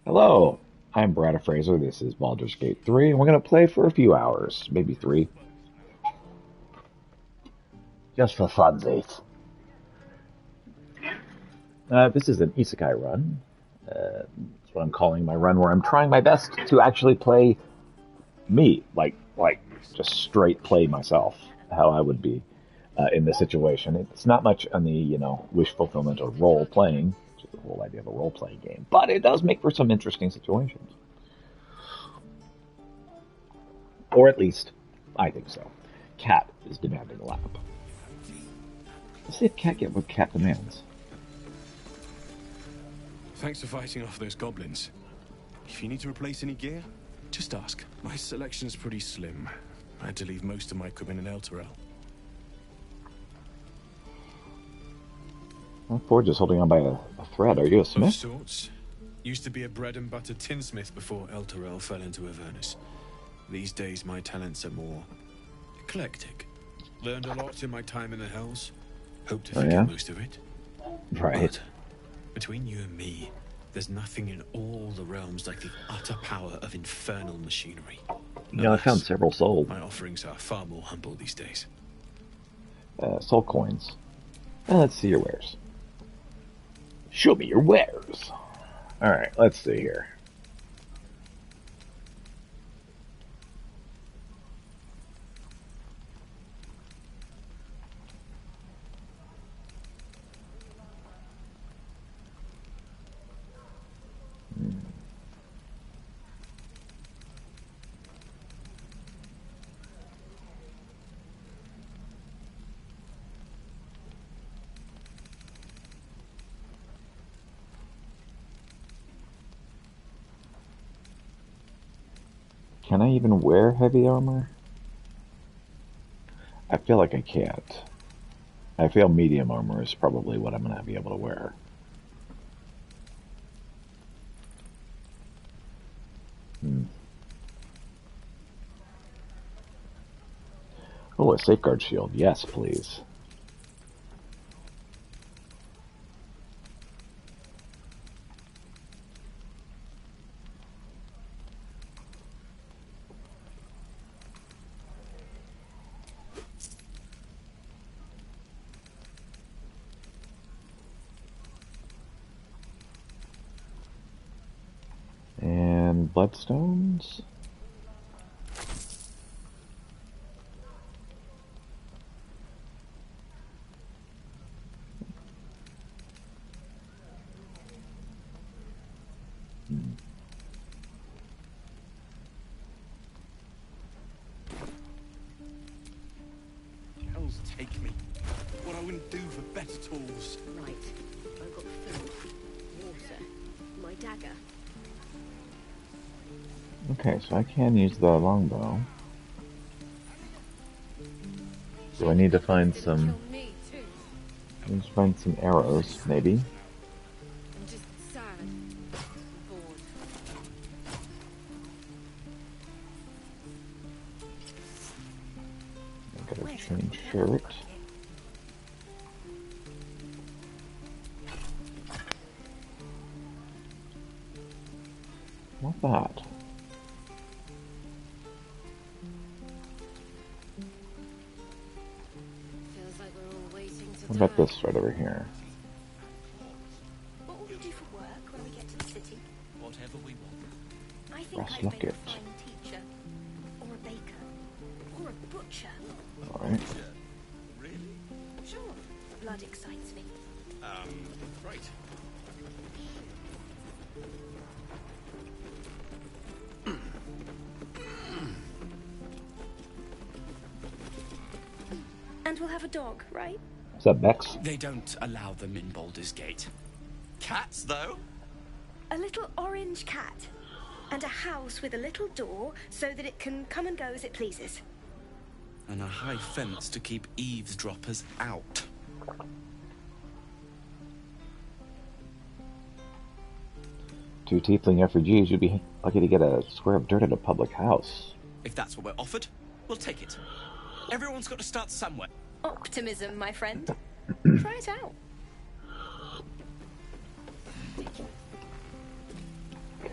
Hello, I'm Brad Fraser. This is Baldur's Gate 3, and we're going to play for a few hours, maybe 3. Just for funsies. This is an Isekai run. That's what I'm calling my run, where I'm trying my best to actually play me, like just straight play myself, how I would be in this situation. It's not much on the, wish fulfillment or role playing, which is the whole idea of a role playing game, but it does make for some interesting situations. Or at least, I think so. Cat is demanding a lap. Let's see if Cat get what Cat demands. Thanks for fighting off those goblins. If you need to replace any gear, just ask. My selection's pretty slim. I had to leave most of my equipment in Elturel. Well, Forge is holding on by a thread. Are you a smith? Of sorts. Used to be a bread and butter tinsmith before Elturel fell into Avernus. These days my talents are more eclectic. Learned a lot in my time in the Hells. Hope to forget most of it. Right. But between you and me, there's nothing in all the realms like the utter power of infernal machinery. I found several souls. My offerings are far more humble these days. Soul coins. Well, let's see your wares. Show me your wares. Alright, let's see here. Can I even wear heavy armor? I feel like I can't. I feel medium armor is probably what I'm going to be able to wear. Oh, a safeguard shield. Yes, please. And bloodstones. Hells take me. What I wouldn't do for better tools. Right. I've got food, water, my dagger. Okay, so I can use the longbow. Do I need to find some... Let's find some arrows, maybe. I'm just sad. Bored. I gotta change shirt. What's that? Feels like we're all waiting to What about die. this right over here? What will we do for work when we get to the city? Whatever we want. I think Brass I'd make a locket. fine teacher, or a baker, or a butcher. Alright. Really? Sure, blood excites me. Right. And we'll have a dog, right? Is that Bex? They don't allow them in Baldur's Gate. Cats, though? A little orange cat. And a house with a little door so that it can come and go as it pleases. And a high fence to keep eavesdroppers out. Two tiefling refugees, you'd be lucky to get a square of dirt at a public house. If that's what we're offered, we'll take it. Everyone's got to start somewhere. Optimism, my friend. Try it out.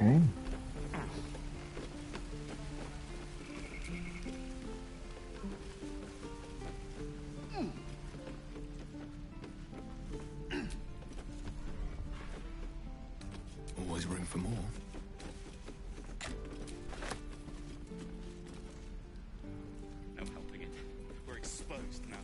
Okay. Always room for more. No helping it. We're exposed now.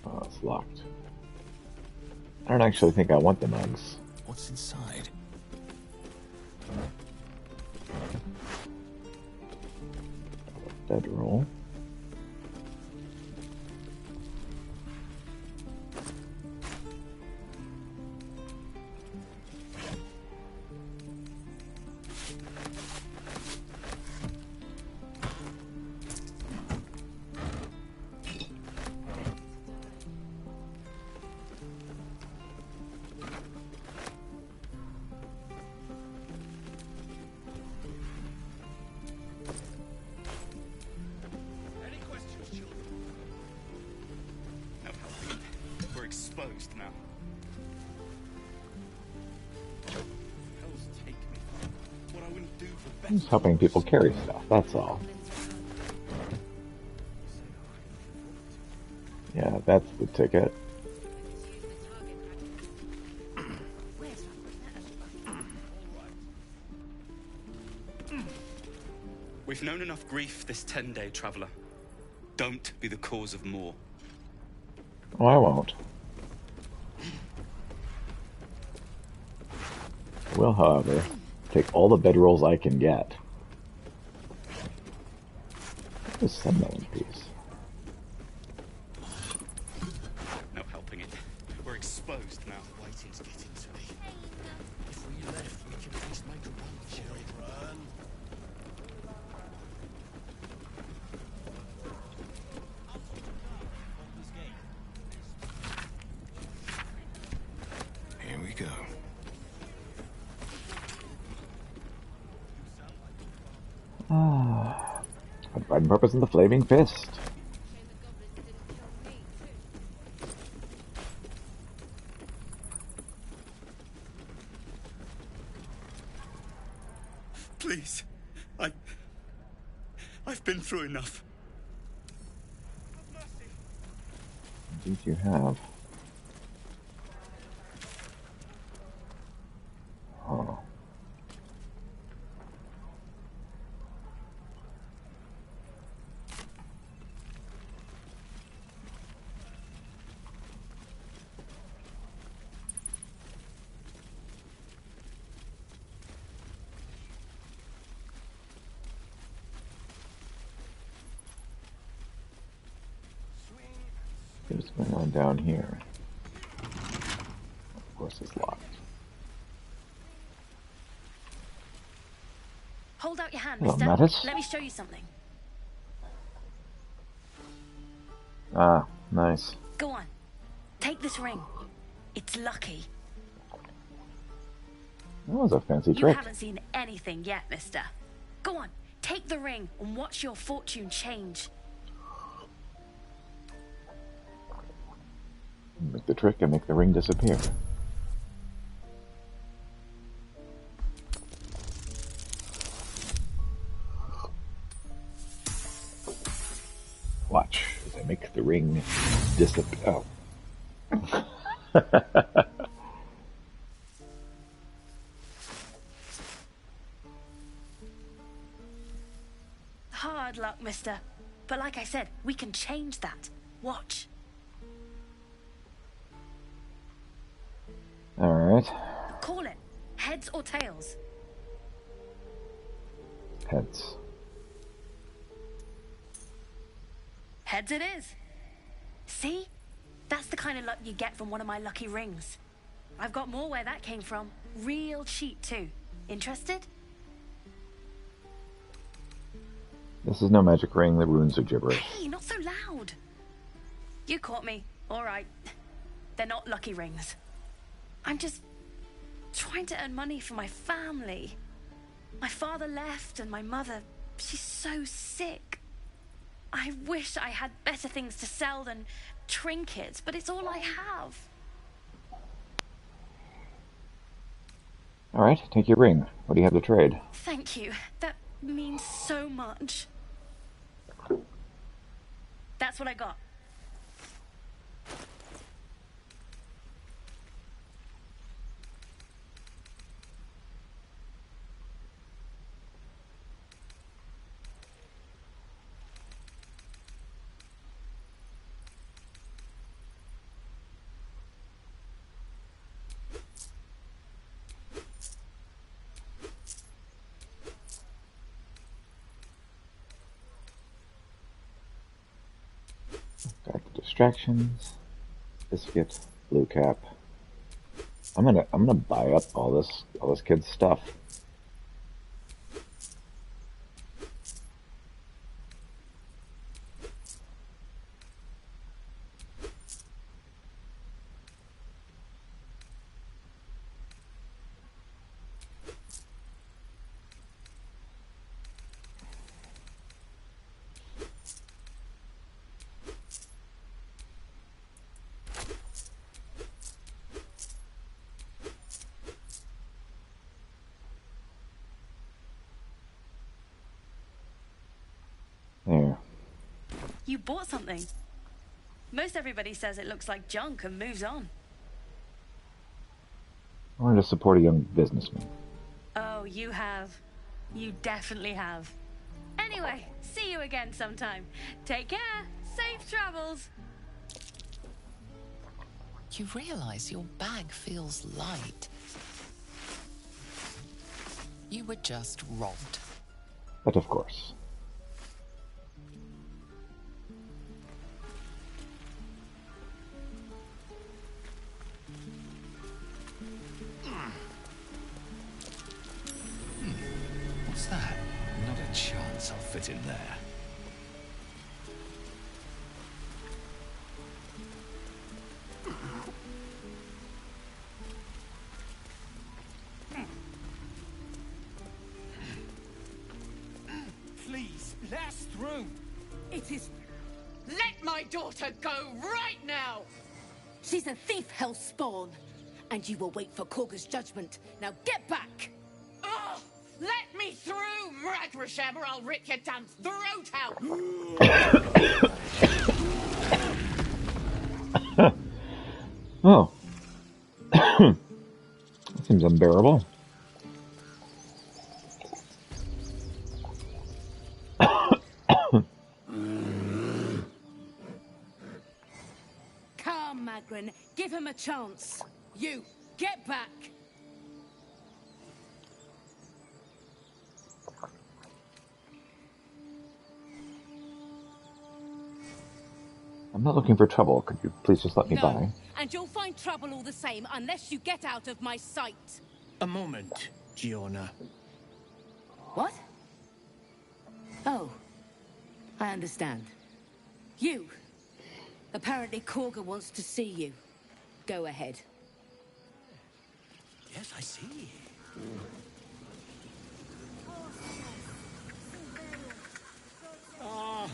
Oh, it's locked. I don't actually think I want the mugs. What's inside? Bedroll. Exposed now. Hell's take me. What I wouldn't do for I'm just helping people carry stuff, that's all. Yeah, that's the ticket. We've known enough grief this 10-day traveler. Don't be the cause of more. Oh, I won't. I will, however, take all the bedrolls I can get. Just send that one piece. No helping it. We're exposed now. Waiting's getting to me. If we left, we could at least make a run for it. Run. Here we go. Pride and Purpose in the Flaming Fist. Please. I've been through enough. Indeed you have. Huh. What's going on down here? Of course it's locked. Hold out your hand, Hello, mister. Mattis. Let me show you something. Ah, nice. Go on. Take this ring. It's lucky. That was a fancy You trick. haven't seen anything yet, mister. Go on. Take the ring and watch your fortune change. Make the trick and make the ring disappear. Watch as I make the ring disappear. Oh. Hard luck, mister. But like I said, we can change that. Watch. Alright. Call it. Heads or tails? Heads. Heads it is. See? That's the kind of luck you get from one of my lucky rings. I've got more where that came from. Real cheap, too. Interested? This is no magic ring, the runes are gibberish. Hey, not so loud. You caught me. All right. They're not lucky rings. I'm just trying to earn money for my family. My father left, and my mother, she's so sick. I wish I had better things to sell than trinkets, but it's all I have. All right, take your ring. What do you have to trade? Thank you. That means so much. That's what I got. Got the distractions. Biscuit, blue cap. I'm gonna buy up all this kid's stuff. There. You bought something. Most everybody says it looks like junk and moves on. I wanted to support a young businessman. Oh, you have. You definitely have. Anyway, see you again sometime. Take care. Safe travels. You realize your bag feels light. You were just robbed. But of course. What's that? Not a chance I'll fit in there. Please, last room. It is... Let my daughter go right now! She's a thief, hellspawn. And you will wait for Korga's judgment. Now get back! Oh, let me through, Mragrasham, or I'll rip your damn throat out! Oh. That seems unbearable. Come, Magrin, give him a chance. You, get back! I'm not looking for trouble. Could you please just let me by? No, and you'll find trouble all the same unless you get out of my sight. A moment, Giona. What? Oh, I understand. You. Apparently Korga wants to see you. Go ahead. Yes, I see. Ah,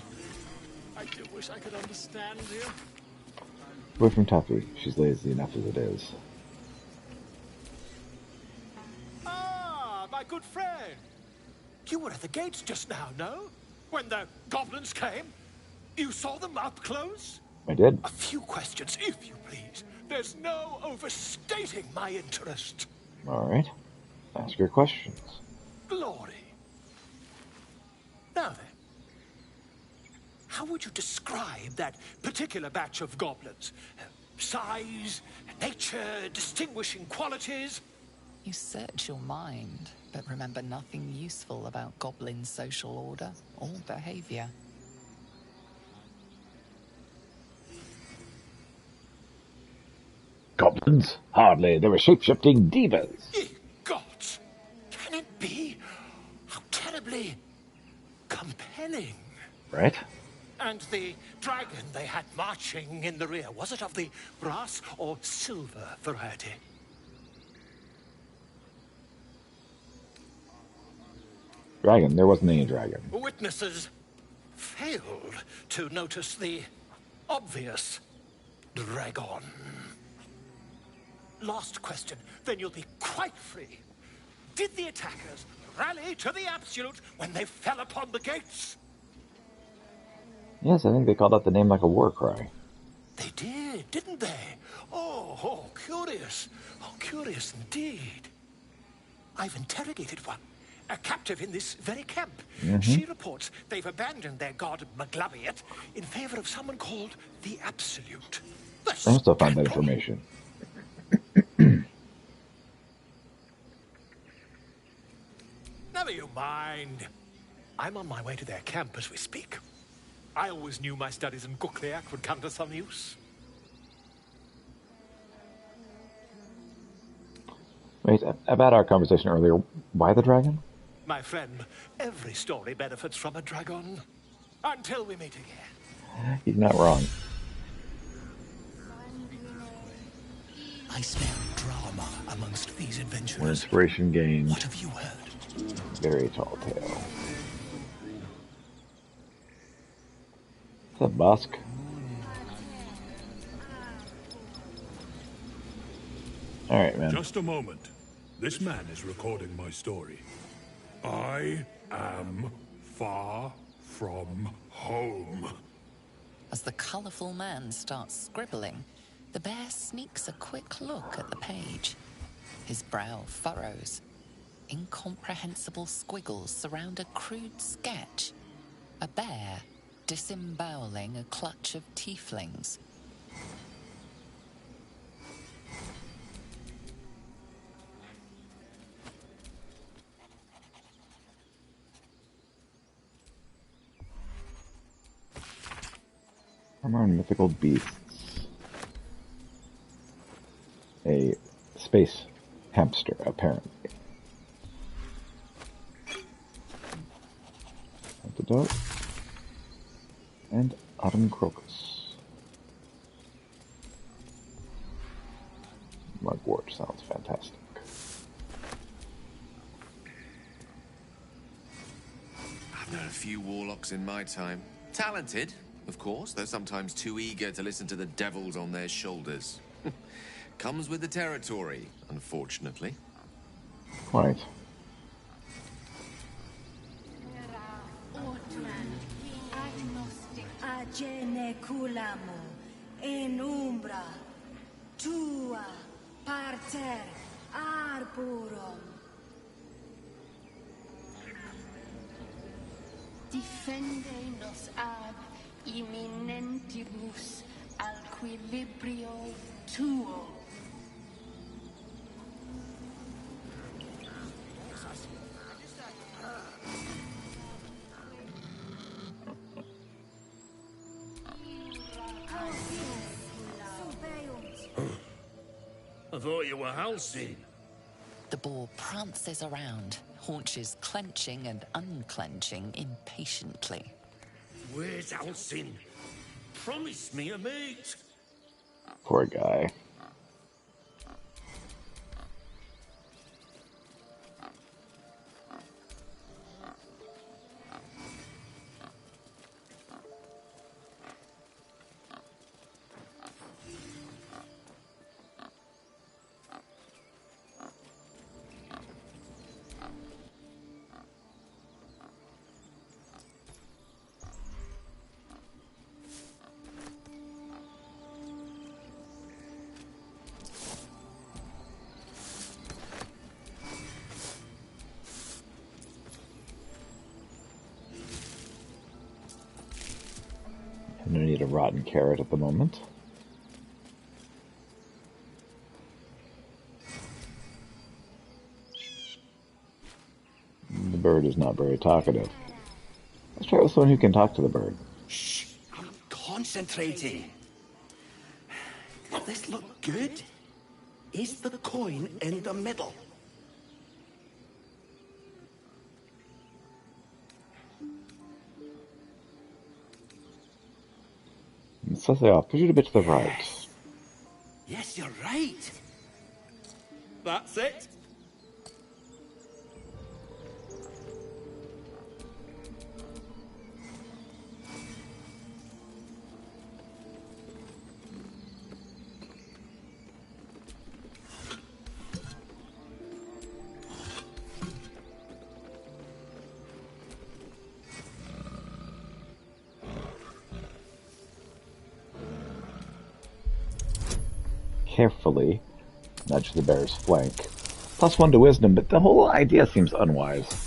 I do wish I could understand you. Away from Tuffy. She's lazy enough as it is. Ah, my good friend. You were at the gates just now, no? When the goblins came? You saw them up close? I did. A few questions, if you please. There's no overstating my interest. All right. Ask your questions. Glory. Now then, how would you describe that particular batch of goblins? Size, nature, distinguishing qualities? You search your mind, but remember nothing useful about goblin social order or behavior. Goblins? Hardly. They were shape-shifting divas. Ye gods! Can it be? How terribly compelling. Right? And the dragon they had marching in the rear, was it of the brass or silver variety? Dragon. There wasn't any dragon. Witnesses failed to notice the obvious dragon. Last question, then you'll be quite free. Did the attackers rally to the absolute when they fell upon the gates? Yes, I think they called out the name like a war cry. They did, didn't they? Oh, curious. Oh, curious indeed. I've interrogated one, a captive in this very camp. She reports they've abandoned their god Maglabiet in favor of someone called the Absolute. I still find that information. Never you mind. I'm on my way to their camp as we speak. I always knew my studies in Gukliak would come to some use. Wait, about our conversation earlier, why the dragon? My friend, every story benefits from a dragon. Until we meet again. He's not wrong. I smell drama amongst these adventurers. More inspiration gained. What have you heard? Very tall tale. What's up, Busk? Alright, man. Just a moment. This man is recording my story. I am far from home. As the colourful man starts scribbling, the bear sneaks a quick look at the page. His brow furrows. Incomprehensible squiggles surround a crude sketch. A bear disemboweling a clutch of tieflings. Armor and mythical beasts. A space hamster, apparently. Antidote. And autumn crocus. Mugwort sounds fantastic. I've known a few warlocks in my time. Talented, of course, though sometimes too eager to listen to the devils on their shoulders. Comes with the territory, unfortunately. Quite. in umbra tua parter arborum. Defende nos ad imminentibus alquilibrio tuo. I thought you were Halcyon. The boar prances around, haunches clenching and unclenching impatiently. Where's Halcyon? Promise me a mate. Poor guy. I don't need a rotten carrot at the moment. The bird is not very talkative. Let's try with someone who can talk to the bird. Shh, I'm concentrating. Does this look good? Is the coin in the middle? So say I'll push it a bit to the right. Yes, you're right. That's it. carefully nudge the bear's flank. +1 to wisdom, but the whole idea seems unwise.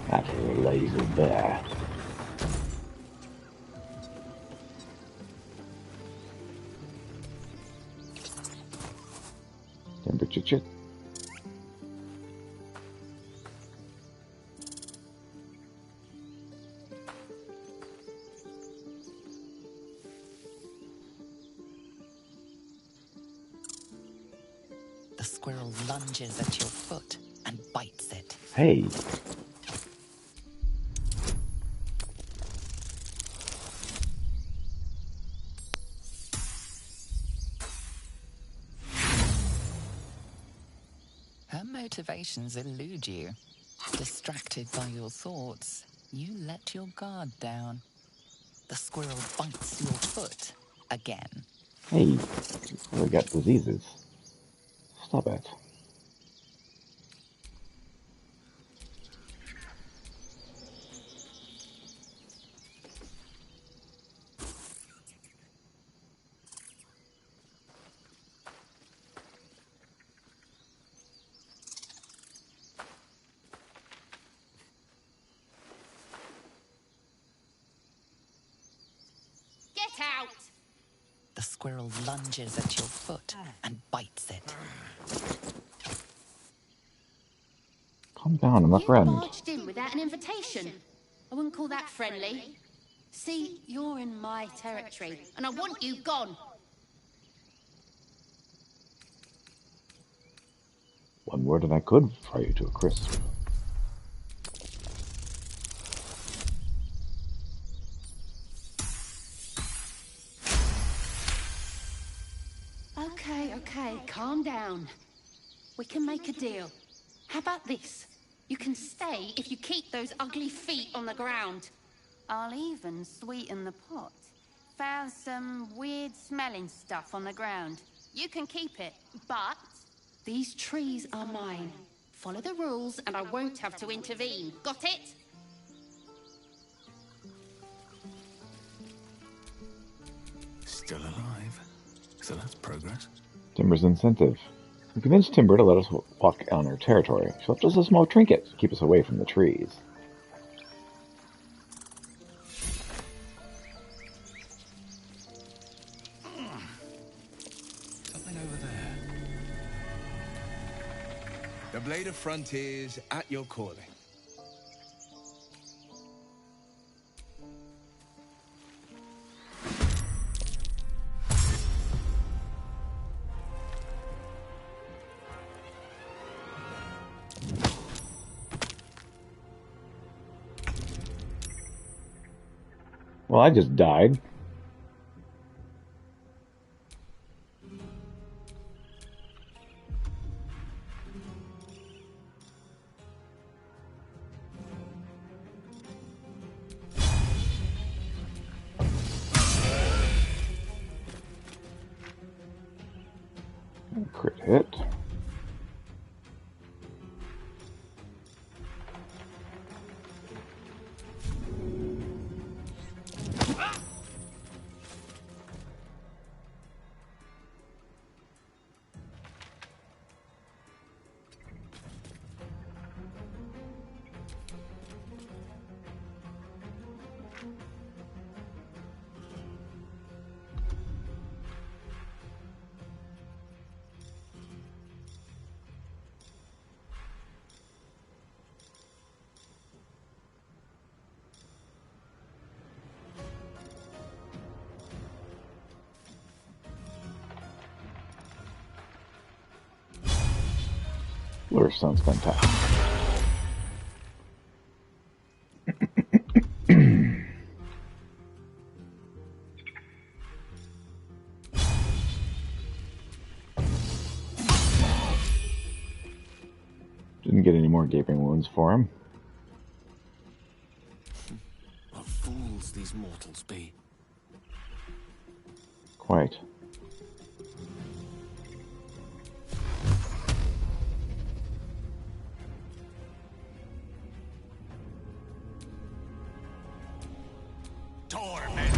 That's a lazy bear. Temperature. The squirrel lunges at your foot and bites it. Hey. Her motivations elude you. Distracted by your thoughts, you let your guard down. The squirrel bites your foot again. Hey, we got diseases. Stop it. Get out! The squirrel lunges at your foot and bites it. Calm down, I'm a You friend. barged in without an invitation. I wouldn't call that friendly. See, you're in my territory, and I want you gone. One word and I could fry you to a crisp. Okay, calm down. We can make a deal. How about this? You can stay if you keep those ugly feet on the ground. I'll even sweeten the pot. Found some weird smelling stuff on the ground. You can keep it, but these trees are mine. Follow the rules and I won't have to intervene. Got it? Still alive. So that's progress. Timber's incentive. We convinced Timber to let us walk on her territory. She left us a small trinket to keep us away from the trees. Something over there. The Blade of Frontiers at your calling. Well, I just died. Crit hit. Flourish sounds fantastic. Didn't get any more gaping wounds for him. What fools these mortals be. Quite. torment.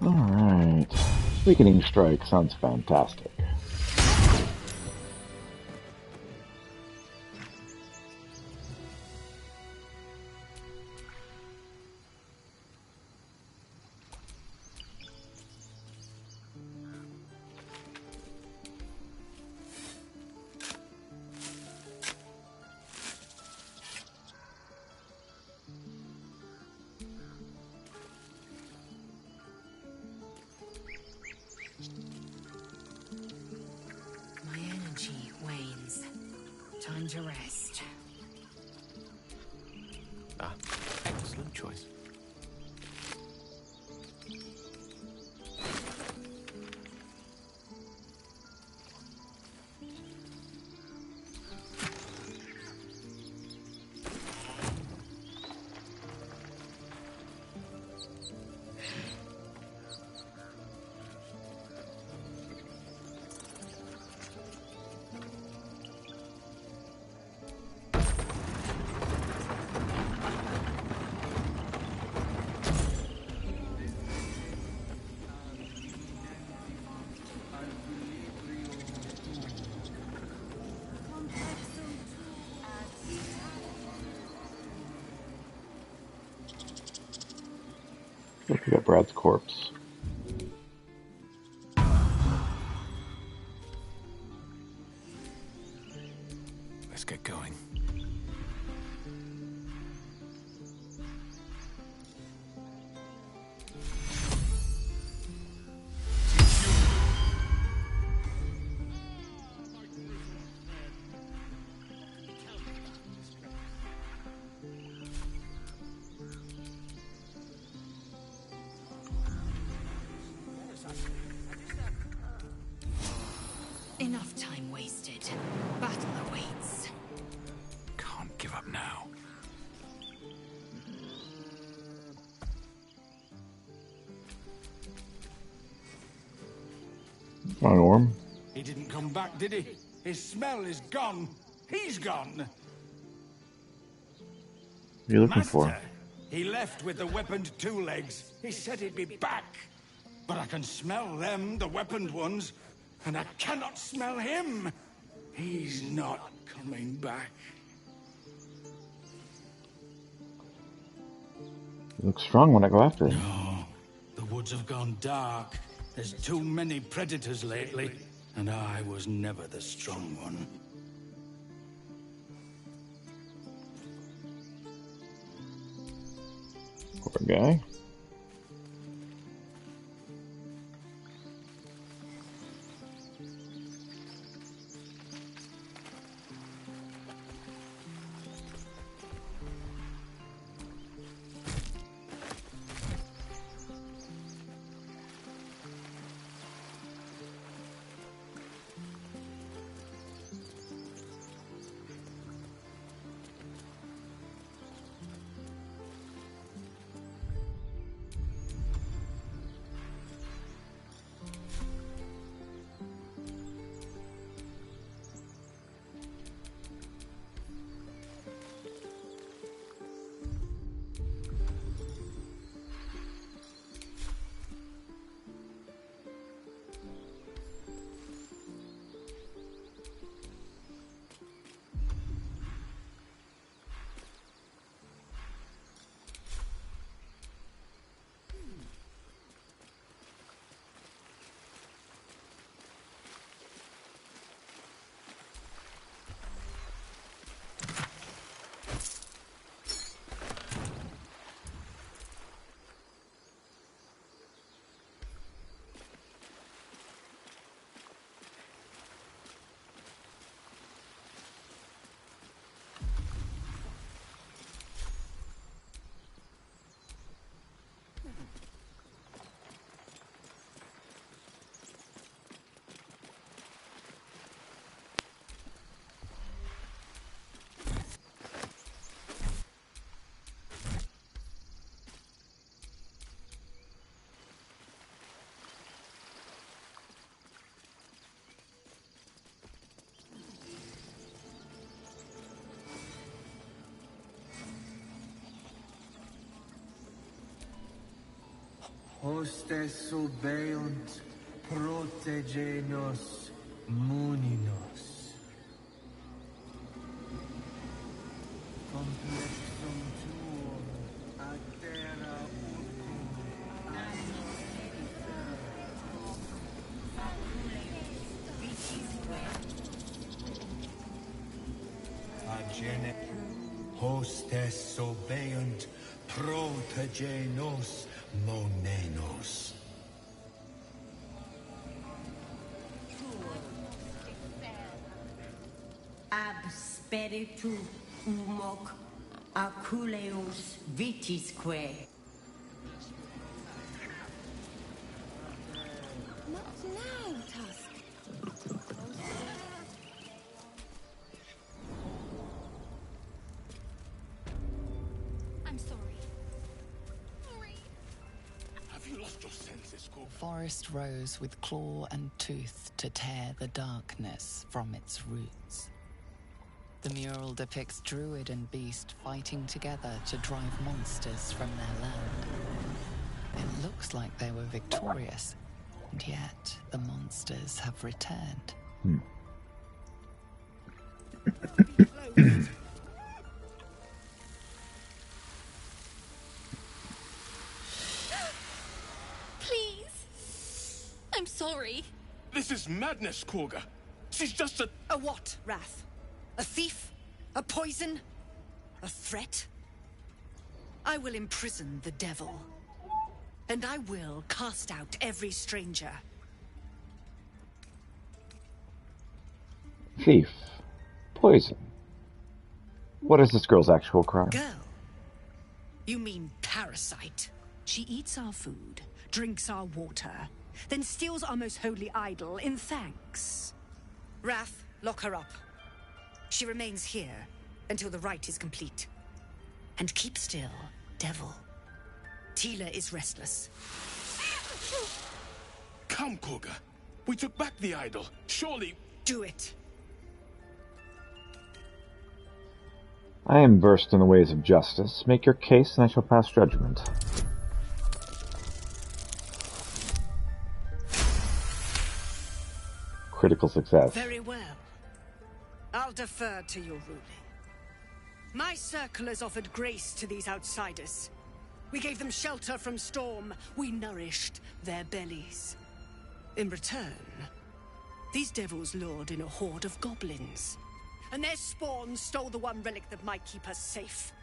Alright. Weakening Strike sounds fantastic. My energy wanes. Time to rest. Ah, excellent choice. Look, we got Brad's corpse. Let's get going. Enough time wasted. Battle awaits. Can't give up now. Come on, Orm. He didn't come back, did he? His smell is gone. He's gone. What are you looking for? Master, he left with the weaponed two legs. He said he'd be back. But I can smell them, the weaponed ones, and I cannot smell him. He's not coming back. You look strong when I go after him. No, the woods have gone dark. There's too many predators lately, and I was never the strong one. Poor guy. Hostes obeunt, protegenos, muninos. Complexum tuum, ad terra urcum, agene. Hostes obeunt, protegenos, monenos. Ab spiritu humoc aculeus vitisque. Not now, Tusk. I'm sorry. Have you lost your senses, Corvo? Forest rose with claw and tooth to tear the darkness from its roots. The mural depicts druid and beast fighting together to drive monsters from their land. It looks like they were victorious, and yet the monsters have returned. Please. I'm sorry. This is madness, Korga. She's just a... A what, Wrath? A thief? A poison? A threat? I will imprison the devil. And I will cast out every stranger. Thief. Poison. What is this girl's actual crime? Girl? You mean parasite? She eats our food, drinks our water, then steals our most holy idol in thanks. Wrath, lock her up. She remains here until the rite is complete. And keep still, devil. Tila is restless. Come, Korga. We took back the idol. Surely... Do it. I am versed in the ways of justice. Make your case, and I shall pass judgment. Critical success. Very well. I'll defer to your ruling. My circle has offered grace to these outsiders. We gave them shelter from storm. We nourished their bellies. In return, these devils lured in a horde of goblins. And their spawn stole the one relic that might keep us safe.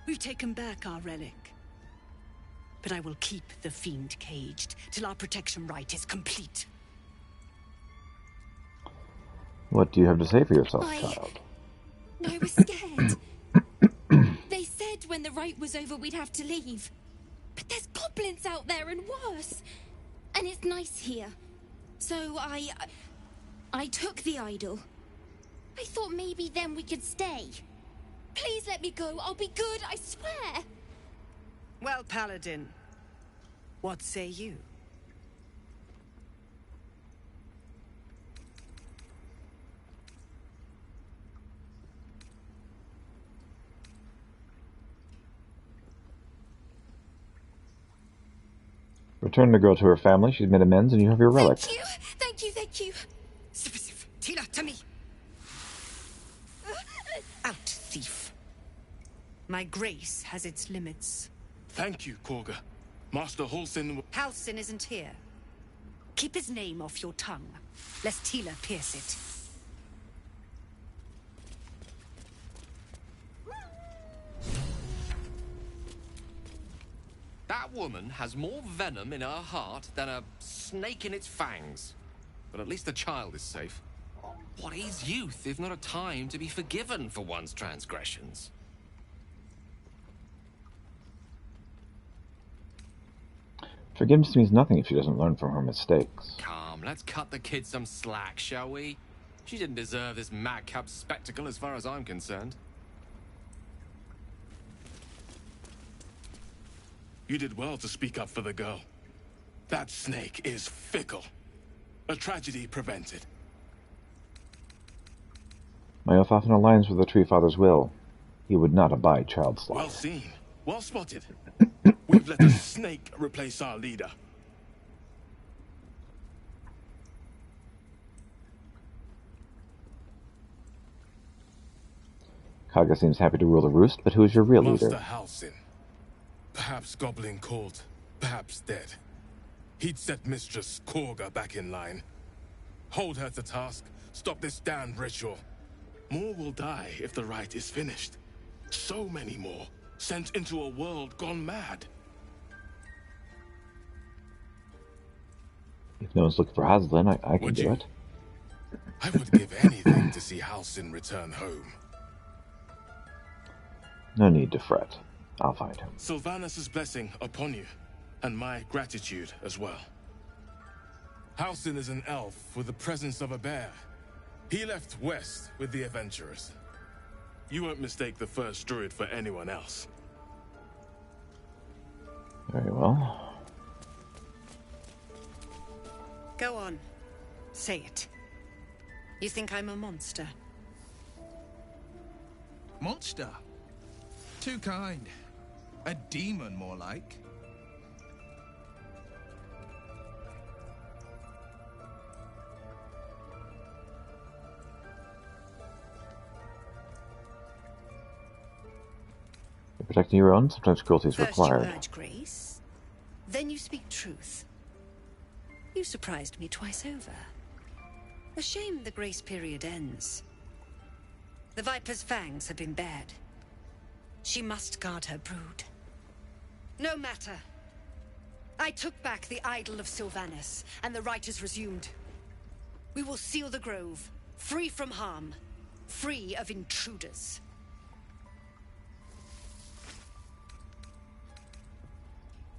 We've taken back our relic. But I will keep the fiend caged till our protection rite is complete. What do you have to say for yourself, child? I was scared. They said when the rite was over we'd have to leave. But there's goblins out there and worse. And it's nice here. So I took the idol. I thought maybe then we could stay. Please let me go. I'll be good, I swear. Well, Paladin, what say you? Return the girl to her family. She's made amends, and you have your relic. Thank you, thank you, thank you. Tila, to me. Out, thief. My grace has its limits. Thank you, Korga. Master Halsin... Halsin isn't here. Keep his name off your tongue, lest Tila pierce it. That woman has more venom in her heart than a snake in its fangs. But at least the child is safe. What is youth if not a time to be forgiven for one's transgressions? Forgiveness means nothing if she doesn't learn from her mistakes. Come, let's cut the kid some slack, shall we? She didn't deserve this madcap spectacle as far as I'm concerned. You did well to speak up for the girl. That snake is fickle. A tragedy prevented. My oath often aligns with the Tree Father's will. He would not abide child slaughter. Well seen. Well spotted. We've let a snake replace our leader. Kaga seems happy to rule the roost, but who is your real Master leader? Halsin. Perhaps goblin called, perhaps dead. He'd set Mistress Korga back in line. Hold her to task, stop this damned ritual. More will die if the rite is finished. So many more, sent into a world gone mad. If no one's looking for Haslin, I can Would do you? it. I would give anything to see Halsin return home. No need to fret. I'll find him. Sylvanus' blessing upon you, and my gratitude as well. Halsin is an elf with the presence of a bear. He left west with the adventurers. You won't mistake the first druid for anyone else. Very well. Go on. Say it. You think I'm a monster? Monster? Too kind. A demon, more like. Protecting your own, sometimes cruelty is First required. you urge grace, then you speak truth. You surprised me twice over. A shame the grace period ends. The Viper's fangs have been bared. She must guard her brood. No matter. I took back the idol of Sylvanus, and the rite is resumed. We will seal the grove, free from harm, free of intruders.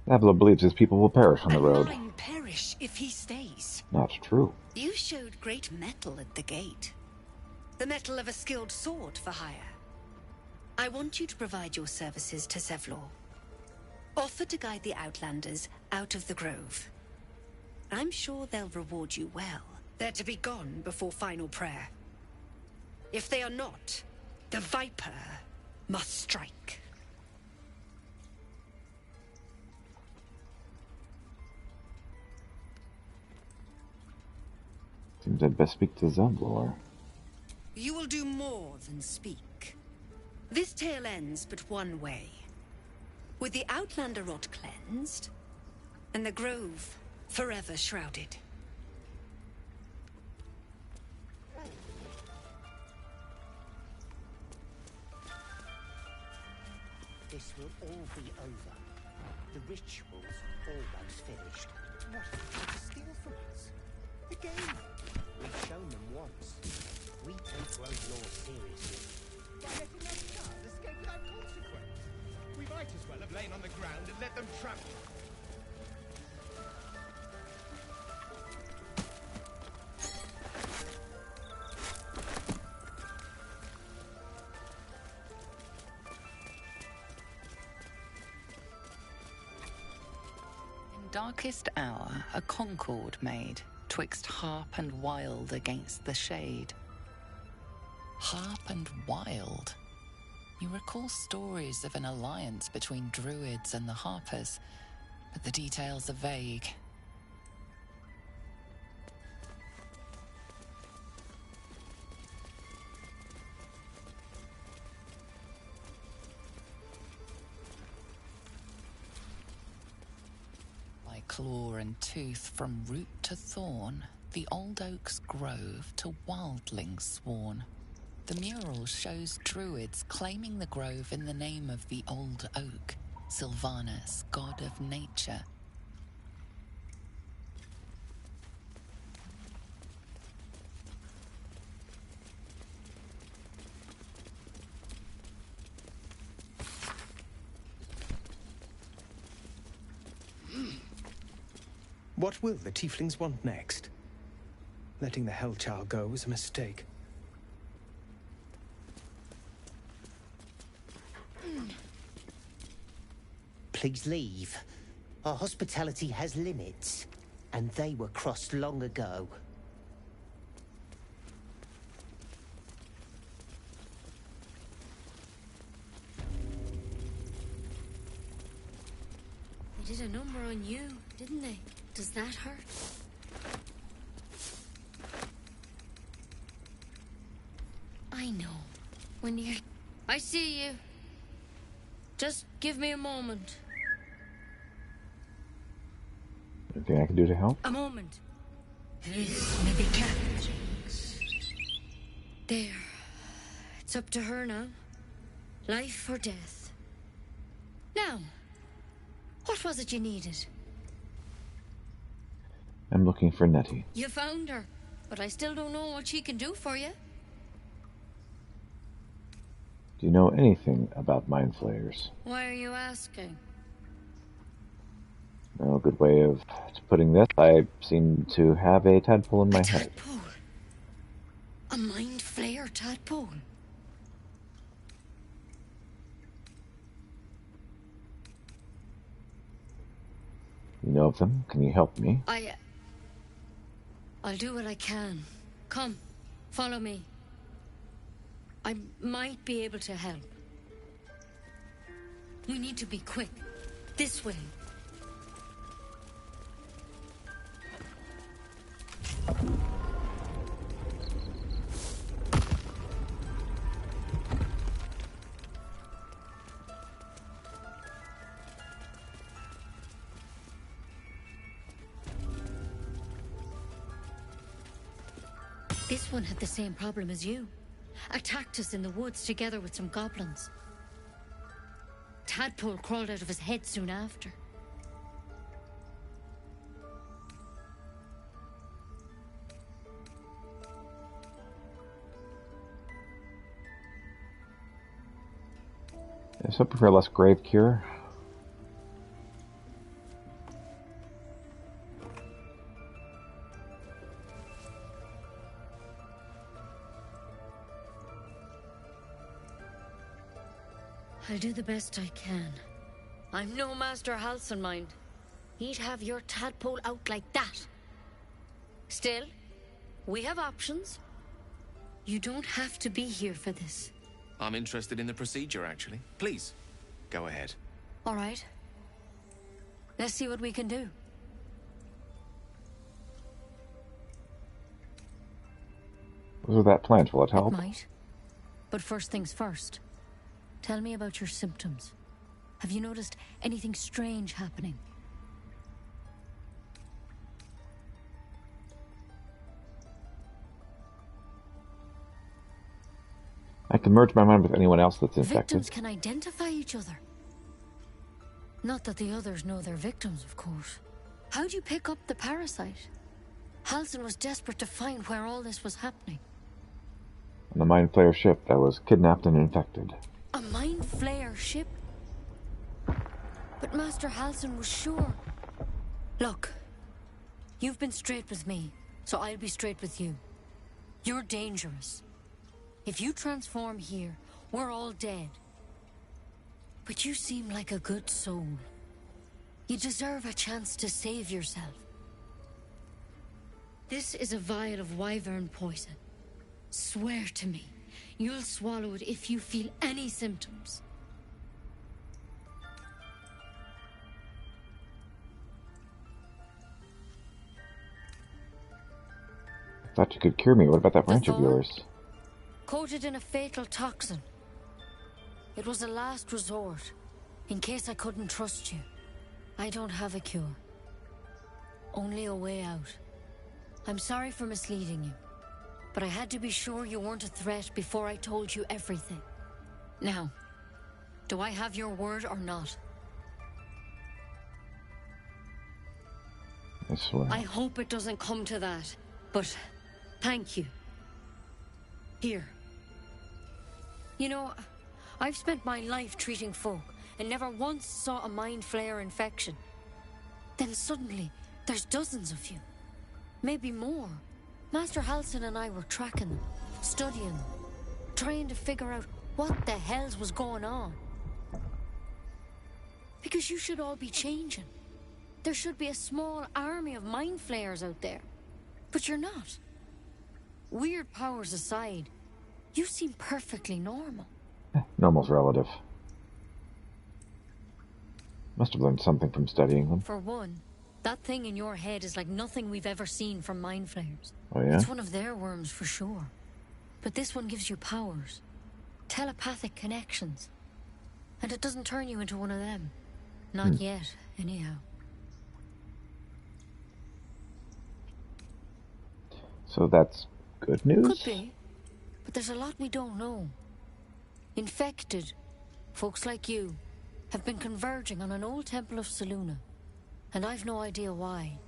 Avila believes his people will perish on the road. Mine perish if he stays. Not true. You showed great mettle at the gate. The mettle of a skilled sword for hire. I want you to provide your services to Zevlor. Offer to guide the Outlanders out of the grove. I'm sure they'll reward you well. They're to be gone before final prayer. If they are not, the Viper must strike. Seems I'd best speak to Zevlor. You will do more than speak. This tale ends but one way. With the Outlander rot cleansed, and the grove forever shrouded. This will all be over. The ritual's almost finished. What are they trying to steal from us? The game. We've shown them once. We take Grove law seriously. By letting that child escape without consequence. We might as well have lain on the ground and let them trap you. In darkest hour, a concord made, twixt harp and wild against the shade. Harp and wild. You recall stories of an alliance between druids and the harpers, but the details are vague. By claw and tooth from root to thorn, the old oak's grove to wildlings sworn. The mural shows druids claiming the grove in the name of the old oak, Sylvanus, god of nature. What will the tieflings want next? Letting the Hellchild go was a mistake. Please leave. Our hospitality has limits, and they were crossed long ago. did a number on you, didn't they? Does that hurt? I know. When you're... I see you. Just give me a moment. Anything I can do to help? A moment. This may be kept. There. It's up to her now. Life or death. Now, what was it you needed? I'm looking for Nettie. You found her, but I still don't know what she can do for you. Do you know anything about mind flayers? Why are you asking? No good way of putting this. I seem to have a tadpole in my head. Tadpole? A mind flayer tadpole? You know of them? Can you help me? I'll do what I can. Come, follow me. I might be able to help. We need to be quick. This way. This one had the same problem as you. Attacked us in the woods together with some goblins. Tadpole crawled out of his head soon after. I was hoping for a less grave cure. I'll do the best I can. I'm no Master Halcyon, mind. He'd have your tadpole out like that. Still, we have options. You don't have to be here for this. I'm interested in the procedure, actually. Please, go ahead. All right. Let's see what we can do. What was that plant? Will it help? It might. But first things first. Tell me about your symptoms. Have you noticed anything strange happening? I can merge my mind with anyone else that's infected. Victims can identify each other. Not that the others know they're victims, of course. How'd you pick up the parasite? Halcyon was desperate to find where all this was happening. On the mind flayer ship that was kidnapped and infected. A mind flayer ship? But Master Halcyon was sure. Look, you've been straight with me, so I'll be straight with you. You're dangerous. If you transform here, we're all dead. But you seem like a good soul. You deserve a chance to save yourself. This is a vial of wyvern poison. Swear to me, you'll swallow it if you feel any symptoms. I thought you could cure me. What about that branch of yours? Coated in a fatal toxin. It was a last resort, in case I couldn't trust you. I don't have a cure. Only a way out. I'm sorry for misleading you, but I had to be sure you weren't a threat before I told you everything. Now, do I have your word or not? I swear. I hope it doesn't come to that, but thank you. Here. You know, I've spent my life treating folk and never once saw a mind flayer infection. Then suddenly, there's dozens of you. Maybe more. Master Halcyon and I were tracking them, studying them, trying to figure out what the hells was going on. Because you should all be changing. There should be a small army of mind flayers out there. But you're not. Weird powers aside, you seem perfectly normal. Normal's relative. Must have learned something from studying them. For one, that thing in your head is like nothing we've ever seen from mind flayers. Oh, yeah? It's one of their worms for sure. But this one gives you powers. Telepathic connections. And it doesn't turn you into one of them. Not yet, anyhow. So that's good news? Could be. But there's a lot we don't know. Infected, folks like you, have been converging on an old temple of Selûne. And I've no idea why.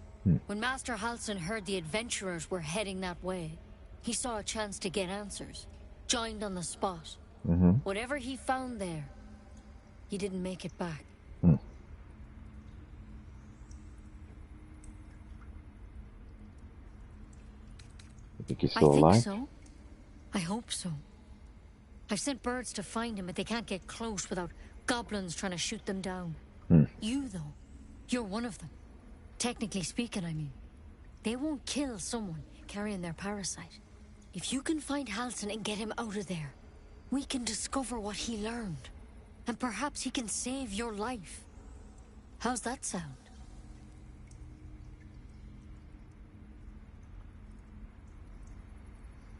When Master Halsin heard the adventurers were heading that way, he saw a chance to get answers. Joined on the spot. Whatever he found there, he didn't make it back. You think he's still alive? I think so. I hope so. I've sent birds to find him, but they can't get close without goblins trying to shoot them down. You, though, you're one of them. Technically speaking, I mean. They won't kill someone carrying their parasite. If you can find Halsin and get him out of there, we can discover what he learned. And perhaps he can save your life. How's that sound?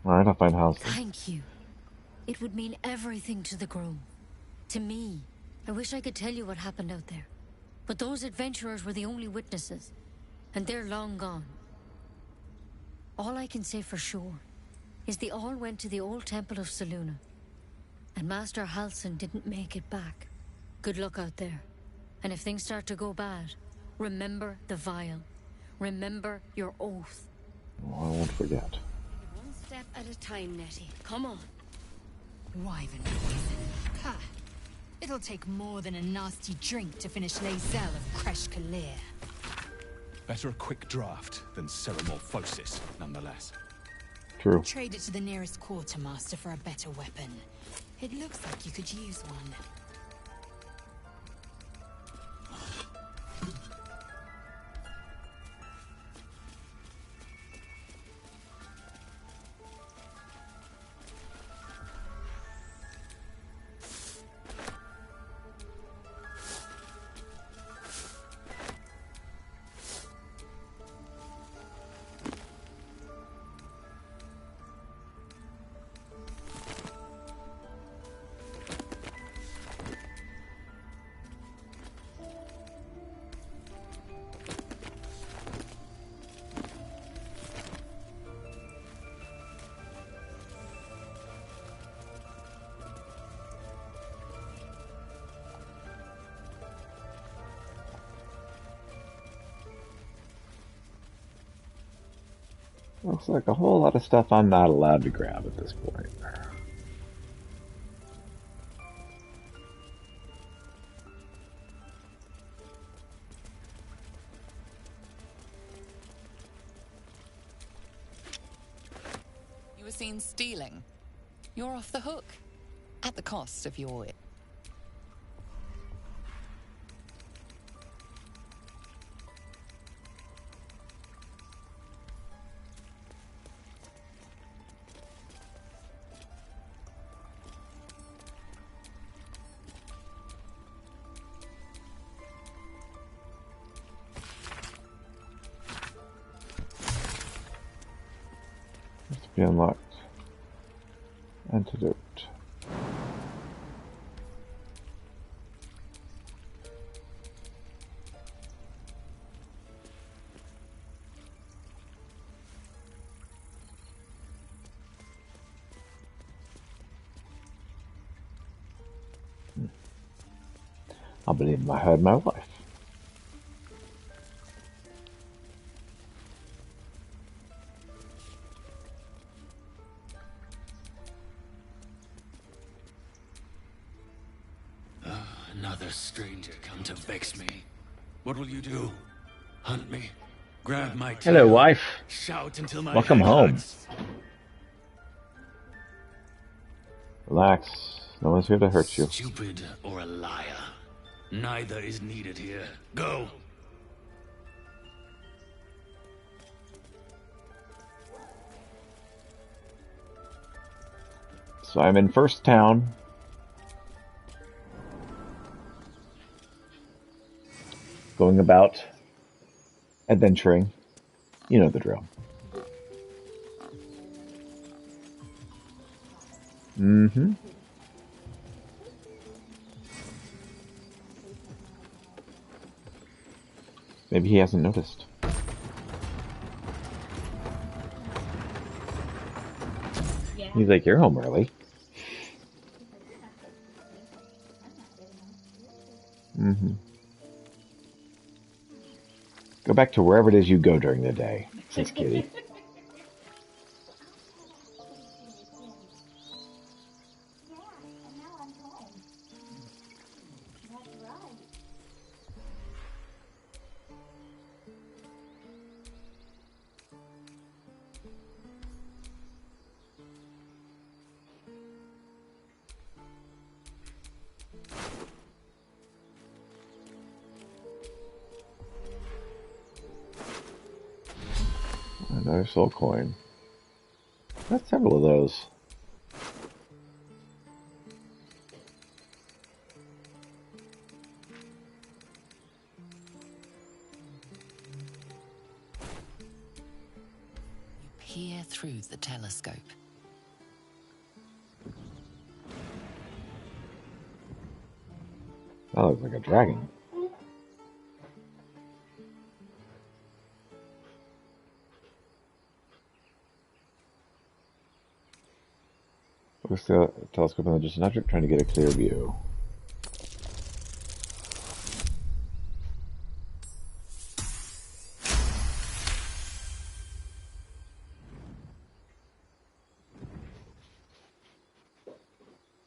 Alright, I'll find Halsin. Thank you. It would mean everything to the Grove. To me. I wish I could tell you what happened out there. But those adventurers were the only witnesses. And they're long gone. All I can say for sure is they all went to the old temple of Selûne. And Master Halsin didn't make it back. Good luck out there. And if things start to go bad, remember the vial. Remember your oath. Oh, I won't forget. One step at a time, Nettie. Come on. Wyvern poison. Ha! It'll take more than a nasty drink to finish Lae'zel of Kresh Kalir. Better a quick draft than ceremorphosis, nonetheless. True. Trade it to the nearest quartermaster for a better weapon. It looks like you could use one. Looks like a whole lot of stuff I'm not allowed to grab at this point. You were seen stealing. You're off the hook. At the cost of your... Must be unlocked. Antidote. I believe I heard my wife. Another stranger come to vex me. What will you do? Hunt me? Grab my tail? Hello, wife. Shout until my Welcome head home. hurts? Relax. No one's here to hurt you. Stupid or a liar. Neither is needed here. Go! So I'm in First Town. going about adventuring. You know the drill. Mm-hmm. Maybe he hasn't noticed. He's like, you're home early. Mm-hmm. Go back to wherever it is you go during the day, says Kitty. Another soul coin. Got several of those. You peer through the telescope. That looks like a dragon. Looks the telescope on the distant object, trying to get a clear view.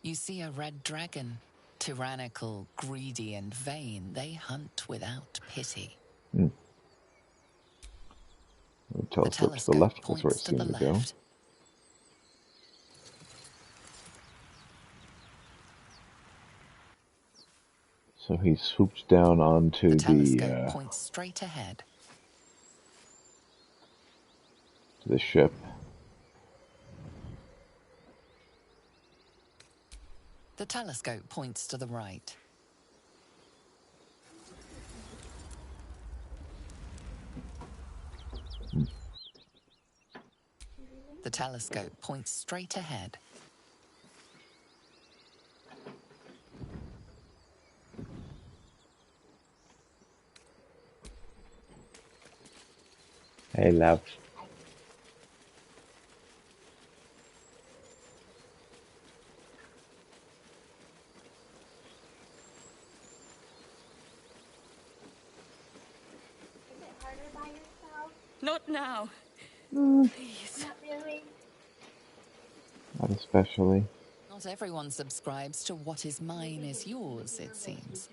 You see a red dragon. Tyrannical, greedy, and vain, they hunt without pity. The telescope to the left, that's where it seemed to go. So he swoops down onto the telescope points straight ahead. To the ship. The telescope points to the right. The telescope points straight ahead. Hey, love. Not now. Please. Not really. Not especially. Not everyone subscribes to what is mine is yours, it seems.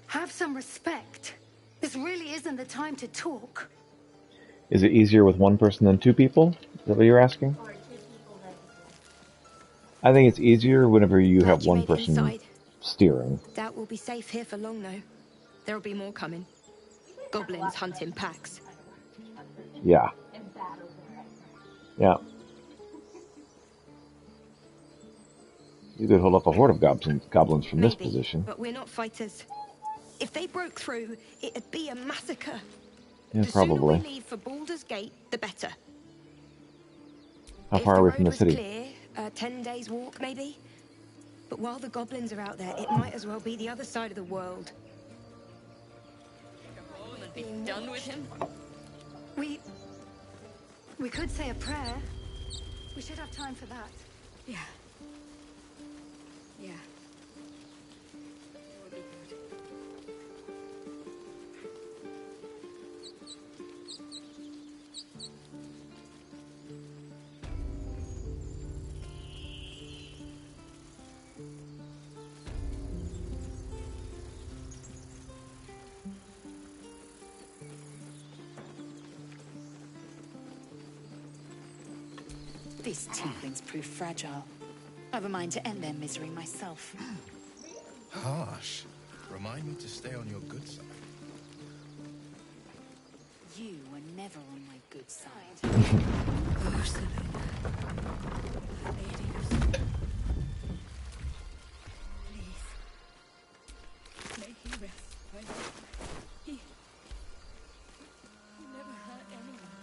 Have some respect. This really isn't the time to talk. Is it easier with one person than two people? Is that what you're asking? I think it's easier whenever you have one person steering. Doubt we'll be safe here for long, though. There'll be more coming. Goblins hunt in packs. Yeah. Yeah. You could hold up a horde of goblins from this position. But we're not fighters. If they broke through, it'd be a massacre. Yeah, the probably. sooner we leave for Baldur's Gate, the better. How far away from the city? If the road was clear, 10 days walk, maybe. But while the goblins are out there, it might as well be the other side of the world. Be done with him. We could say a prayer. We should have time for that. Yeah. Yeah. It would be good. These tieflings prove fragile. I've a mind to end their misery myself. Harsh. Remind me to stay on your good side. You were never on my good side. May he rest quietly. He never hurt anyone.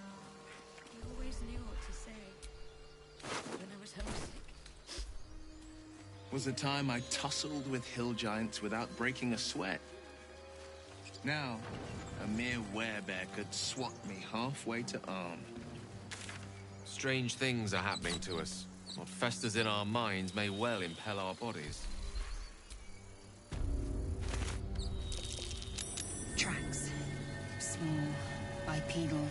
He always knew what to say when I was homesick. Was a time I tussled with hill giants without breaking a sweat. Now, a mere werebear could swat me halfway to arm. Strange things are happening to us. What festers in our minds may well impel our bodies. Tracks. Small, bipedal.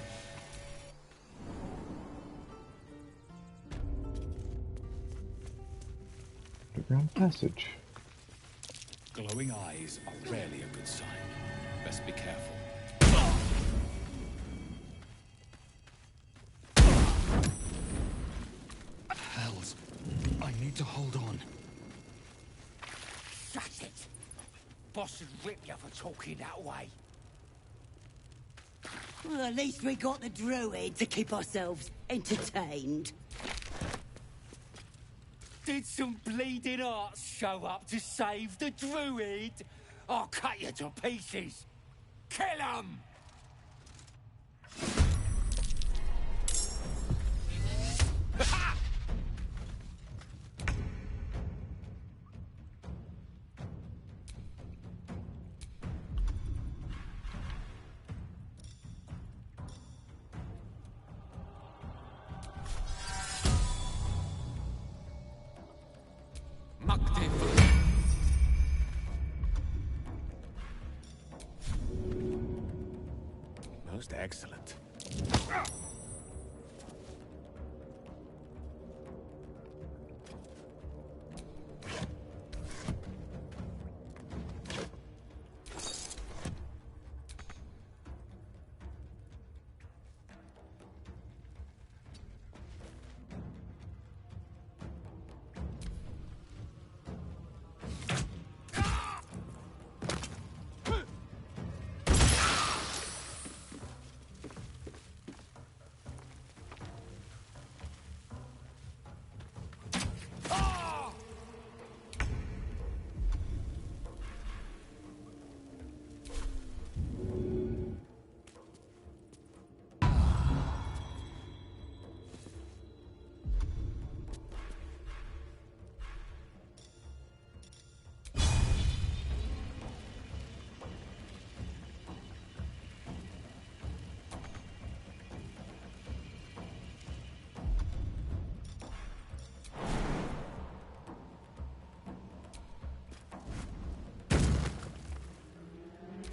Underground passage. Glowing eyes are rarely a good sign. Best be careful. Hells. I need to hold on. Shut it! Boss would rip you for talking that way. Well, at least we got the druid to keep ourselves entertained. Did some bleeding arts show up to save the druid? I'll cut you to pieces. Kill him! Most excellent.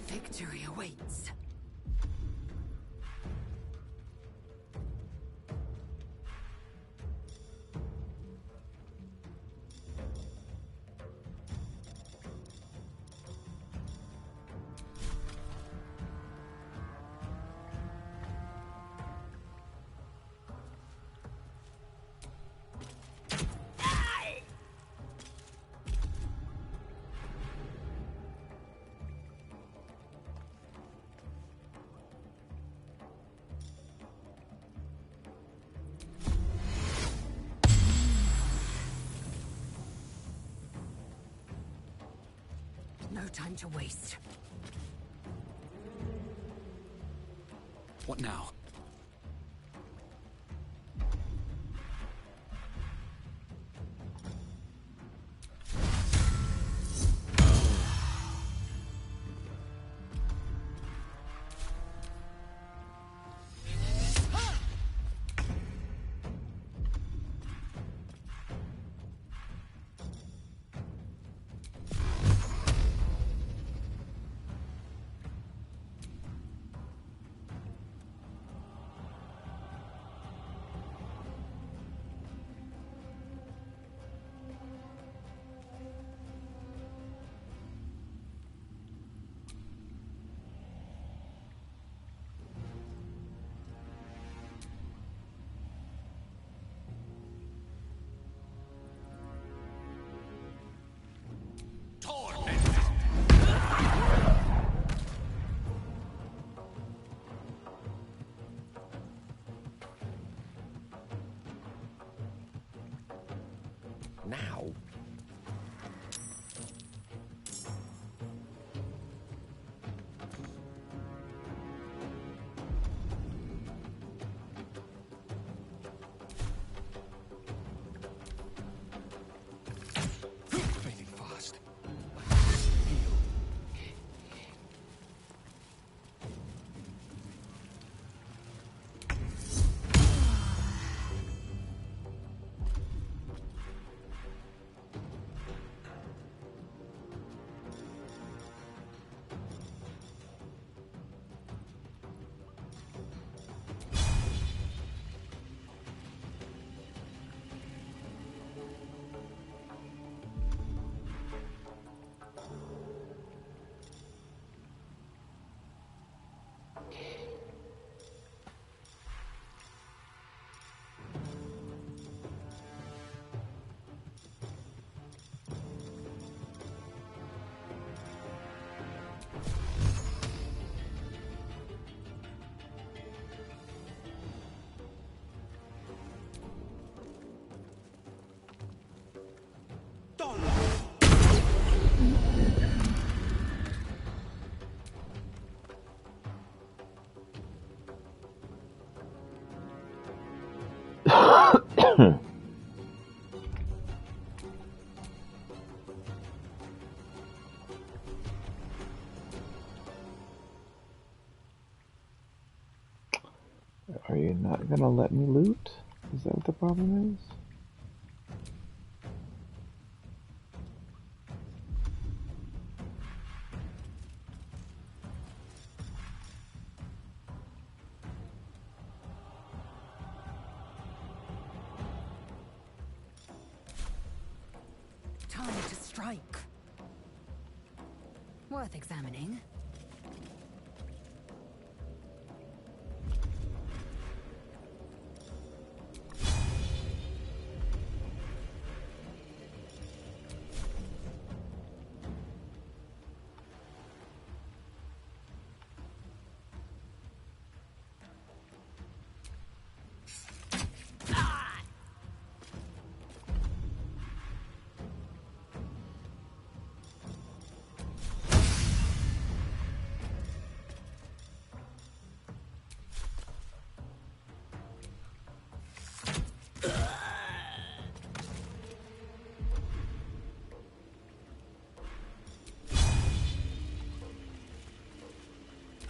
Victory awaits. No time to waste. What now? Now? Fading fast. Are you not gonna let me loot? Is that what the problem is? Time to strike. Worth examining.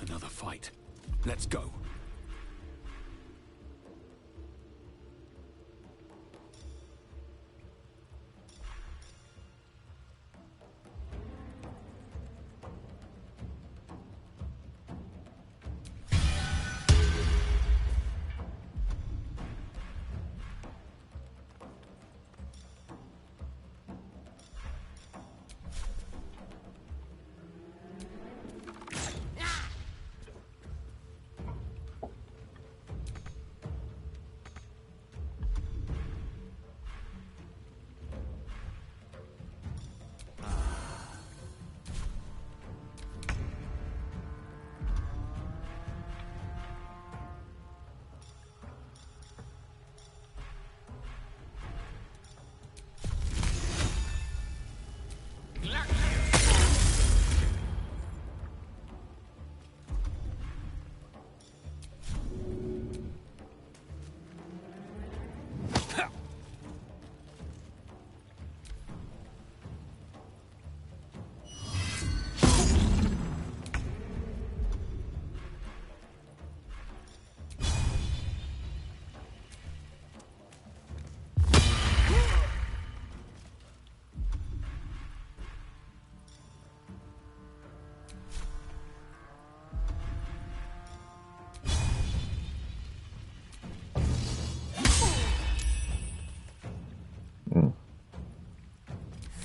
Another fight. Let's go.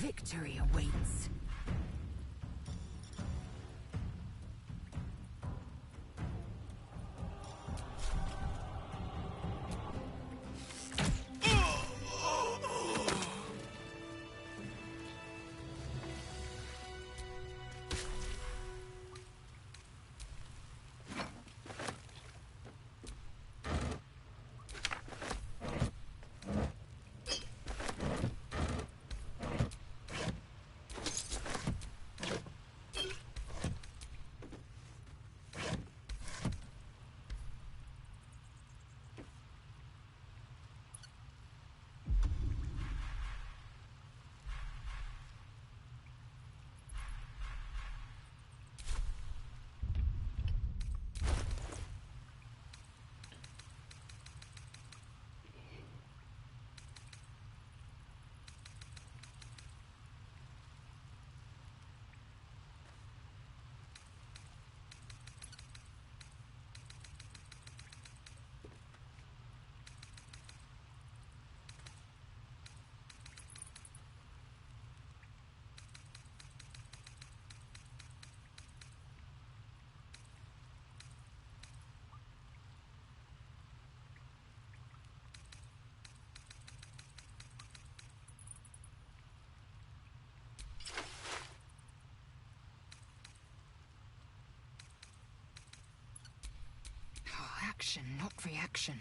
Victory awaits. action, not reaction.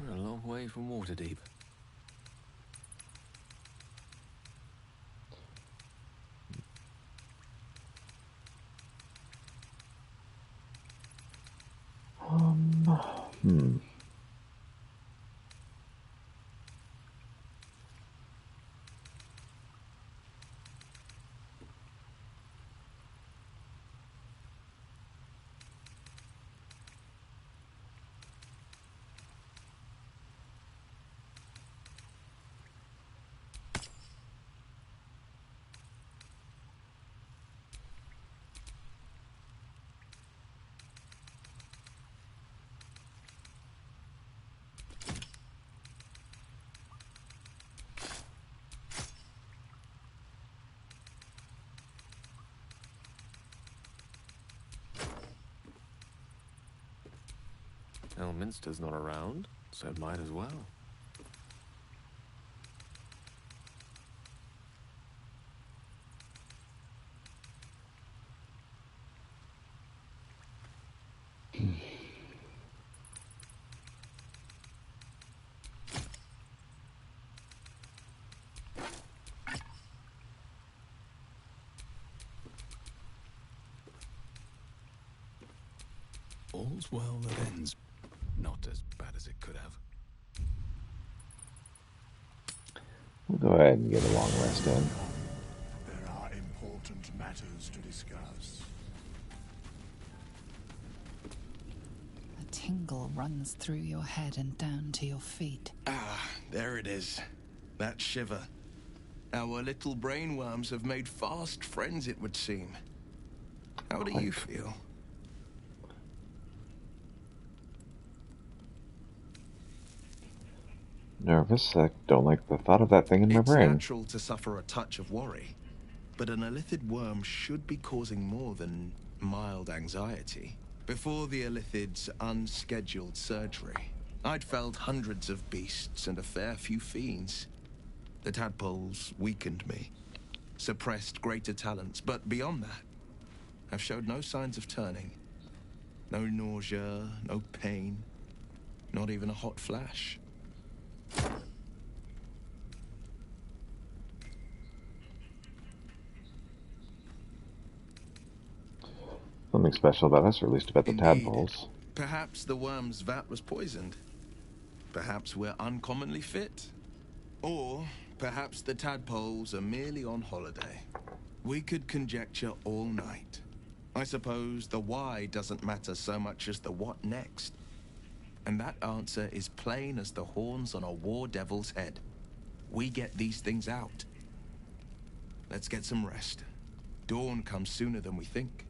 We're a long way from Waterdeep. Hmm. Elminster's not around, so might as well. All's well that ends. Not as bad as it could have. We'll go ahead and get a long rest in. There are important matters to discuss. A tingle runs through your head and down to your feet. Ah, there it is. That shiver. Our little brainworms have made fast friends, it would seem. How do you feel? Nervous. I don't like the thought of that thing in my brain. It's natural to suffer a touch of worry, but an illithid worm should be causing more than mild anxiety. Before the illithid's unscheduled surgery, I'd felled hundreds of beasts and a fair few fiends. The tadpoles weakened me, suppressed greater talents, but beyond that, I've showed no signs of turning. No nausea, no pain, not even a hot flash. Something special about us, or at least about the tadpoles. Perhaps the worm's vat was poisoned. Perhaps we're uncommonly fit. Or perhaps the tadpoles are merely on holiday. We could conjecture all night. I suppose the why doesn't matter so much as the what next. And that answer is plain as the horns on a war devil's head. We get these things out. Let's get some rest. Dawn comes sooner than we think.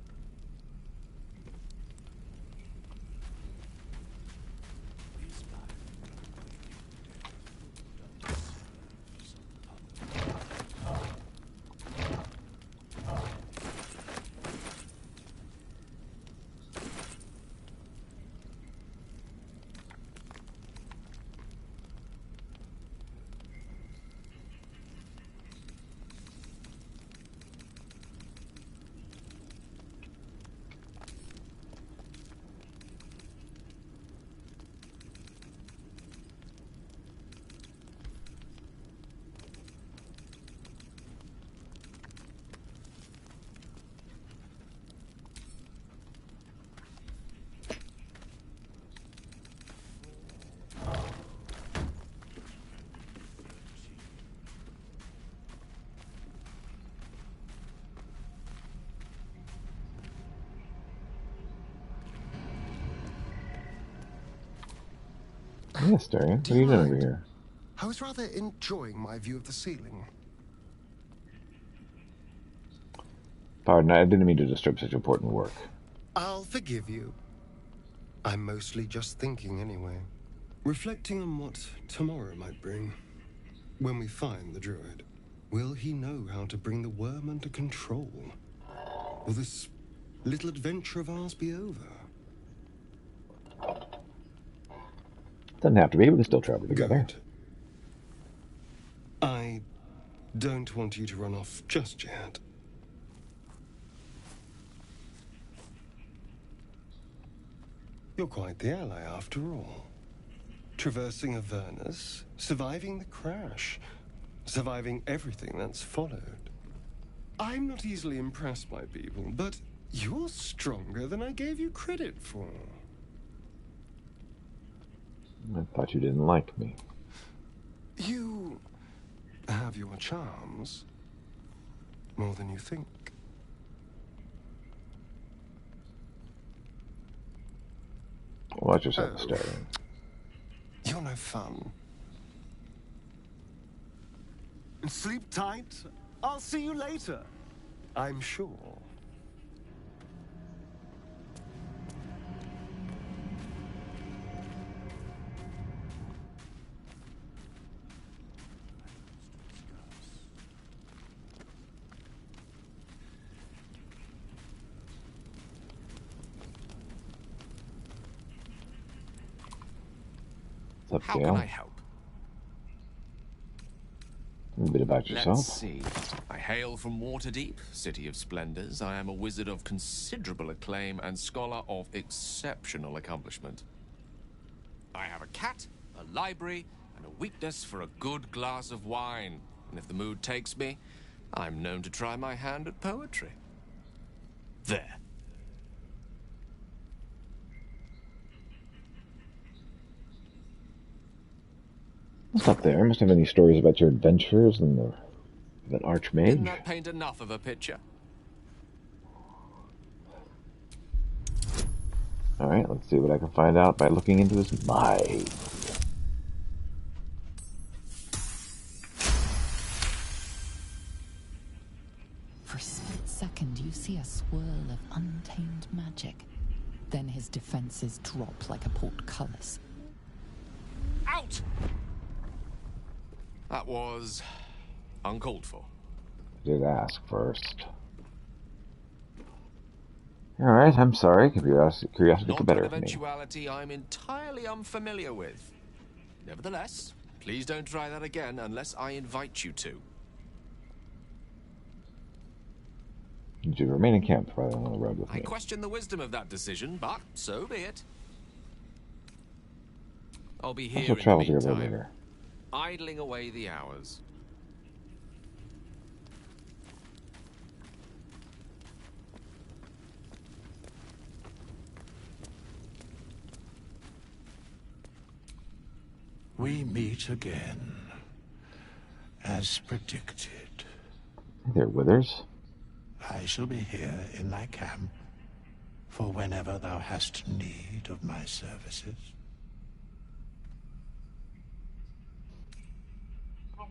Yes, Darian. What are you doing over here? I was rather enjoying my view of the ceiling. Pardon, I didn't mean to disturb such important work. I'll forgive you. I'm mostly just thinking anyway. Reflecting on what tomorrow might bring. When we find the druid, will he know how to bring the worm under control? Will this little adventure of ours be over? Doesn't have to be. We can still travel together. Good. I don't want you to run off just yet. You're quite the ally after all. Traversing Avernus, surviving the crash, surviving everything that's followed. I'm not easily impressed by people, but you're stronger than I gave you credit for. I thought you didn't like me. You have your charms. More than you think. Watch yourself, Sterling. You're no fun. Sleep tight. I'll see you later. I'm sure. How can I help? A bit about yourself. Let's see. I hail from Waterdeep, city of splendors. I am a wizard of considerable acclaim and scholar of exceptional accomplishment. I have a cat, a library, and a weakness for a good glass of wine. And if the mood takes me, I'm known to try my hand at poetry. There. Stop there. Must have any stories about your adventures and that archmage. Didn't that paint enough of a picture? Alright, let's see what I can find out by looking into his mind. For a split second, you see a swirl of untamed magic. Then his defenses drop like a portcullis. Out! That was uncalled for. I did ask first. Alright, I'm sorry. Curiosity Not for better an of me. eventuality I'm entirely unfamiliar with. Nevertheless, please don't try that again unless I invite you to. You should remain in camp rather than on the road with I me. question the wisdom of that decision, but so be it. I'll be here Also in the travels here a little meantime, later. idling away the hours. We meet again, as predicted. Hey there, Withers. I shall be here in thy camp, for whenever thou hast need of my services. What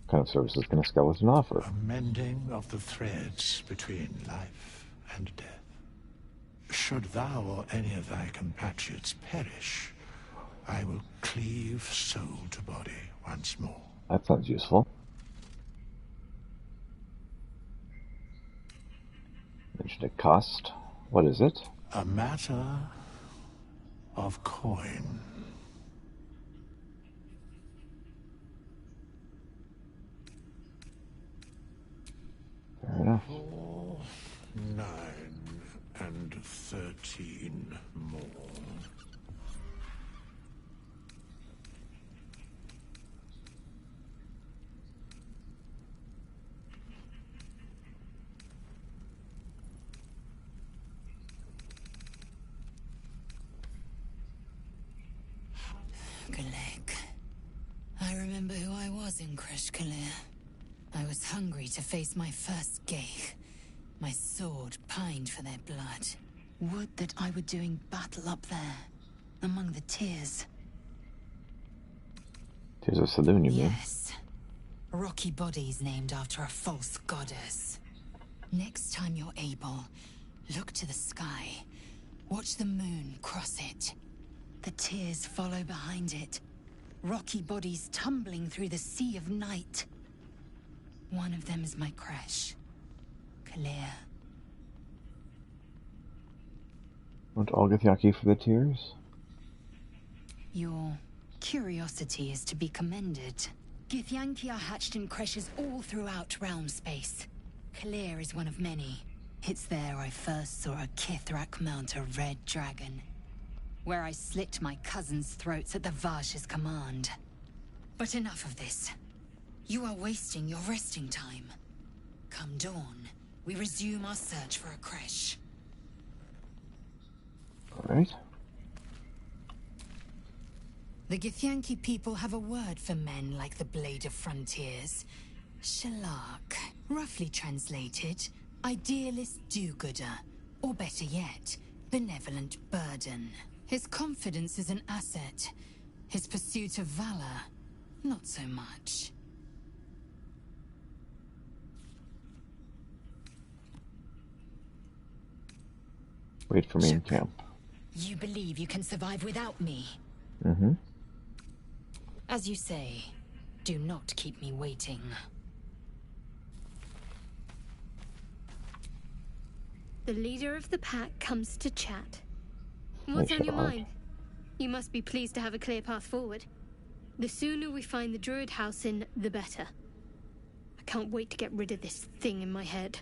kind of services can a skeleton offer? A mending of the threads between life and death. Should thou or any of thy compatriots perish, I will cleave soul to body once more. That sounds useful. Mentioned a cost. What is it? A matter of coin. Fair enough. 4, 9, and 13 more. Galek. I remember who I was in Kreshkalir. I was hungry to face my first Geich. My sword pined for their blood. Would that I were doing battle up there. Among the tears. Tears of Saloon, you mean? Yes. Rocky bodies named after a false goddess. Next time you're able, look to the sky. Watch the moon cross it. The tears follow behind it. Rocky bodies tumbling through the sea of night. One of them is my crush, Kalir. Want Olgathiaki for the tears? Your curiosity is to be commended. Githyanki are hatched in creches all throughout realm space. Kalir is one of many. It's there I first saw a Kithrak mount a red dragon. Where I slit my cousins' throats at the Vash's command. But enough of this. You are wasting your resting time. Come dawn, we resume our search for a creche. Alright. The Githyanki people have a word for men like the Blade of Frontiers. Shalak. Roughly translated, idealist do-gooder. Or better yet, benevolent burden. His confidence is an asset. His pursuit of valor, not so much. Wait for me in camp. You believe you can survive without me? Mm-hmm. As you say, do not keep me waiting. The leader of the pack comes to chat. What's on your mind? You must be pleased to have a clear path forward. The sooner we find the druid house in, the better. I can't wait to get rid of this thing in my head.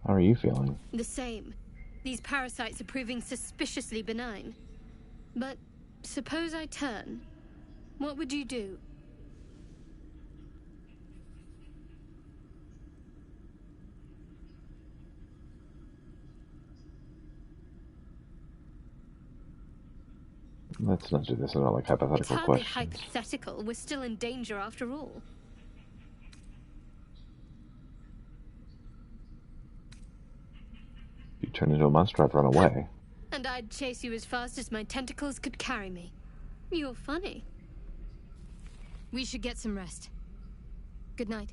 How are you feeling? The same. These parasites are proving suspiciously benign. But suppose I turn. What would you do? Let's not do this in all like hypothetical It's hardly questions. hypothetical. We're still in danger after all. If you turn into a monster, I'd run away. And I'd chase you as fast as my tentacles could carry me. You're funny. We should get some rest. Good night.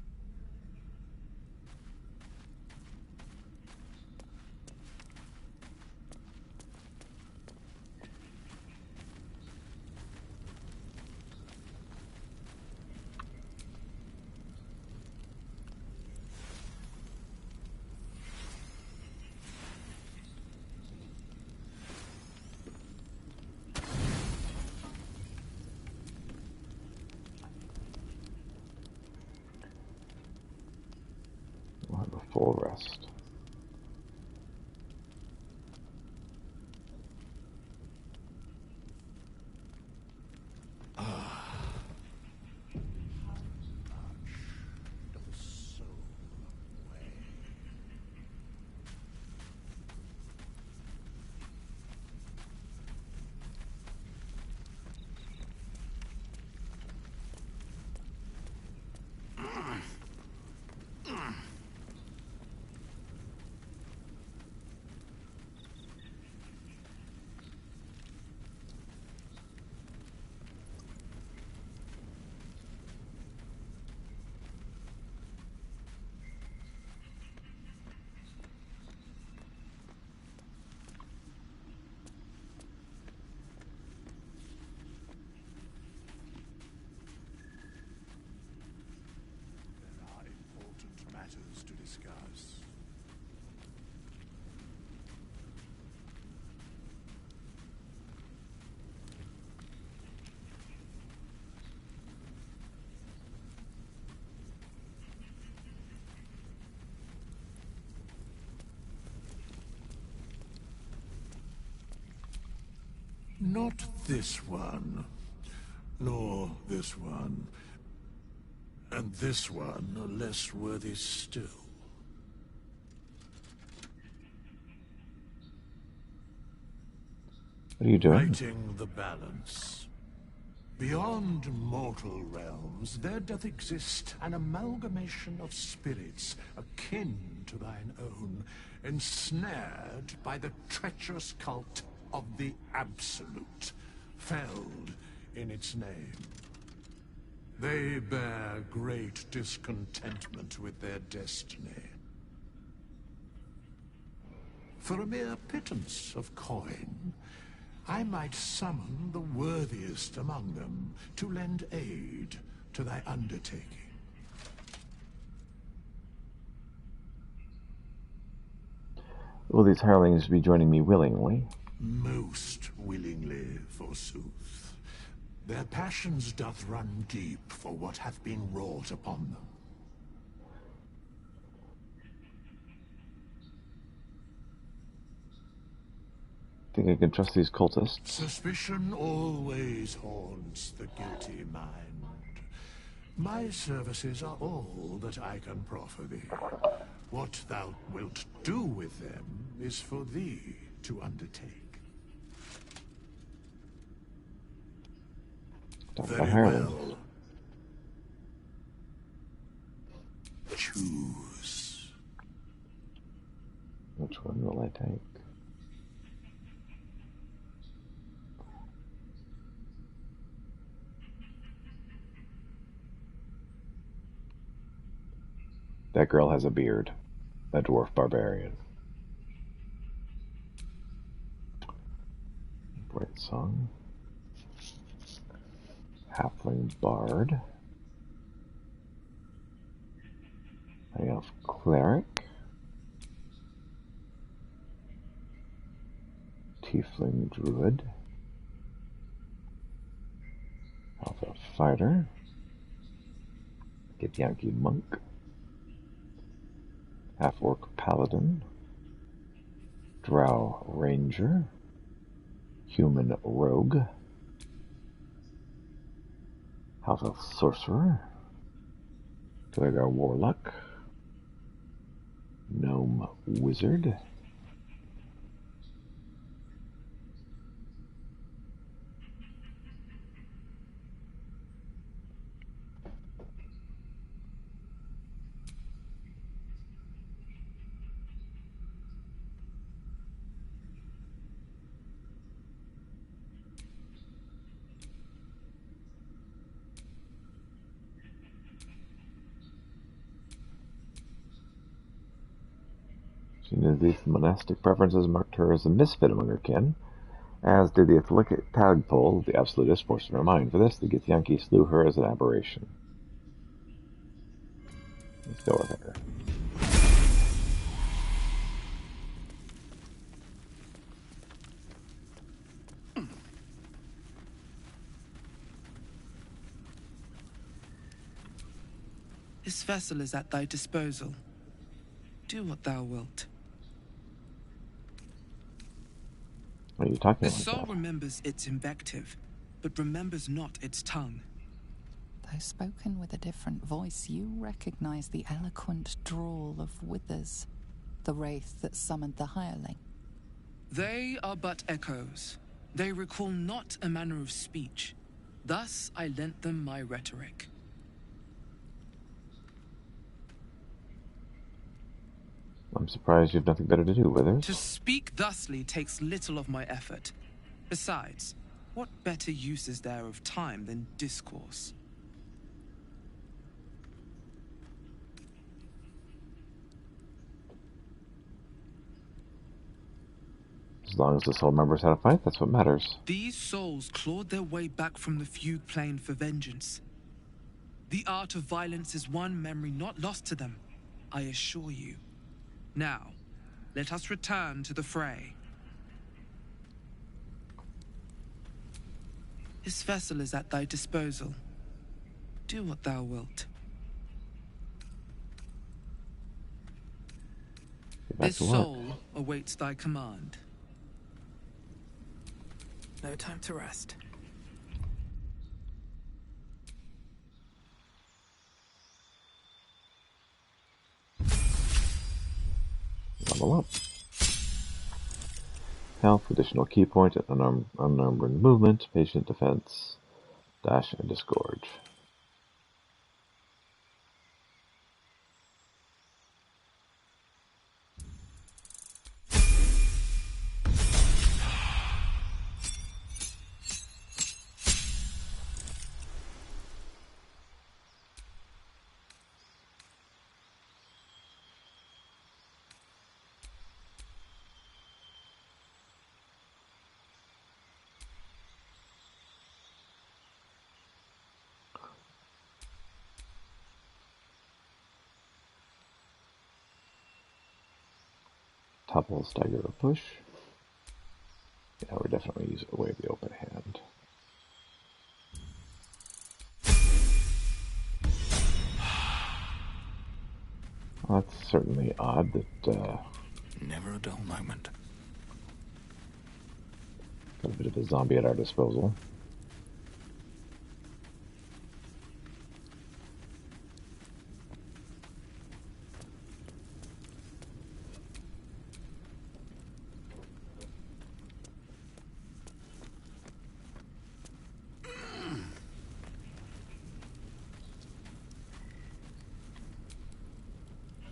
We'll have a full rest. Matters to discuss. Not this one, nor this one. And this one are less worthy still. What are you doing? Righting the balance. Beyond mortal realms, there doth exist an amalgamation of spirits akin to thine own, ensnared by the treacherous cult of the Absolute, felled in its name. They bear great discontentment with their destiny. For a mere pittance of coin, I might summon the worthiest among them to lend aid to thy undertaking. Will these hirelings be joining me willingly? Most willingly, forsooth. Their passions doth run deep for what hath been wrought upon them. Think I can trust these cultists? Suspicion always haunts the guilty mind. My services are all that I can proffer thee. What thou wilt do with them is for thee to undertake. Very well. Choose. Which one will I take? That girl has a beard. A dwarf barbarian. Bright song. Halfling bard. High elf cleric. Tiefling druid. Half elf fighter. Githyanki monk. Half-orc paladin, drow ranger, human rogue, half-elf sorcerer, Duergar warlock, gnome wizard, These monastic preferences marked her as a misfit among her kin, as did the athletic tadpole of the absolutist forced in her mind. For this, the Githyanki slew her as an aberration. Let's go with her. This vessel is at thy disposal. Do what thou wilt. What are you talking The about? soul remembers its invective, but remembers not its tongue. Though spoken with a different voice, you recognize the eloquent drawl of Withers, the wraith that summoned the hireling. They are but echoes. They recall not a manner of speech. Thus I lent them my rhetoric. I'm surprised you've nothing better to do, Withers. To speak thusly takes little of my effort. Besides, what better use is there of time than discourse? As long as the soul remembers how to fight, that's what matters. These souls clawed their way back from the fugue plane for vengeance. The art of violence is one memory not lost to them, I assure you. Now, let us return to the fray. This vessel is at thy disposal. Do what thou wilt. This soul awaits thy command. No time to rest. Level up. Health, additional key point, unarmed movement, patient defense, Dash and disgorge. Topple, stagger, or push. Yeah, we're definitely using away the open hand. Well, that's certainly odd that never a dull moment. Got a bit of a zombie at our disposal.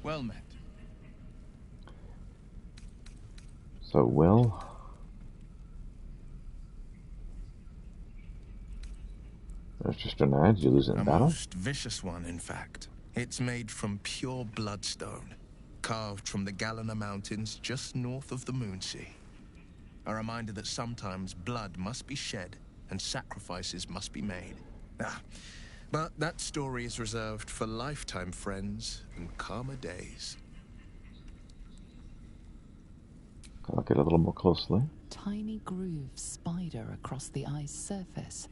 Well met. So, Will. There's just an ad. You lose it in A battle? most vicious one, in fact. It's made from pure bloodstone, carved from the Galena Mountains just north of the Moonsea. A reminder that sometimes blood must be shed and sacrifices must be made. But that story is reserved for lifetime friends and calmer days. Can I look at it a little more closely? Tiny grooves spider across the eye's surface.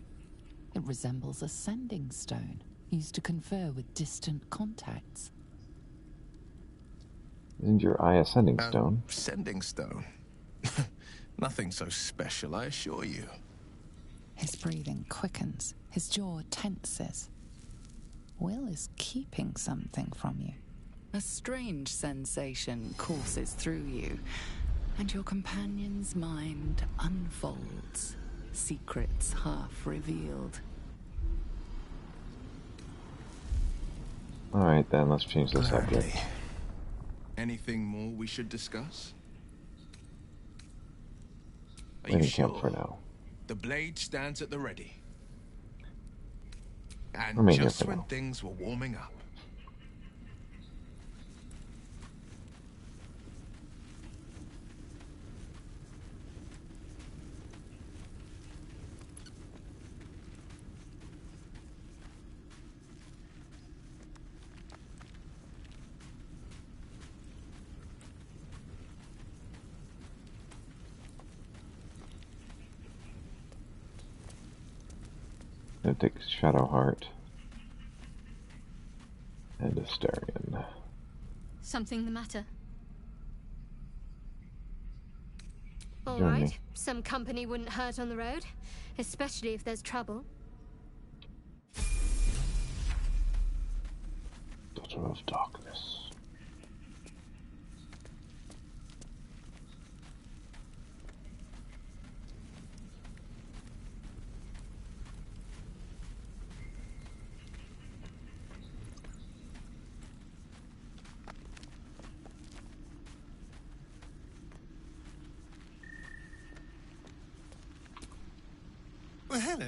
It resembles a sending stone used to confer with distant contacts. Isn't your eye a sending stone? Sending stone? Nothing so special, I assure you. His breathing quickens, his jaw tenses. Will is keeping something from you. A strange sensation courses through you, and your companion's mind unfolds, secrets half revealed. Alright then, let's change the subject. Anything more we should discuss? Are Leaving you sure? camp for now. The blade stands at the ready. And Remain here just for when now. things were warming up. Gonna take Shadowheart and Asterion. Something the matter? All Journey. right, some company wouldn't hurt on the road, especially if there's trouble. Daughter of Darkness. Well, hello.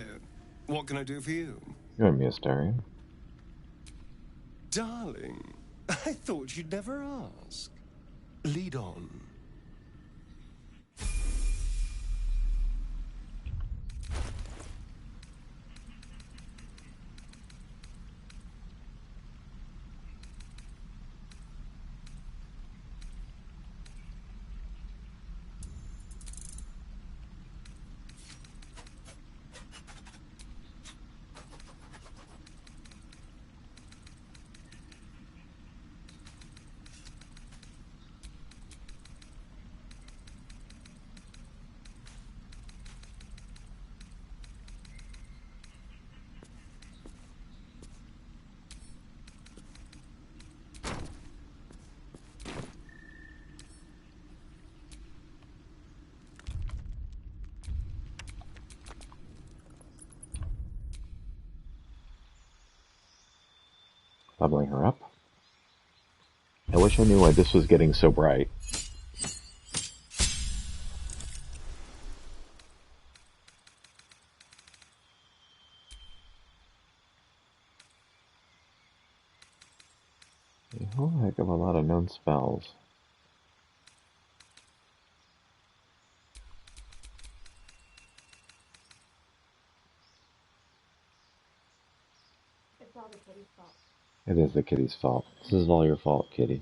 What can I do for you? You and me, Asterion. Darling, I thought you'd never ask. Lead on. Leveling her up. I wish I knew why this was getting so bright. A whole heck of a lot of known spells. It's all the kitty's fault. It is the kitty's fault. This is all your fault, kitty.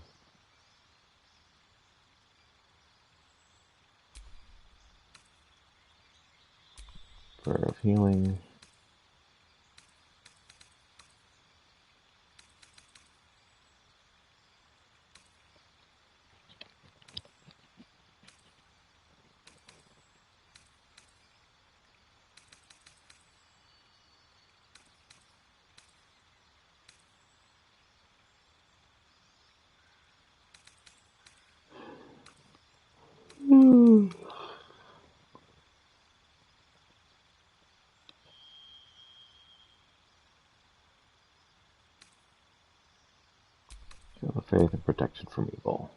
Prayer of healing. Feel the faith and protection from evil.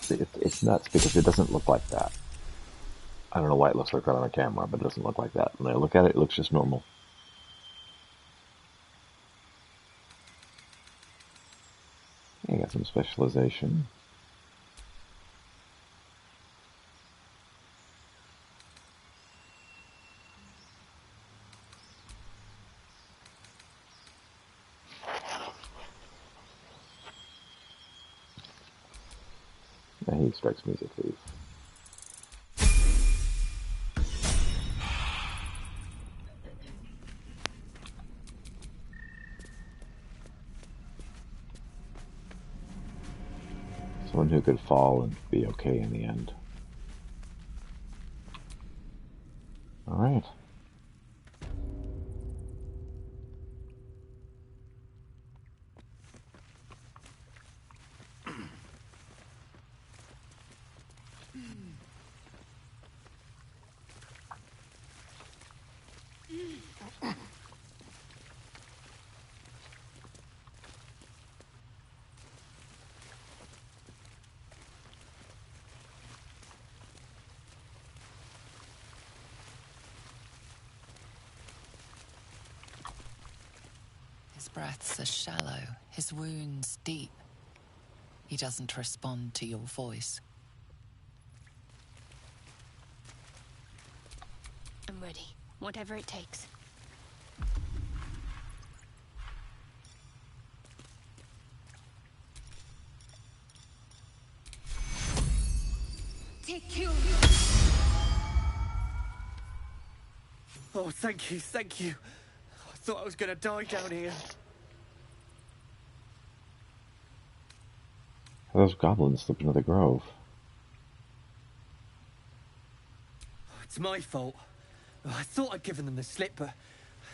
It's nuts because it doesn't look like that. I don't know why it looks like that on a camera, but it doesn't look like that. When I look at it, it looks just normal. I got some specialization. Now he strikes me as a thief. Someone who could fall and be okay in the end. Alright. His breaths are shallow, his wounds deep. He doesn't respond to your voice. I'm ready. Whatever it takes. Take you. Oh, thank you, thank you. I thought I was gonna die down here. Those goblins slipped into the grove. It's my fault. I thought I'd given them the slip, but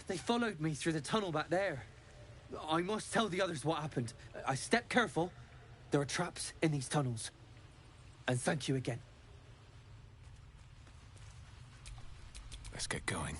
they followed me through the tunnel back there. I must tell the others what happened. I stepped careful. There are traps in these tunnels. And thank you again. Let's get going.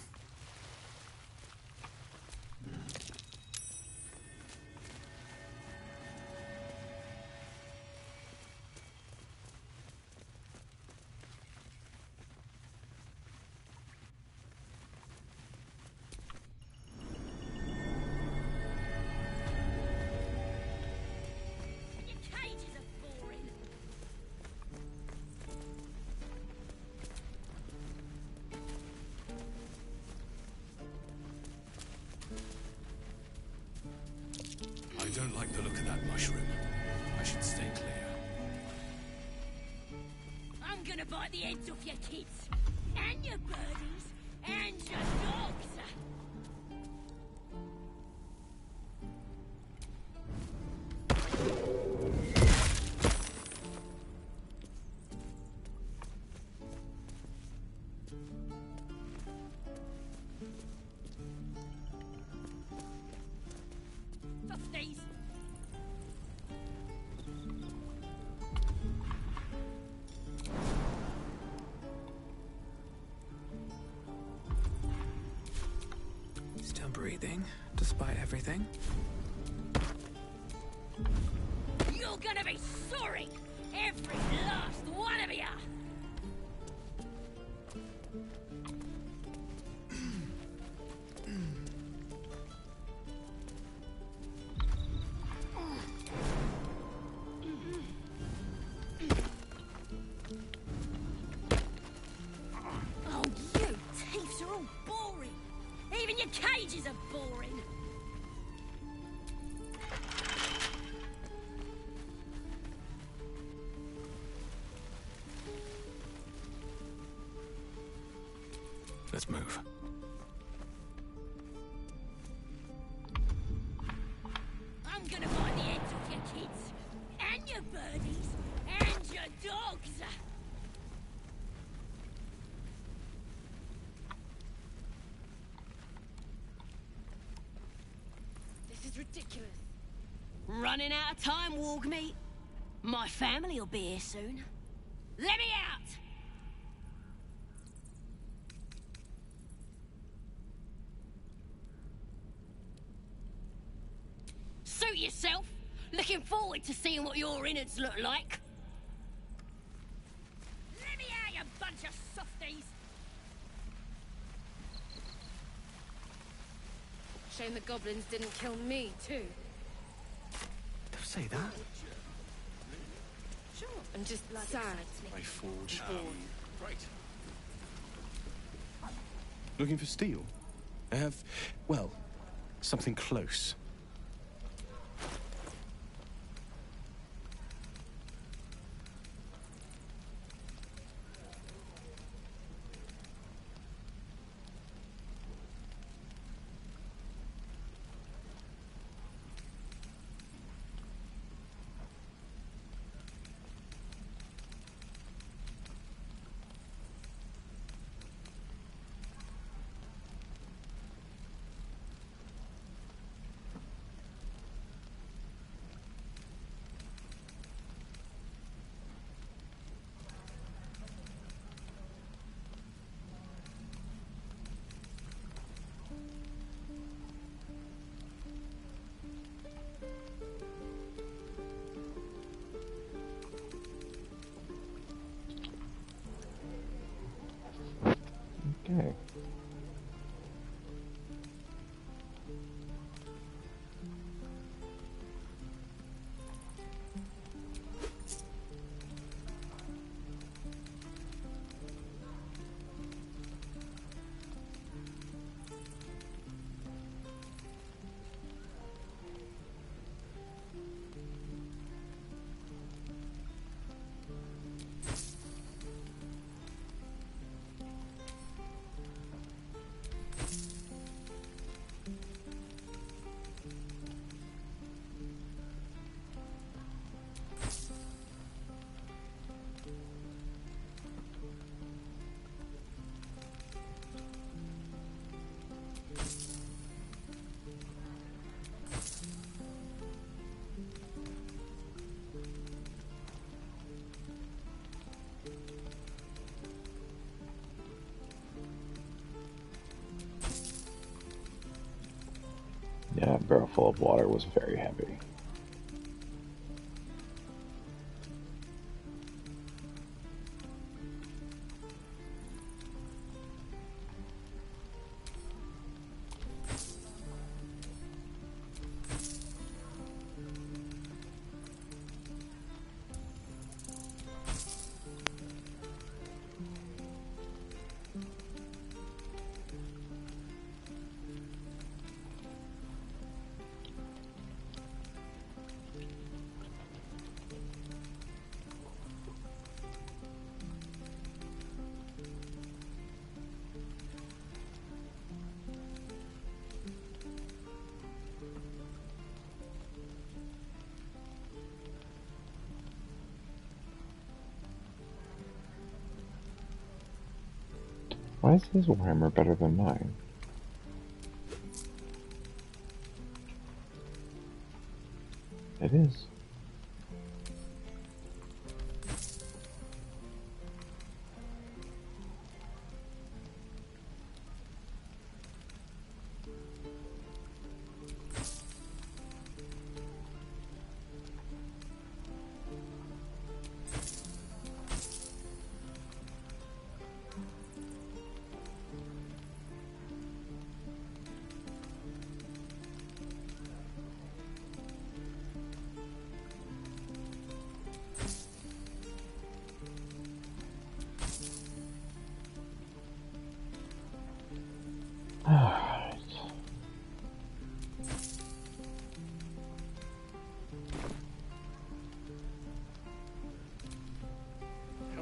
I don't like the look of that mushroom. I should stay clear. I'm gonna bite the heads off your kids, and your birdies, and your dogs. Softies. breathing, despite everything. You're gonna be sorry! Every last one of you! Oh, you thieves are all boring! Even your cages are boring! Let's move. I'm gonna find the heads of your kids, and your birdies, and your dogs! This is ridiculous. Running out of time, Wargmeat. My family will be here soon. Let me out! Suit yourself. Looking forward to seeing what your innards look like. Let me out, you bunch of softies! Shame the goblins didn't kill me, too. Don't say that. Sure. I'm just sad. I forge. Great. Looking for steel? I have, well, something close. Okay. Yeah, a barrel full of water was very heavy. Why is his warhammer better than mine? It is.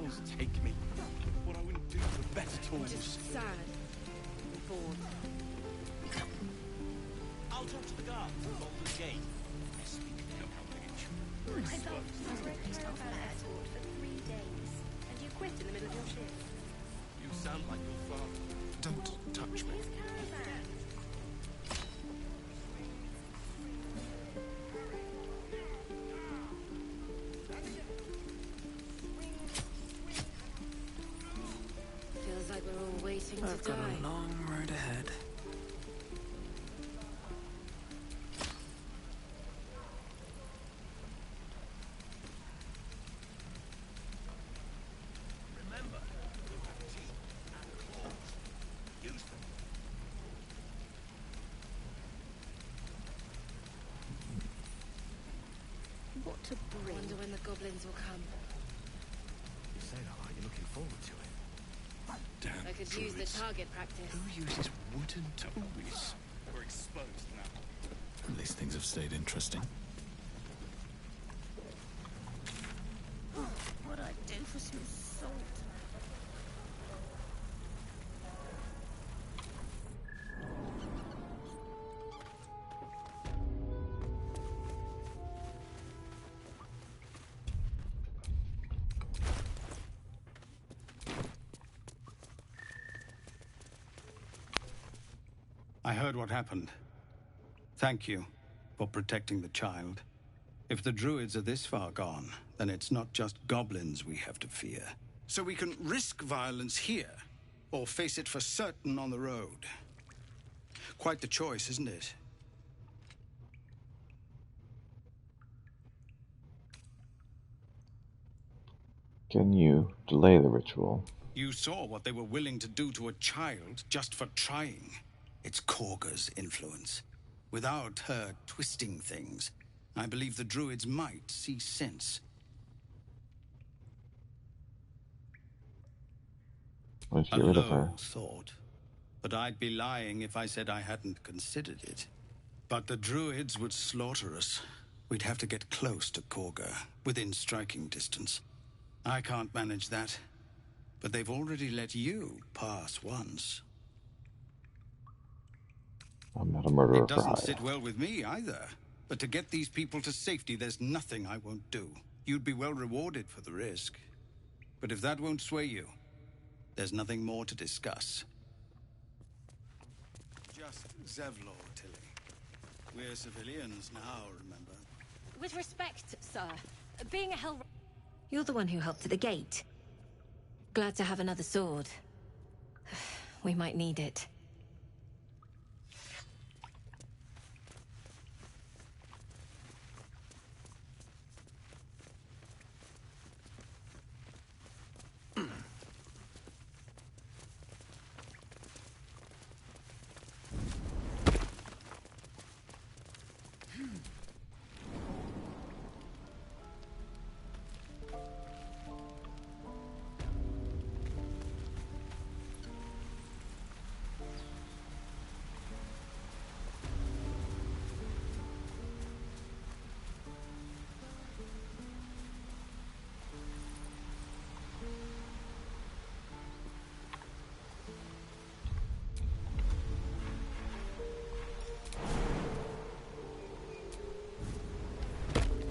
tools take me. What I wouldn't do for better tools. Just sad. And bored. I'll talk to the guard at Baldur's Gate. I thought you were placed off an escort for 3 days, and you quit in the middle of your shift. You sound like your father. Don't touch me. Feels like we're all waiting I've to got die. a long road ahead. Remember, you have teeth and claws. Use them. What to bring? I wonder when the goblins will come. You say that like you're looking forward to it. Damn I could use the target practice. Who uses wooden tools? We're exposed now. At least things have stayed interesting. What I'd do for some salt. I heard what happened. Thank you for protecting the child. If the druids are this far gone, then it's not just goblins we have to fear. So we can risk violence here, or face it for certain on the road. Quite the choice, isn't it? Can you delay the ritual? You saw what they were willing to do to a child just for trying. It's Korga's influence. Without her twisting things, I believe the druids might see sense. Let's A get rid of her. low thought. But I'd be lying if I said I hadn't considered it. But the druids would slaughter us. We'd have to get close to Korga, within striking distance. I can't manage that. But they've already let you pass once. I'm not a murderer It for doesn't hire. sit well with me either. But to get these people to safety, there's nothing I won't do. You'd be well rewarded for the risk. But if that won't sway you, there's nothing more to discuss. Just Zevlor, Tilly. We're civilians now, remember? With respect, sir, being a hell... You're the one who helped at the gate. Glad to have another sword. We might need it.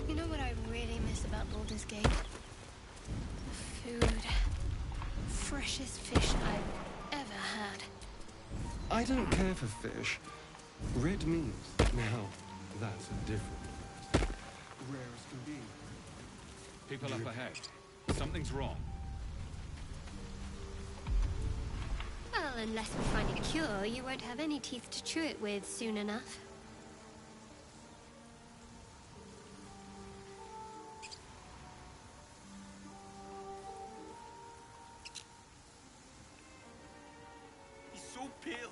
You know what I really miss about Baldur's Gate? The food. Freshest fish I've ever had. I don't care for fish. Red meat. Now, that's a different matter. Rare as can be. People up ahead. Something's wrong. Well, unless we find a cure, you won't have any teeth to chew it with soon enough. He's so pale.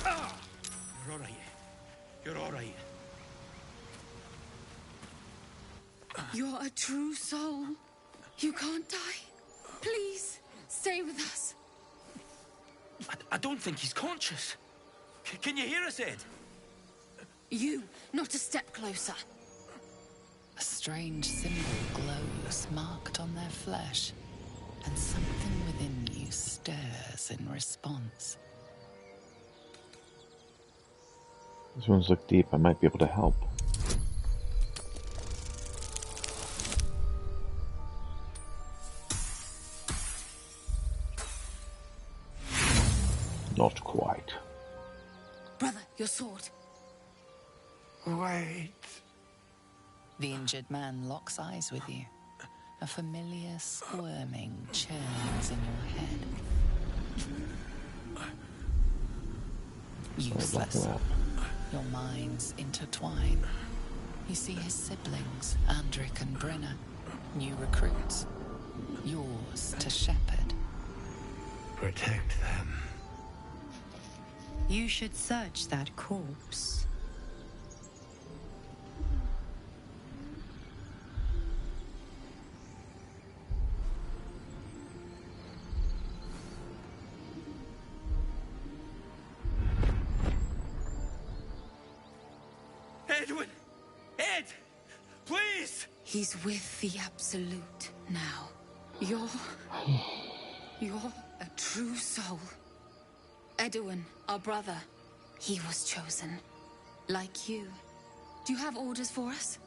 Ah! You're all right. You're all right. You're a true soul. You can't die. Please, stay with us. I don't think he's conscious. Can you hear us, Ed? You, not a step closer. strange symbol glows marked on their flesh, and something within you stirs in response. These ones look deep. I might be able to help. Not quite. Brother, your sword. Wait. The injured man locks eyes with you. A familiar squirming churns in your head. Useless. Your minds intertwine. You see his siblings, Andric and Brenna, new recruits. Yours to shepherd. Protect them. You should search that corpse. Edwin! Ed! Please! He's with the Absolute now. You're a true soul. Edwin, our brother, he was chosen. Like you. Do you have orders for us?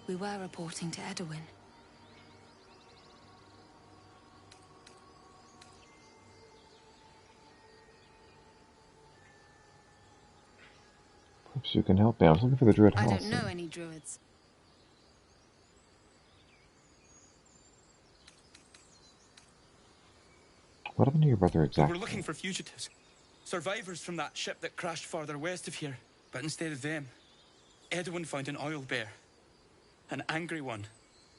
We were reporting to Edwin. Perhaps you can help me. I was looking for the Druid house. I don't know any druids. What happened to your brother exactly? We're looking for fugitives. Survivors from that ship that crashed farther west of here. But instead of them, Edwin found an oil bear. An angry one.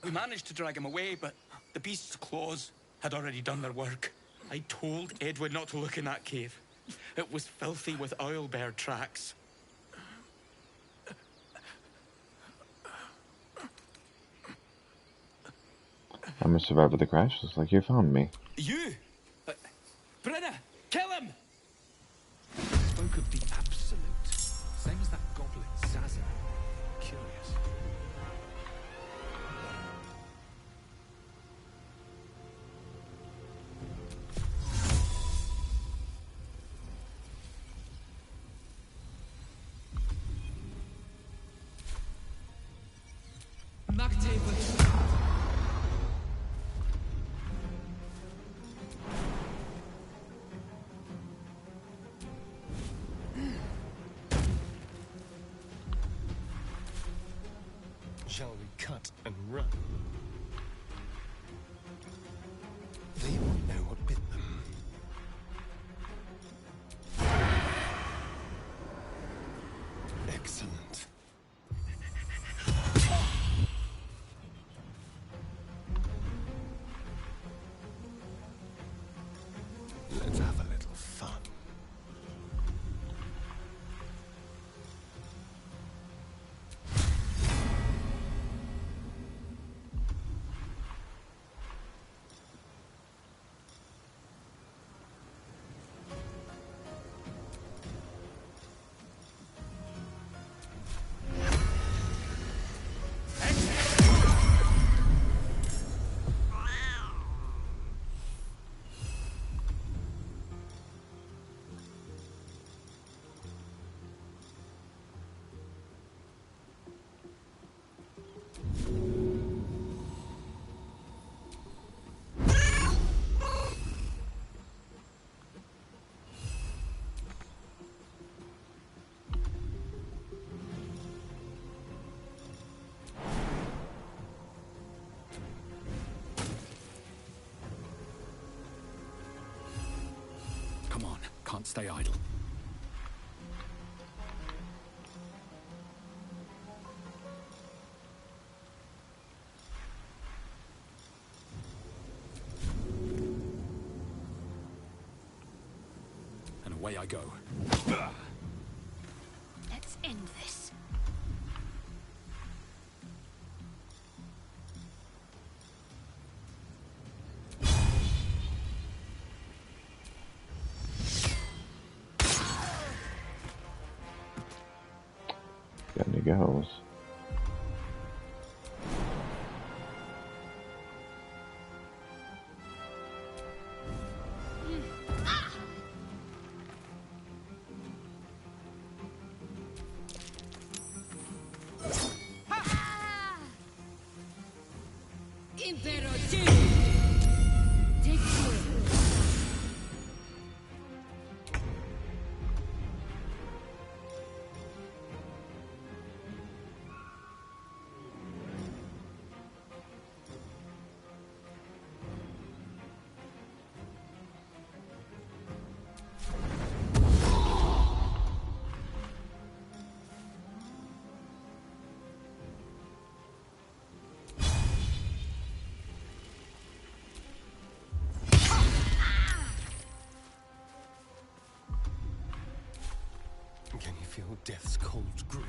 We managed to drag him away, but the beast's claws had already done their work. I told Edwin not to look in that cave. It was filthy with oil bear tracks. I'm a survivor of the crash. Looks like you found me. You? Brenna, kill him! Spoke of the Absolute. Same as that goblin, Zaza. Curious. Shall we cut and run? They won't know what bit them. Excellent. Let's have a little fun. Come on, can't stay idle. And away I go. Let's end this. Down he goes. Can you feel death's cold grip?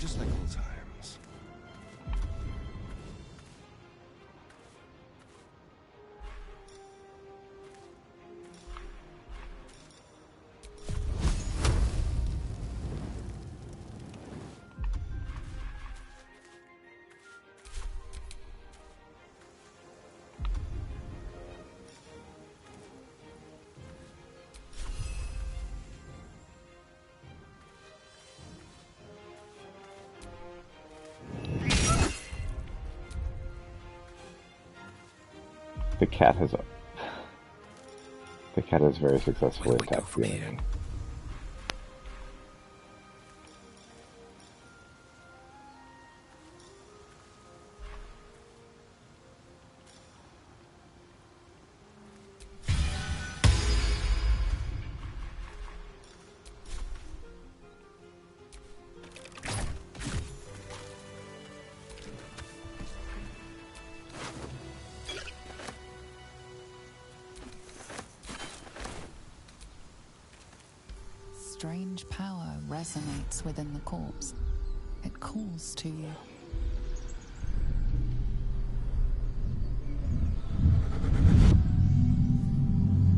Just like old times. The cat has very successfully attacked the enemy. Strange power resonates within the corpse. It calls to you.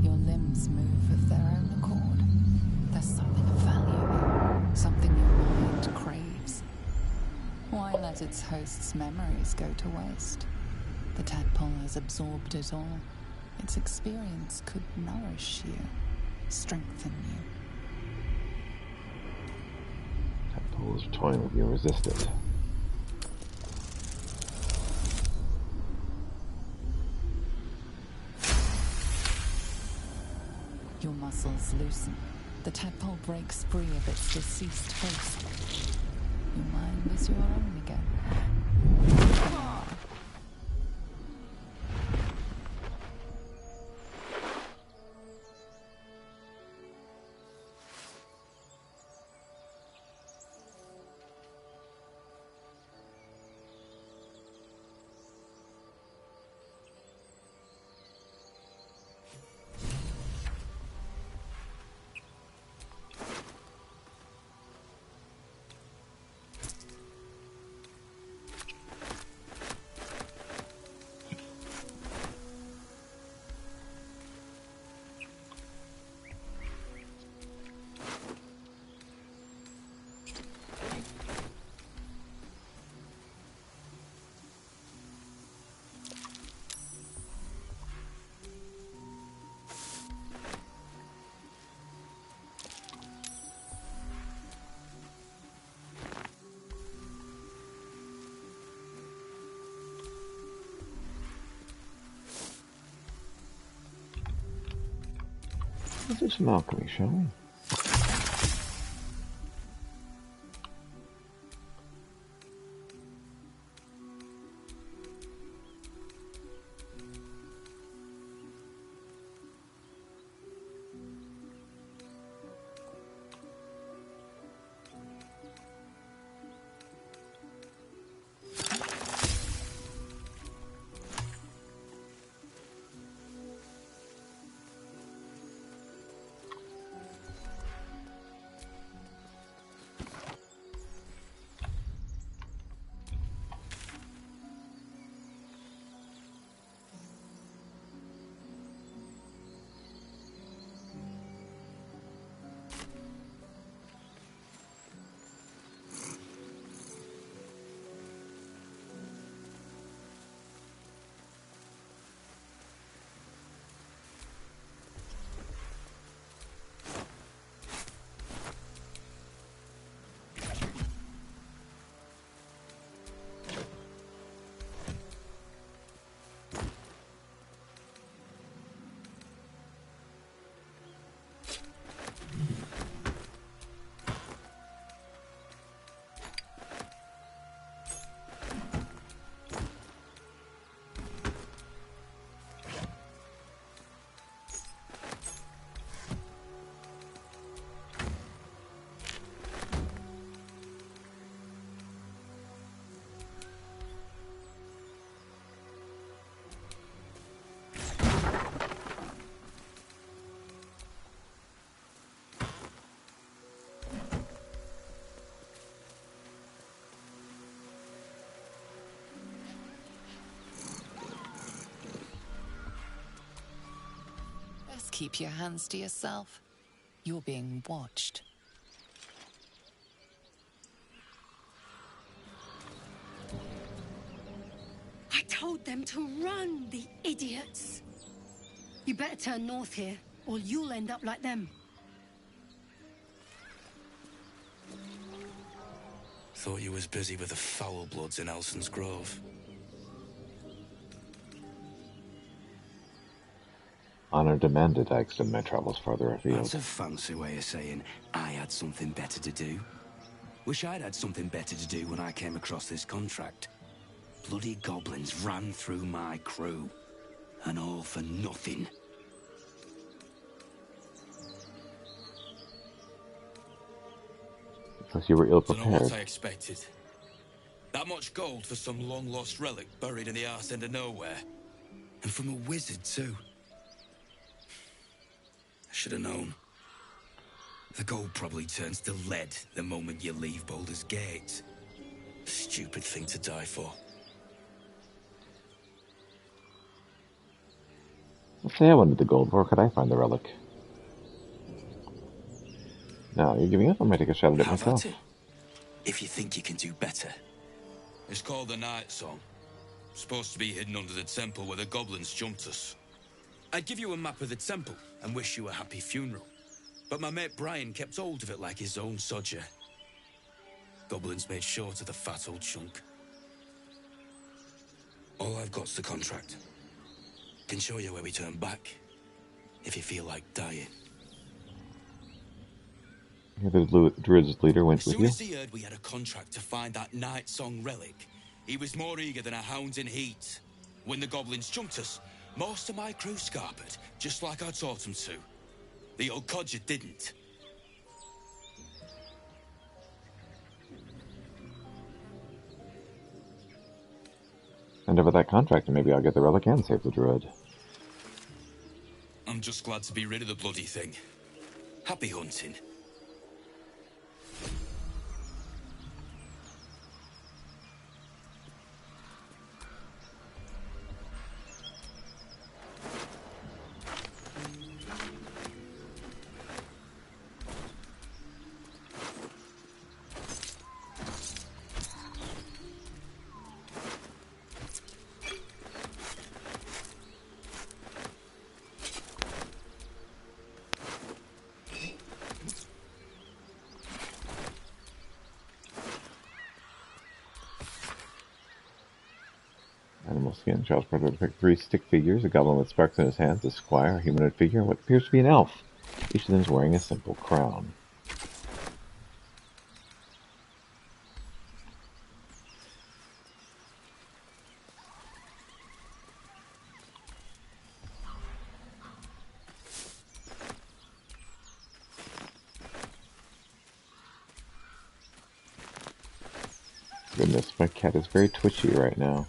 Your limbs move of their own accord. There's something of value, something your mind craves. Why let its host's memories go to waste? The tadpole has absorbed it all. Its experience could nourish you, strengthen you. Tadpoles toying with you, resist it. Your muscles loosen. The tadpole breaks free of its deceased host. Your mind is your own again. Let's do some alchemy, shall we? keep your hands to yourself. You're being watched. I told them to run, the idiots! You better turn north here, or you'll end up like them. Thought you was busy with the foul bloods in Elson's Grove. Honor demanded I extend my travels farther afield. That's a fancy way of saying I had something better to do. Wish I'd had something better to do when I came across this contract. Bloody goblins ran through my crew. And all for nothing. Because you were ill Don't know prepared. what I expected. That much gold for some long-lost relic buried in the arse end of nowhere. And from a wizard, too. I should have known. The gold probably turns to lead the moment you leave Baldur's Gate. Stupid thing to die for. Let's say I wanted the gold. Where could I find the relic? No, you're giving up? I might take a shot at it myself. If you think you can do better. It's called the Night Song. Supposed to be hidden under the temple where the goblins jumped us. I'd give you a map of the temple and wish you a happy funeral. But my mate Brian kept hold of it like his own sodger. Goblins made short of the fat old chunk. All I've got's the contract. Can show you where we turn back, if you feel like dying. The druid's leader went with you? As soon as he heard we had a contract to find that Night Song relic, he was more eager than a hound in heat. When the goblins jumped us, most of my crew scarpered, just like I taught them to. The old codger didn't. Hand over that contract and maybe I'll get the relic and save the druid. I'm just glad to be rid of the bloody thing. Happy hunting. Animal skin. Charles Porter depicts 3 stick figures, a goblin with sparks in his hands, a squire, a humanoid figure, and what appears to be an elf. Each of them is wearing a simple crown. Goodness, my cat is very twitchy right now.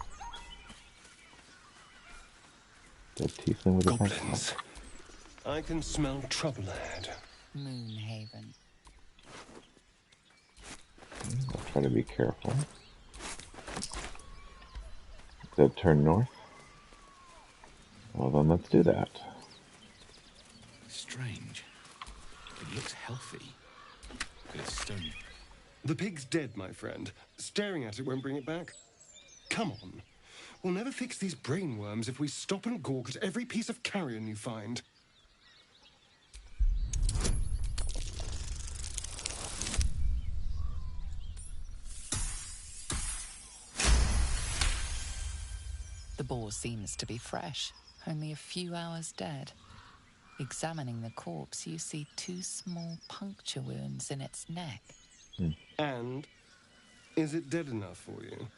Dead tiefling with a Goblins. I can smell trouble ahead. Moonhaven. I'll try to be careful. Does it turn north? Well then, let's do that. Strange. It looks healthy, but it's stony. The pig's dead, my friend. Staring at it won't bring it back. Come on. We'll never fix these brainworms if we stop and gawk at every piece of carrion you find. The boar seems to be fresh, only a few hours dead. Examining the corpse, you see 2 small puncture wounds in its neck. And is it dead enough for you?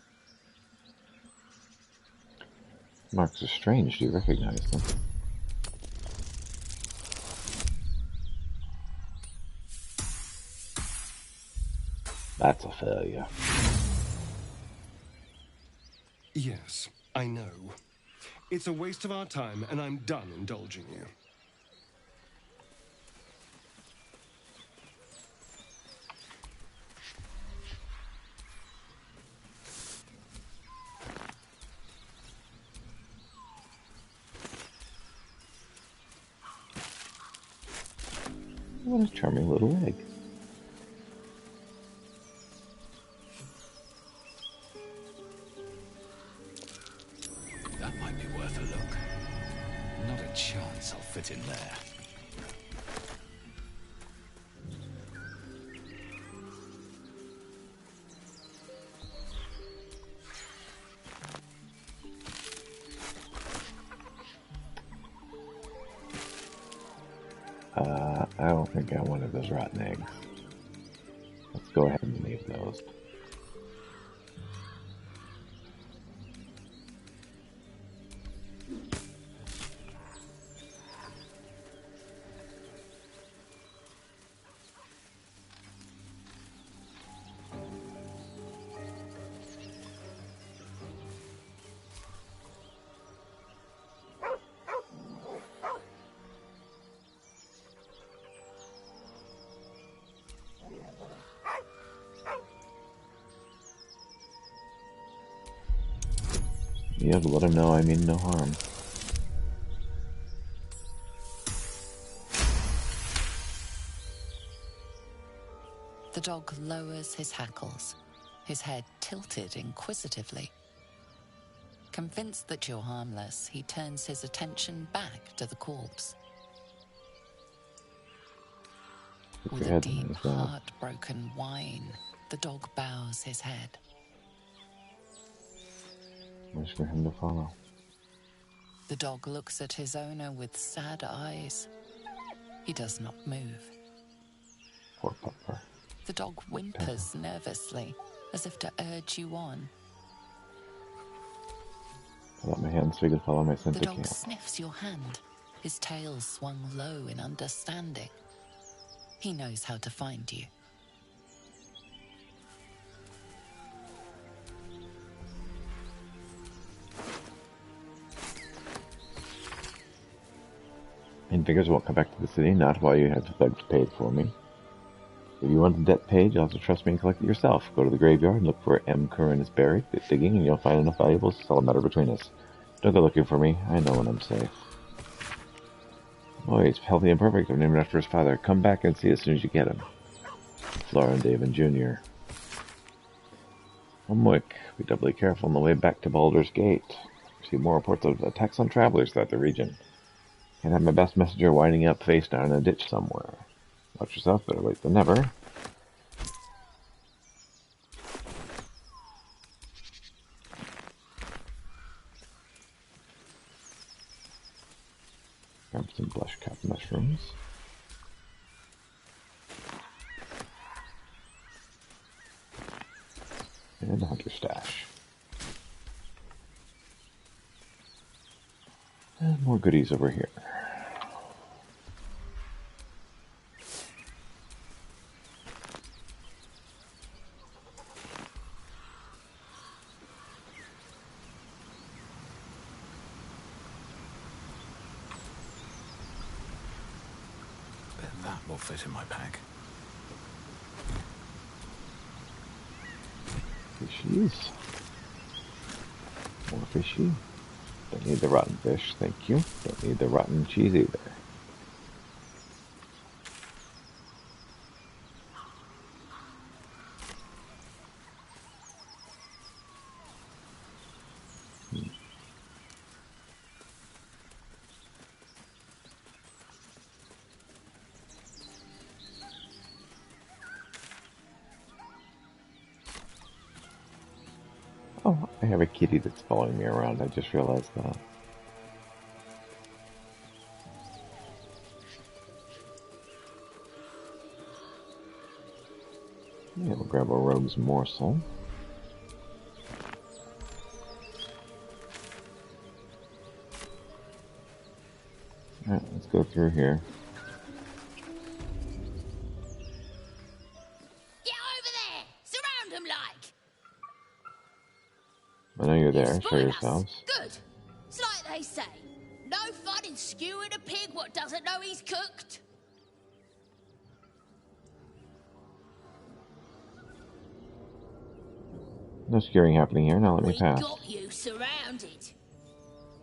Marks are strange. Do you recognize them? That's a failure. Yes, I know. It's a waste of our time, and I'm done indulging you. What a charming little egg. That might be worth a look. Not a chance I'll fit in there. I don't think I wanted those rotten eggs. Let's go ahead and leave those. You have to let him know I mean no harm. The dog lowers his hackles, his head tilted inquisitively. Convinced that you're harmless, he turns his attention back to the corpse. With a deep, heartbroken whine, the dog bows his head. Wish for him to follow. The dog looks at his owner with sad eyes. He does not move. Poor pupper. The dog whimpers nervously, as if to urge you on. Pull out my hand so he can follow my scent The to dog camp. sniffs your hand, his tail swung low in understanding. He knows how to find you. And figures won't come back to the city, not while you have the thugs paid for me. If you want the debt paid, you'll have to trust me and collect it yourself. Go to the graveyard and look for where M. Curran is buried. Get digging and you'll find enough valuables to settle a matter between us. Don't go looking for me. I know when I'm safe. Oh, he's healthy and perfect. I'm named after his father. Come back and see as soon as you get him. Flora and David Jr. Umwick. Be doubly careful on the way back to Baldur's Gate. See more reports of attacks on travelers throughout the region. Can't have my best messenger winding up face down in a ditch somewhere. Watch yourself, better late than never. Grab some blush-cap mushrooms. And a hunter stash. And more goodies over here. That will fit in my pack. Fishies. More fishy. Don't need the rotten fish, thank you. Don't need the rotten cheese either. Oh, I have a kitty that's following me around. I just realized that. Yeah, we'll grab a rogue's morsel. Alright, let's go through here. I know you're there. Show yourselves. Good. It's like they say. No fun in skewing a pig what doesn't know he's cooked. No skewering happening here. Now let me pass. We got you surrounded.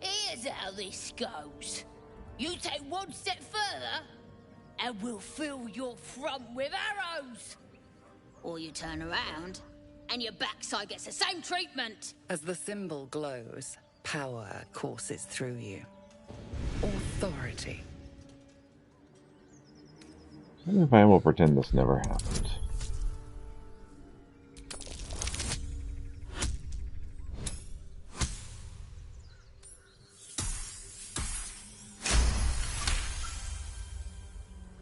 Here's how this goes. You take one step further, and we'll fill your front with arrows. Or you turn around, and your backside gets the same treatment. As the symbol glows, power courses through you. Authority. If I will pretend this never happened.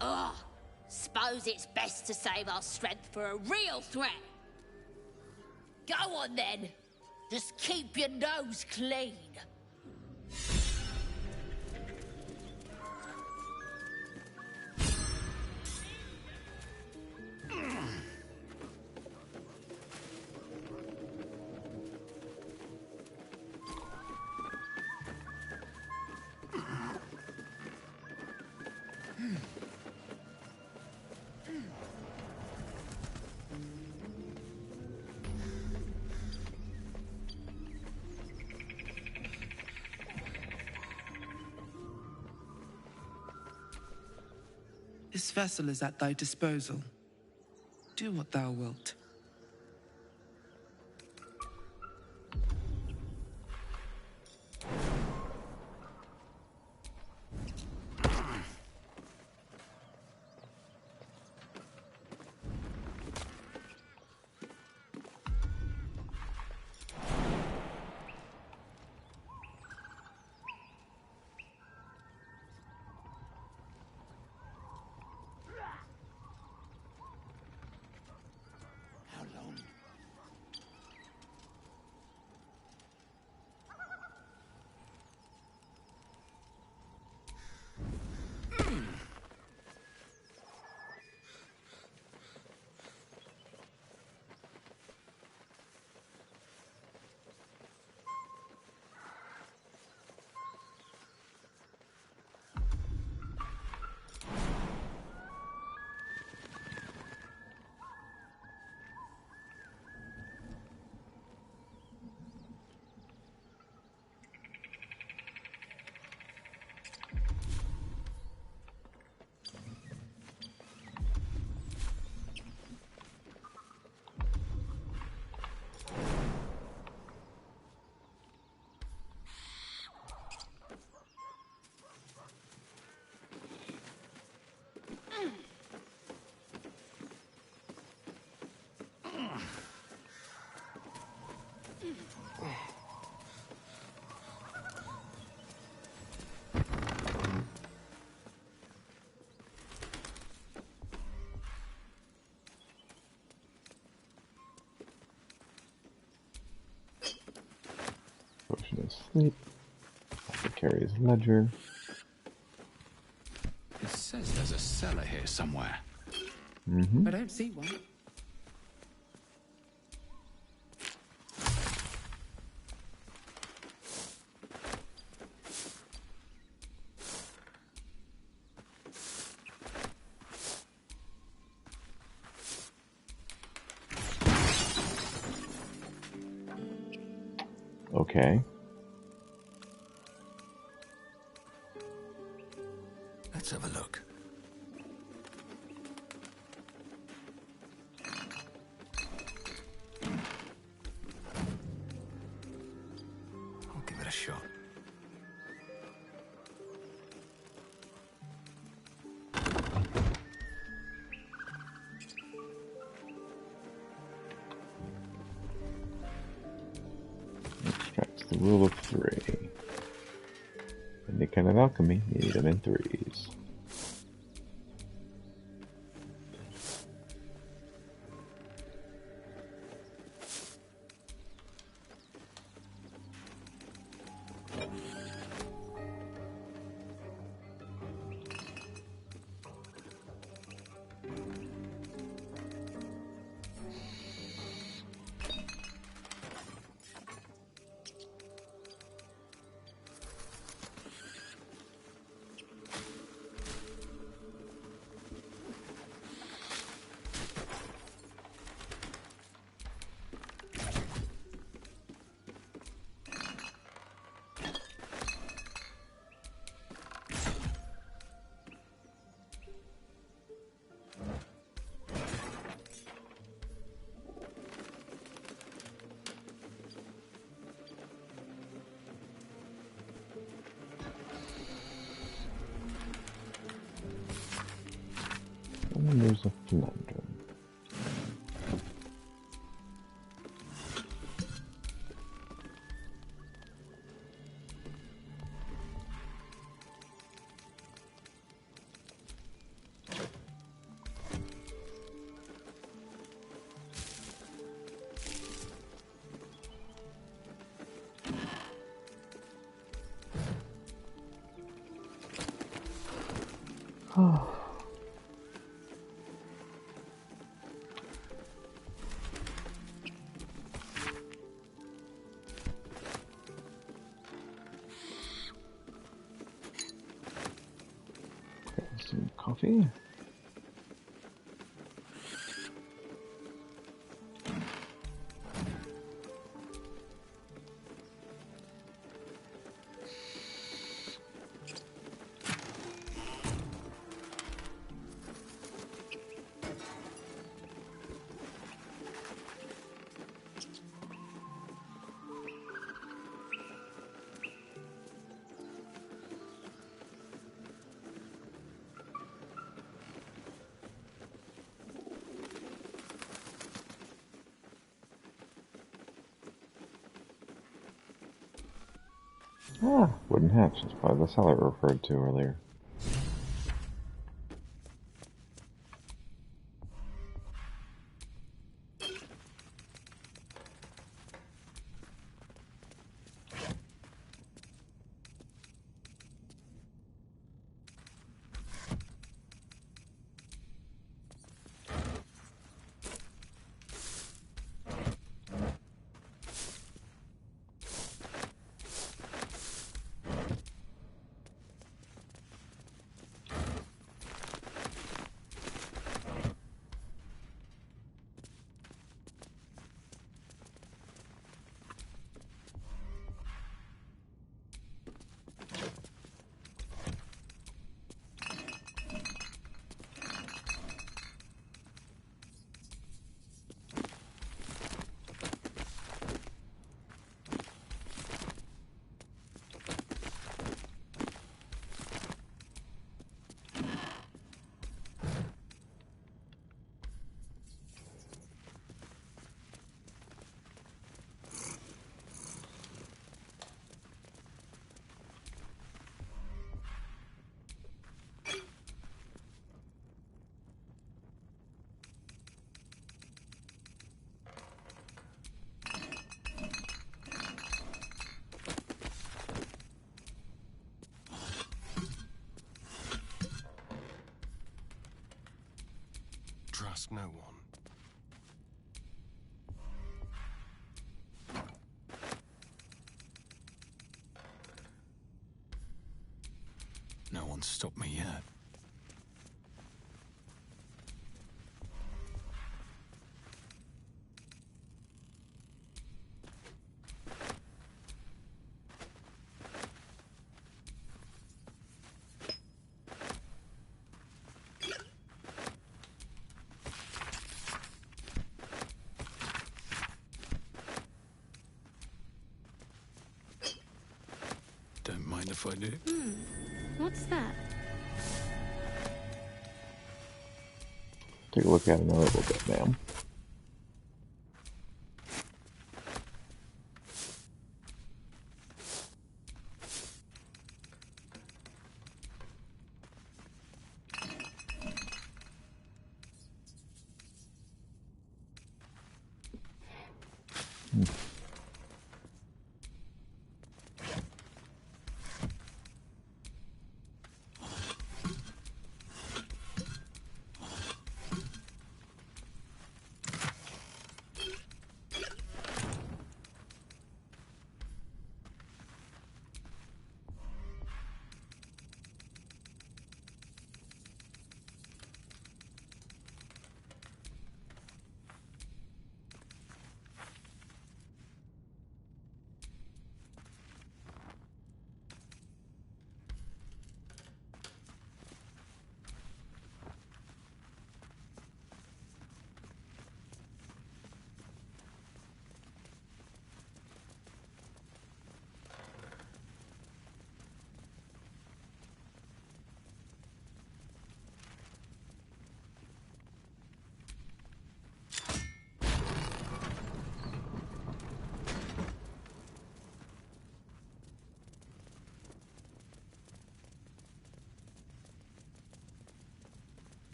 Ugh. Suppose it's best to save our strength for a real threat. Go on then. Just keep your nose clean. This vessel is at thy disposal. Do what thou wilt. Potion of sleep. I can carry his ledger. It says there's a cellar here somewhere. I don't see one. Okay. Let's have a look. I'll give it a shot. Extracts the rule of 3. Any kind of alchemy, you need them in 3s. There's a conundrum. Oh. Some coffee. Ah, wooden hatch. That's probably the cellar referred to earlier. Trust no one. No one's stopped me yet. Don't mind if I do. What's that? Take a look at it in a little bit, ma'am.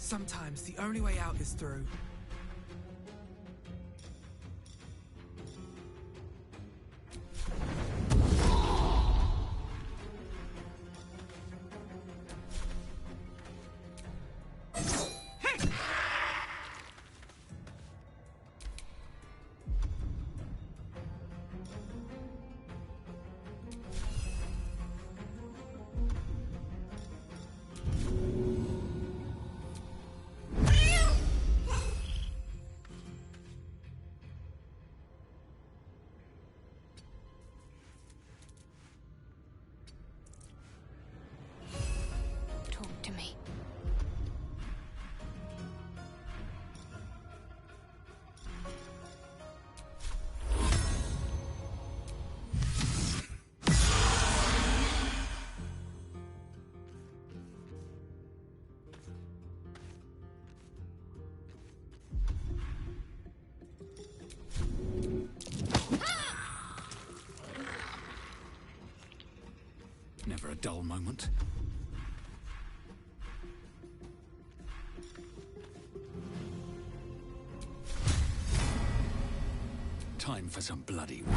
Sometimes the only way out is through. Talk to me. Never a dull moment. Time for some bloody work.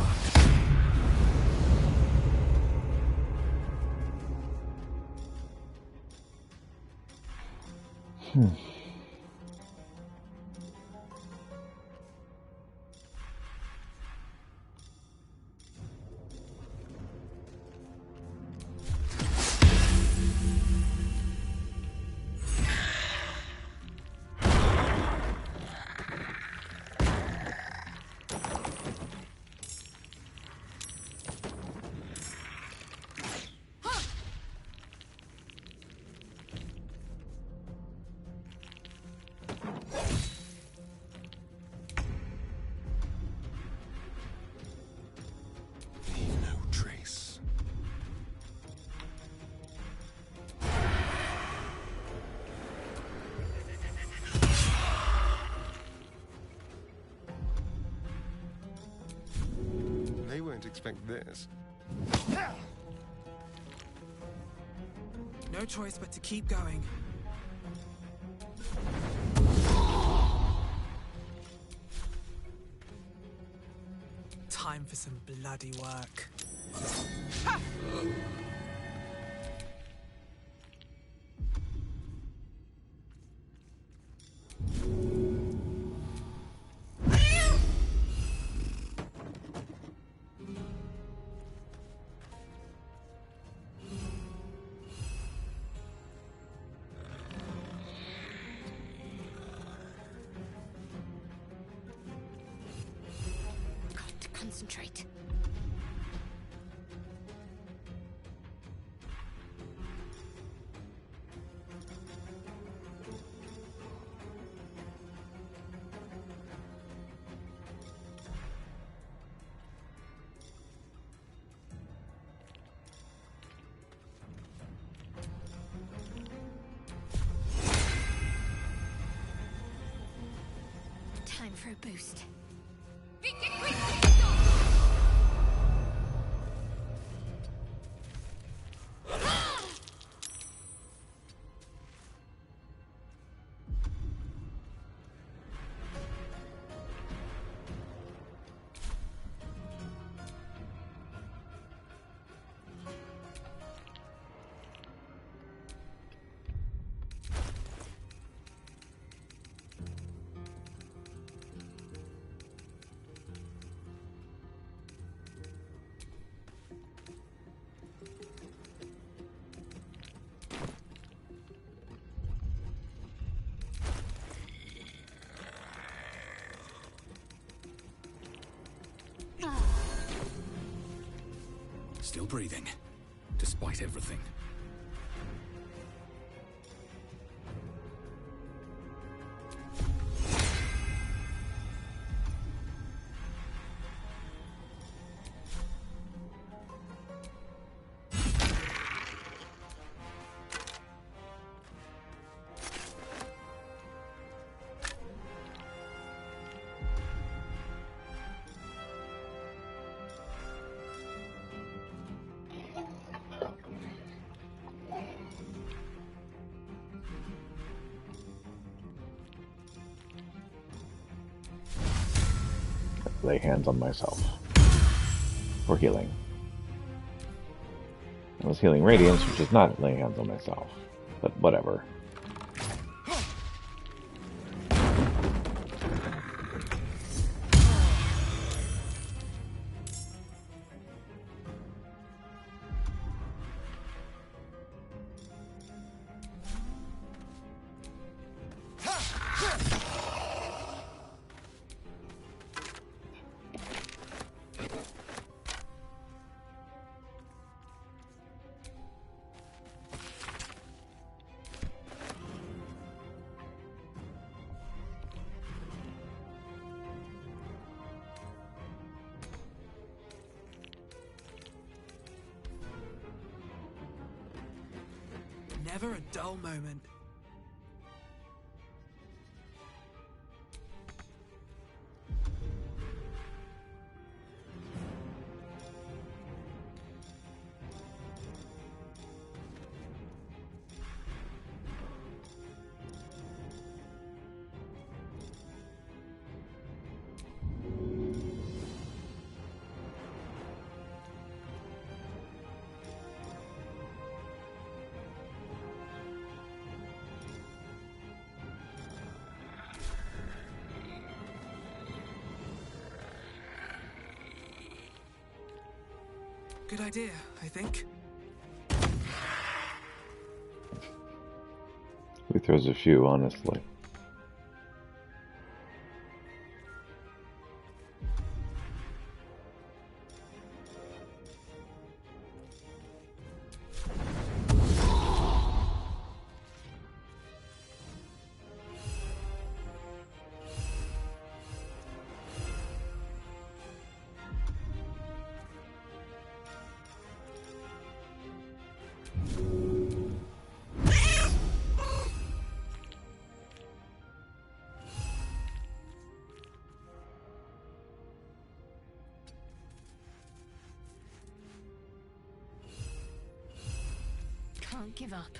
Leave no trace. They won't expect this. No choice but to keep going. Time for some bloody work. Got to concentrate. Time for a boost. Still breathing, despite everything. lay hands on myself for healing. I was healing Radiance, which is not laying hands on myself, but whatever. Never a dull moment. Good idea, I think. Who throws a few, honestly? Can't give up.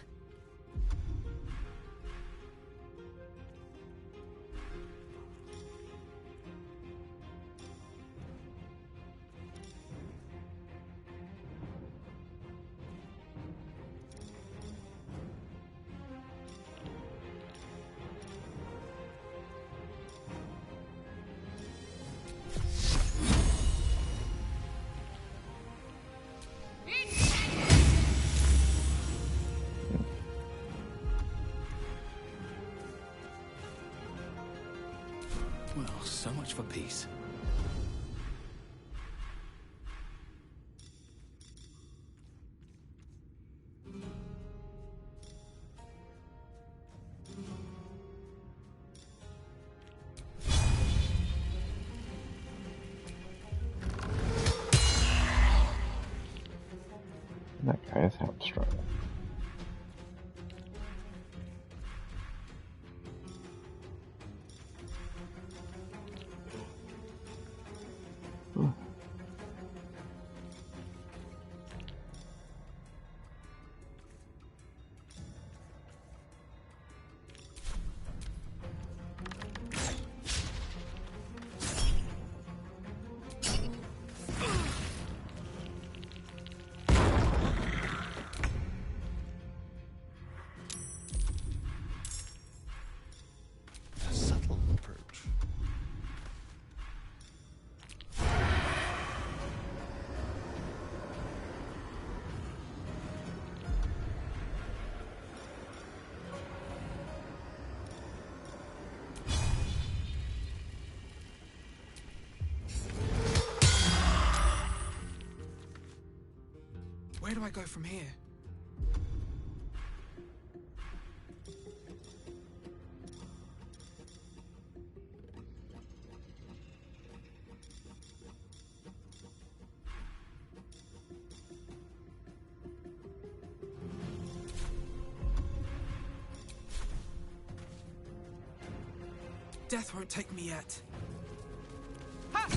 Well, so much for peace. That guy is hamstrung. Subtle approach. Where do I go from here? Death won't take me yet. Ha!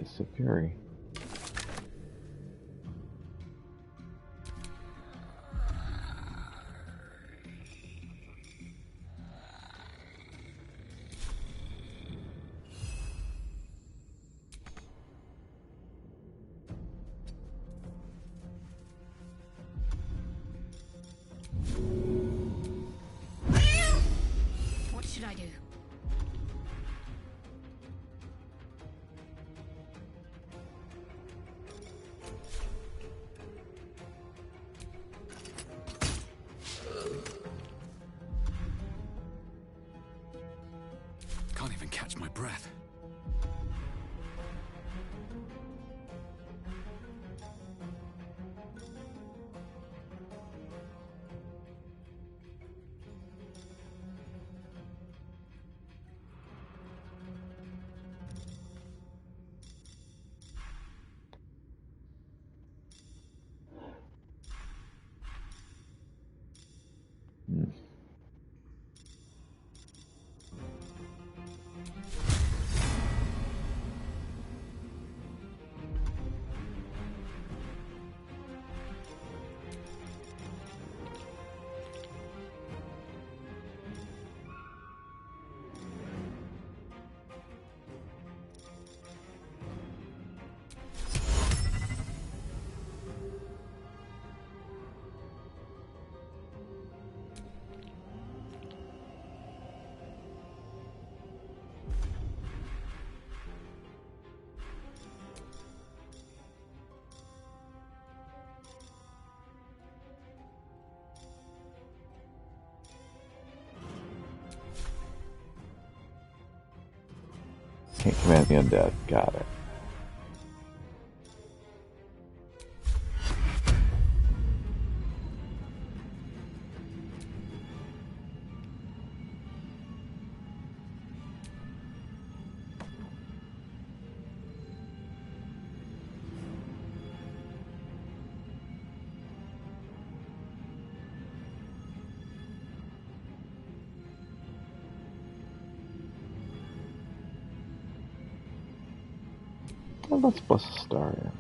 Fist of Fury. What should I do? Can't even catch my breath. Can't command the undead. Got it. Well, let's bless a star in.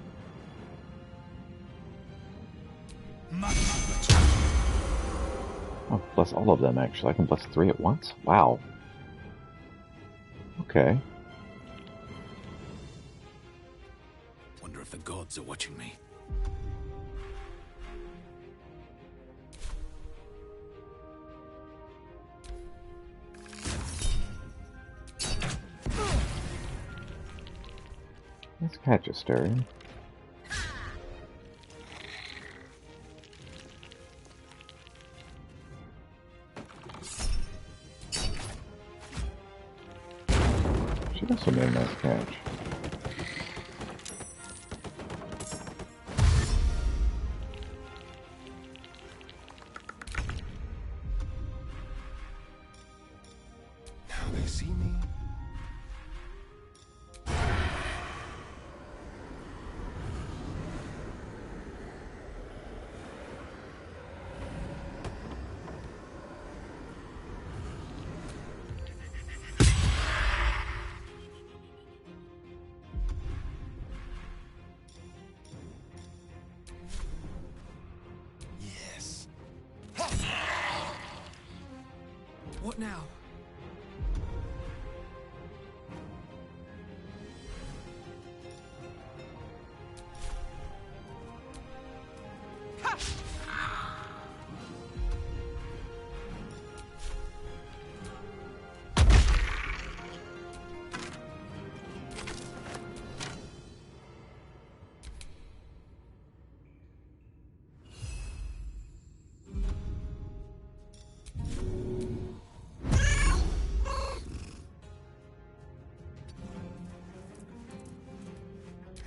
Oh, bless all of them, actually. I can bless 3 at once? Wow. Okay. Wonder if the gods are watching me. Let's catch a Starion. She also made a nice catch. Now they see me. What now?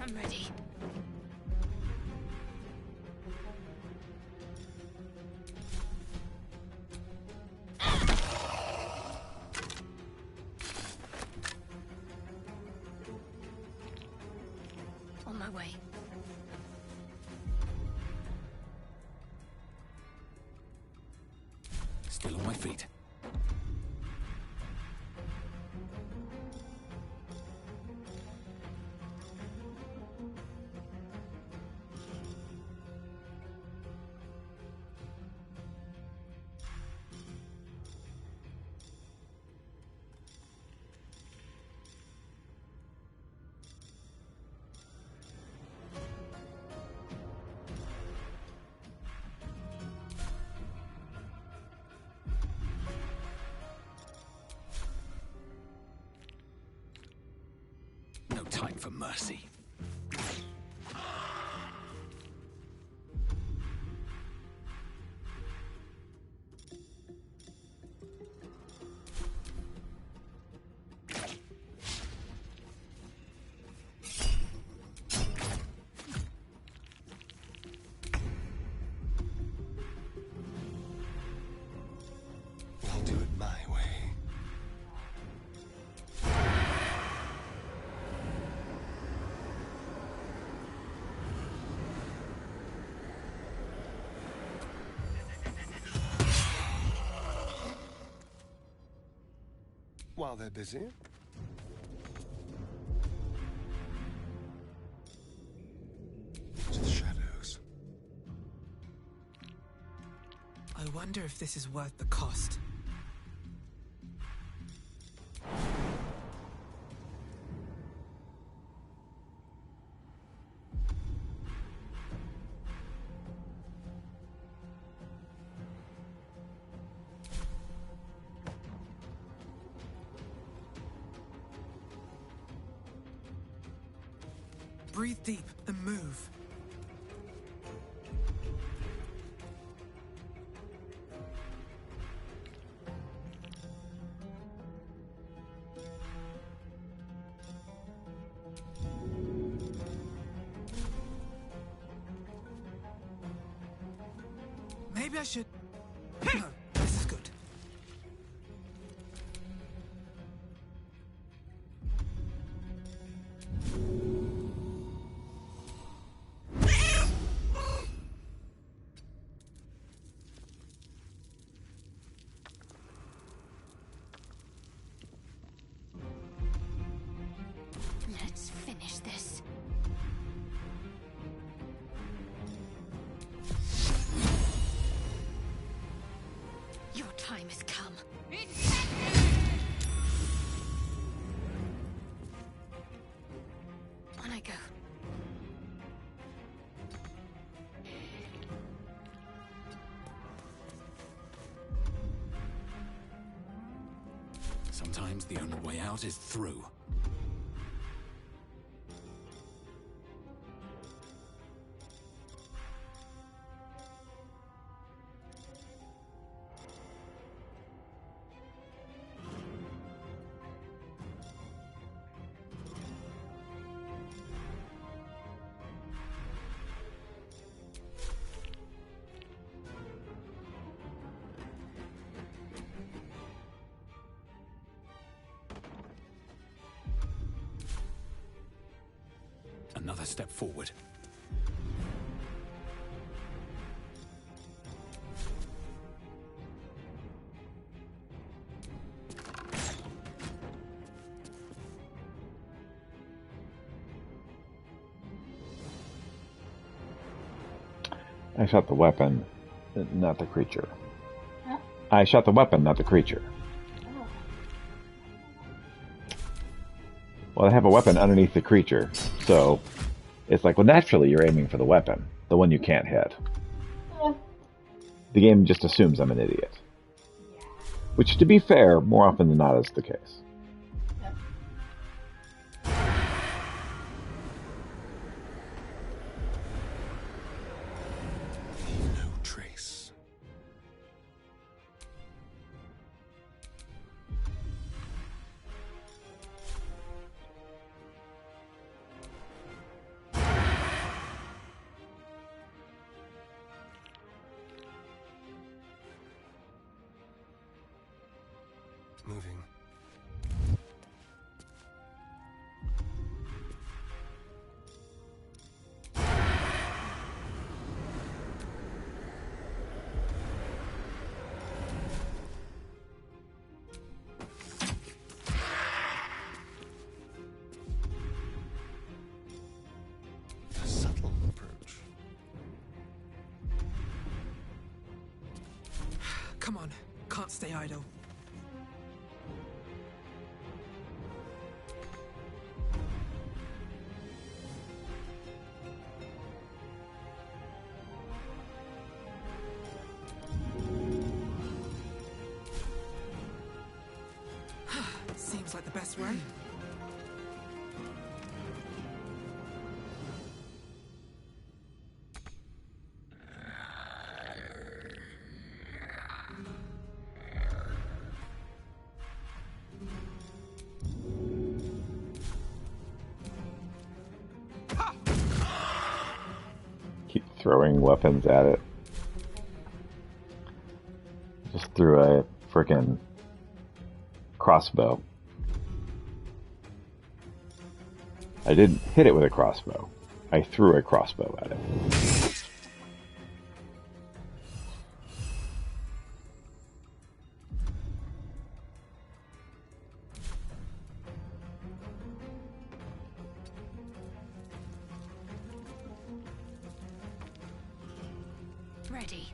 I'm ready. On my way. Still on my feet. time for mercy. I'll do it my way. While they're busy. To the shadows. I wonder if this is worth the cost. Breathe deep and move. Maybe I should... No, this is good. Let's finish this. Your time has come. On I go. Sometimes the only way out is through. Another step forward. I shot the weapon, not the creature. Huh? I shot the weapon, not the creature. Oh. Well, I have a weapon underneath the creature, so it's like, well, naturally you're aiming for the weapon, the one you can't hit. The game just assumes I'm an idiot. Yeah. Which, to be fair, more often than not is the case. Moving. A subtle approach. Come on, can't stay idle. Seems like the best way. throwing weapons at it. Just threw a frickin' crossbow. I didn't hit it with a crossbow. I threw a crossbow at it. Ready.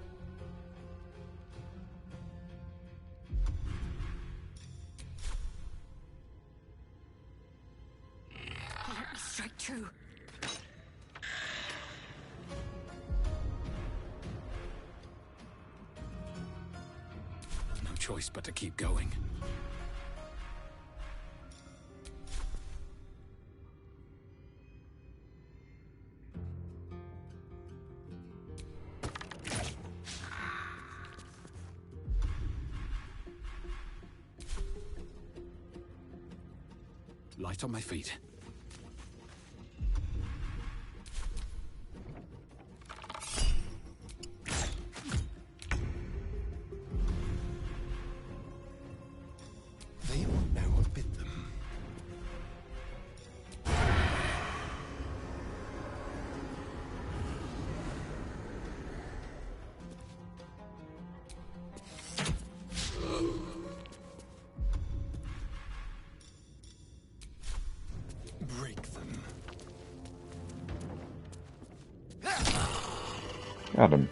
Let me strike true. No choice but to keep going. Light on my feet. They won't know what bit them. Break them. Got him.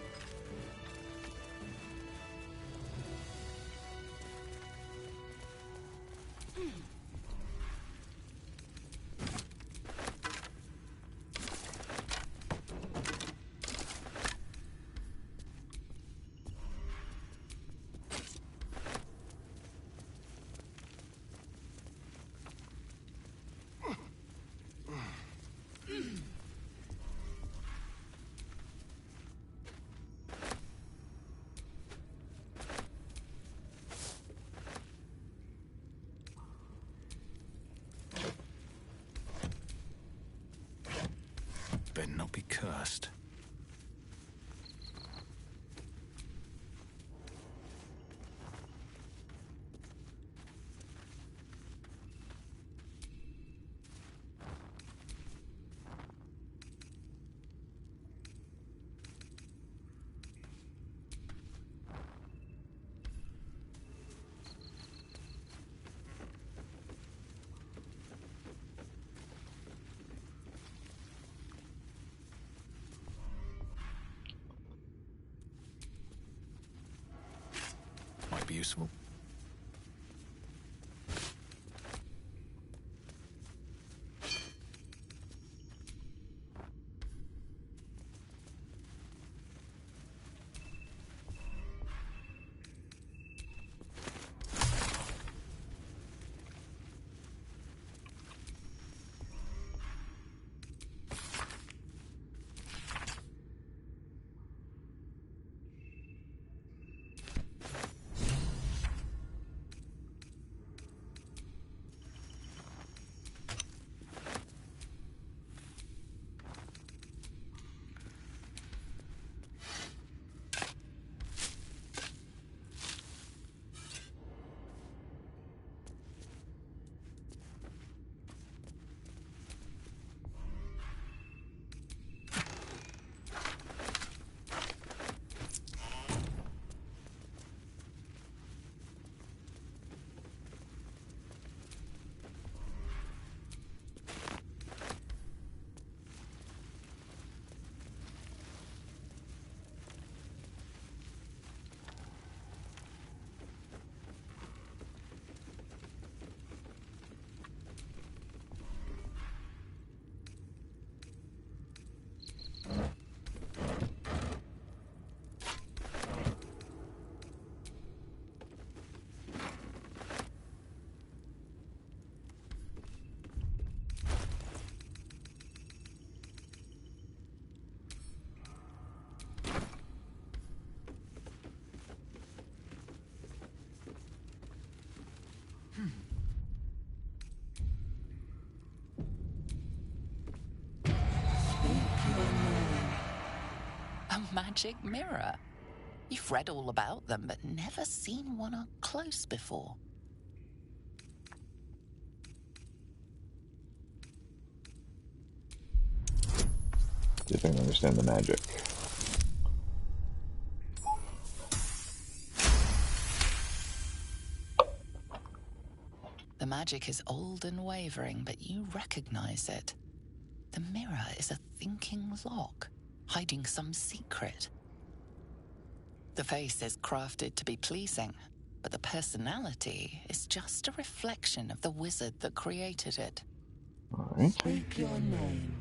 Better not be cursed. Might be useful. magic mirror. You've read all about them, but never seen one up close before. See if I can understand the magic. The magic is old and wavering, but you recognize it. The mirror is a thinking lock, hiding some secret. The face is crafted to be pleasing, but the personality is just a reflection of the wizard that created it. All right. Speak your name.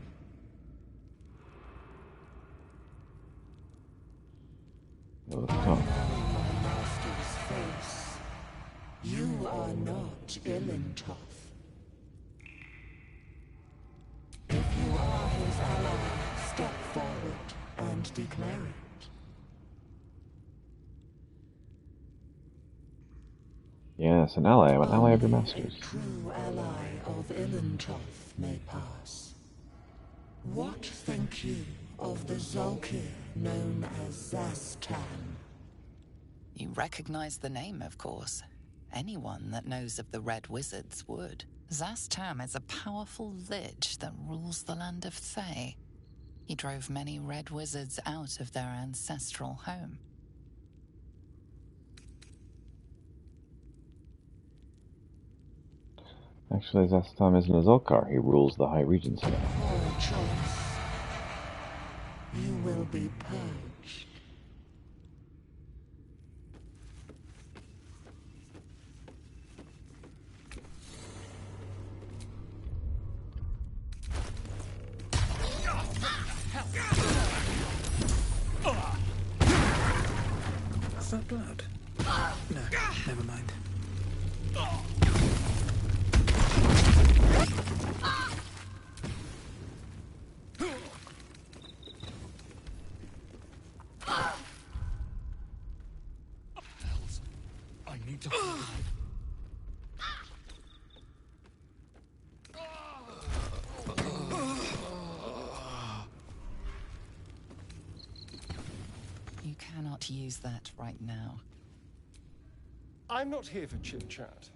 Oh, I know my master's face. You are not Ilintoth. If you are his ally, step forward and declare it. Yes, an ally. I'm an ally of your master's. A true ally of Ilintoth may pass. What think you of the Zolkir known as Zastan? You recognize the name, of course. Anyone that knows of the Red Wizards would. Zastam is a powerful lich that rules the land of Thay. He drove many Red Wizards out of their ancestral home. Actually, Zastam isn't a Zolkar. He rules the High Regency. Poor choice. You will be purged. Is that blood? No, never mind. Hells, I need to find him. You cannot use that right now. I'm not here for chit-chat.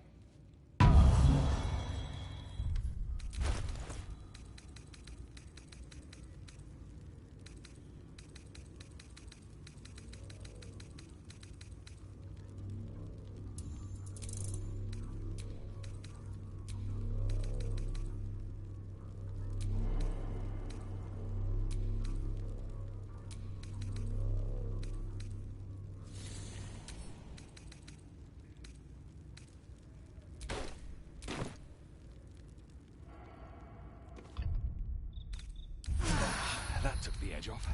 That took the edge off.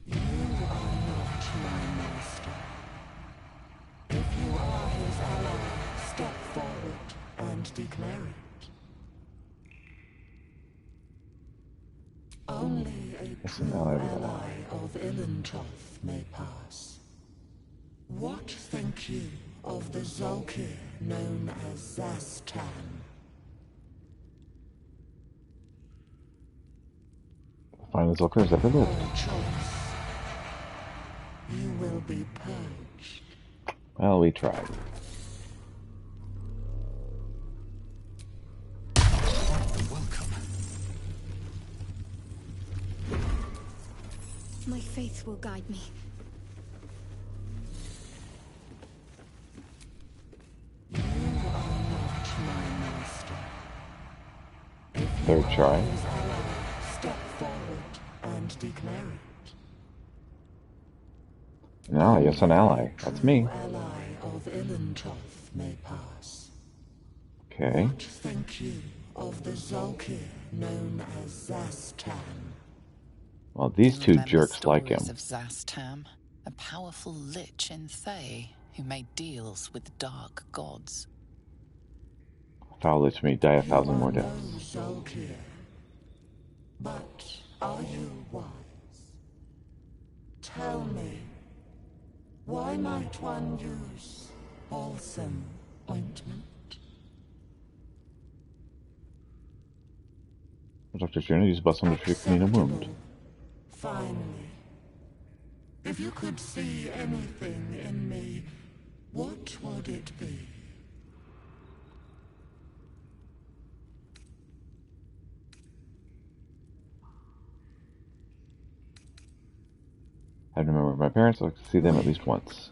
You are not my master. If you are his ally, step forward and declare it. Only a true ally of Ilintoth may pass. What think you of the Zolkir known as Zastan? Finest Zolkars ever lived. Poor choice. You will be purged. Well, we tried. Welcome. My faith will guide me. You are not my master. Third try. His ally, step forward and declare it. An ally, yes, an ally. That's me. Ally of Ilintoth may pass. Okay. What think you of the Zolkir known as Zastan? Well, these two Remember jerks like him. stories of Zastam, a powerful lich in Thay who made deals with dark gods. Foul it to me, die 1,000 more deaths. No Zolkir. But are you wise? Tell me, why might one use balsam ointment? Dr. Tuna used blossom to treat clean a wound. Finally. If you could see anything in me, what would it be? I remember my parents. I'd like to see them at least once.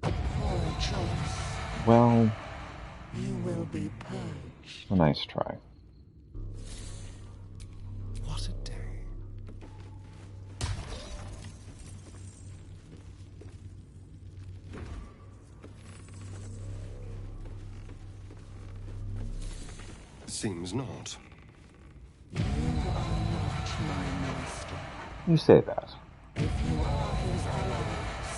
Poor choice. Well, You will be purged. a nice try. What a day. Seems not. You are not my master. You say that. If you are his ally,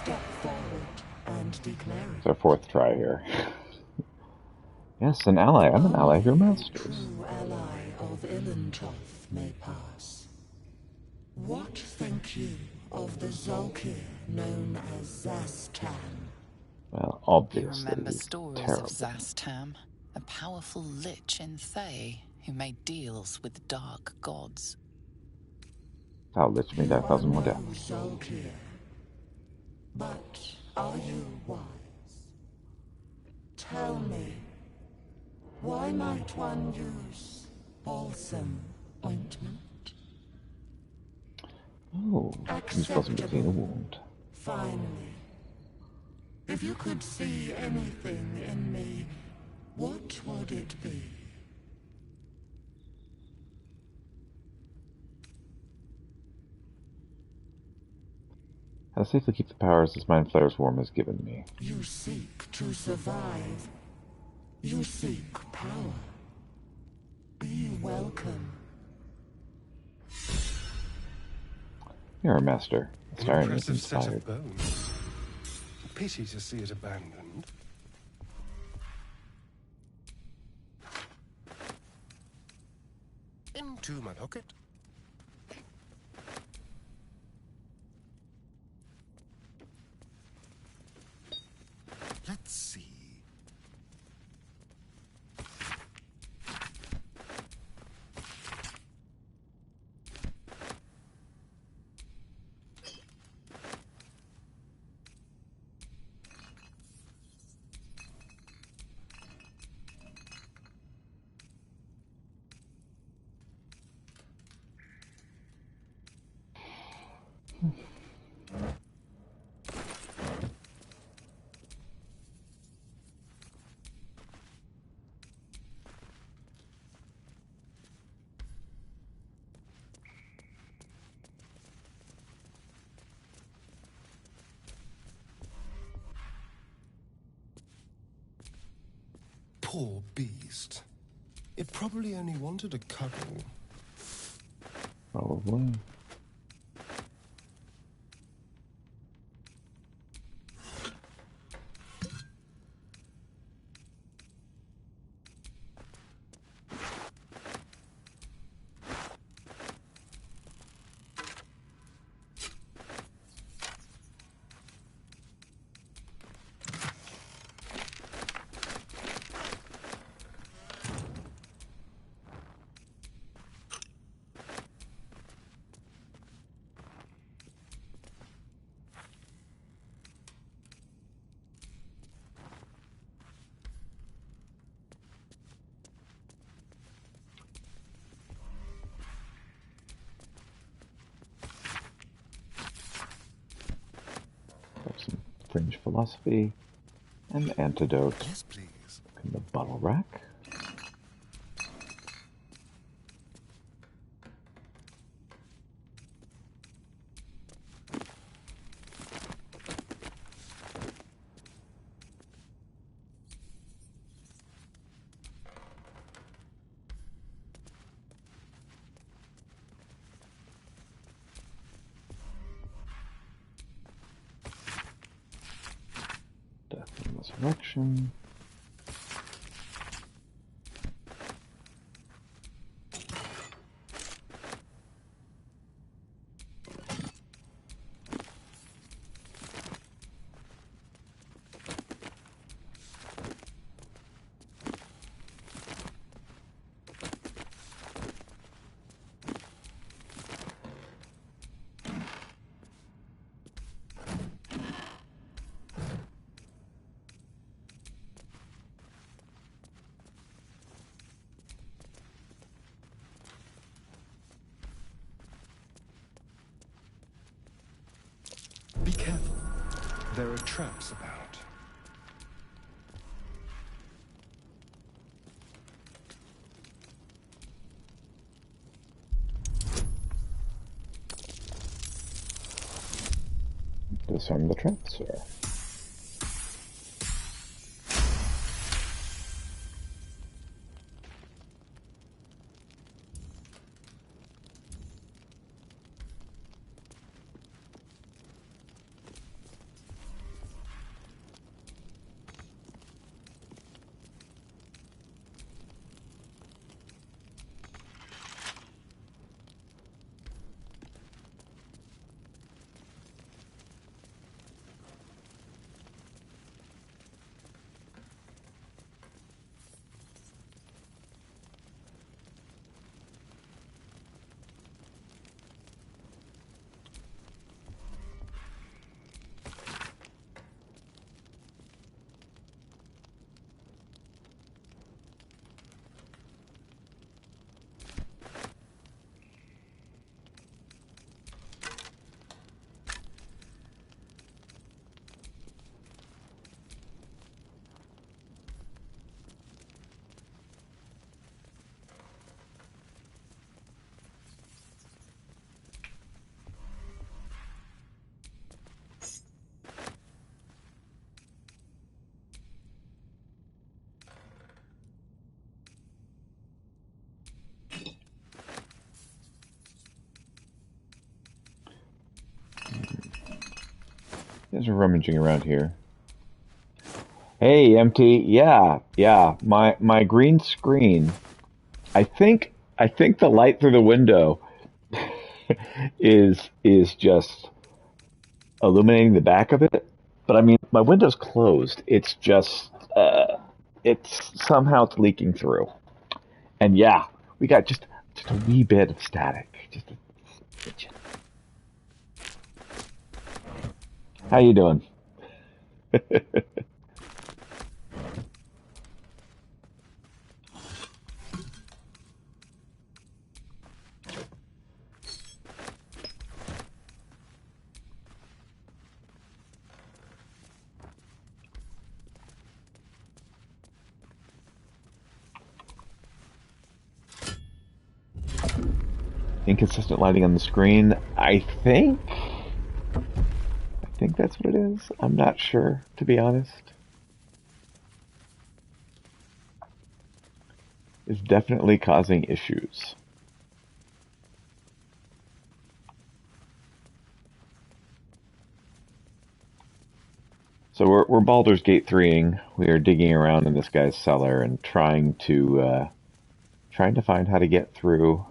step forward and declare It's our fourth try here. Yes, an ally. I'm an ally of your master's. true ally of Ilintoth may pass. What think you of the Zolkir known as Zastan? Well, You obviously, remember he's stories terrible. of Zastam, a powerful lich in Thay who made deals with the dark gods. I'll let me die 1,000 more deaths. Zolkir. But are you wise? Tell me, why might one use balsam ointment? Oh, he's blossom to clean a wound. Finally, if you could see anything in me, what would it be? How to safely keep the powers this Mind Flayer's Worm has given me. You seek to survive. You seek power. Be welcome. You're a master. An Starring is impressive set inspired. of bones. Pity to see it abandoned. Into my pocket. Let's see. Poor beast. It probably only wanted a cuddle. Probably. Some fringe philosophy. An antidote. Yes, please. In the bottle rack. Death and resurrection. There are traps about. Disarm the traps, sir. Guys are rummaging around here. Hey, MT. Yeah. My green screen. I think the light through the window is just illuminating the back of it. But I mean, my window's closed. It's just it's leaking through. And yeah, we got just a wee bit of static. Just a smidgen. How you doing? Inconsistent lighting on the screen. I think that's what it is. I'm not sure, to be honest. It's definitely causing issues. So we're Baldur's Gate 3ing. We are digging around in this guy's cellar and trying to find how to get through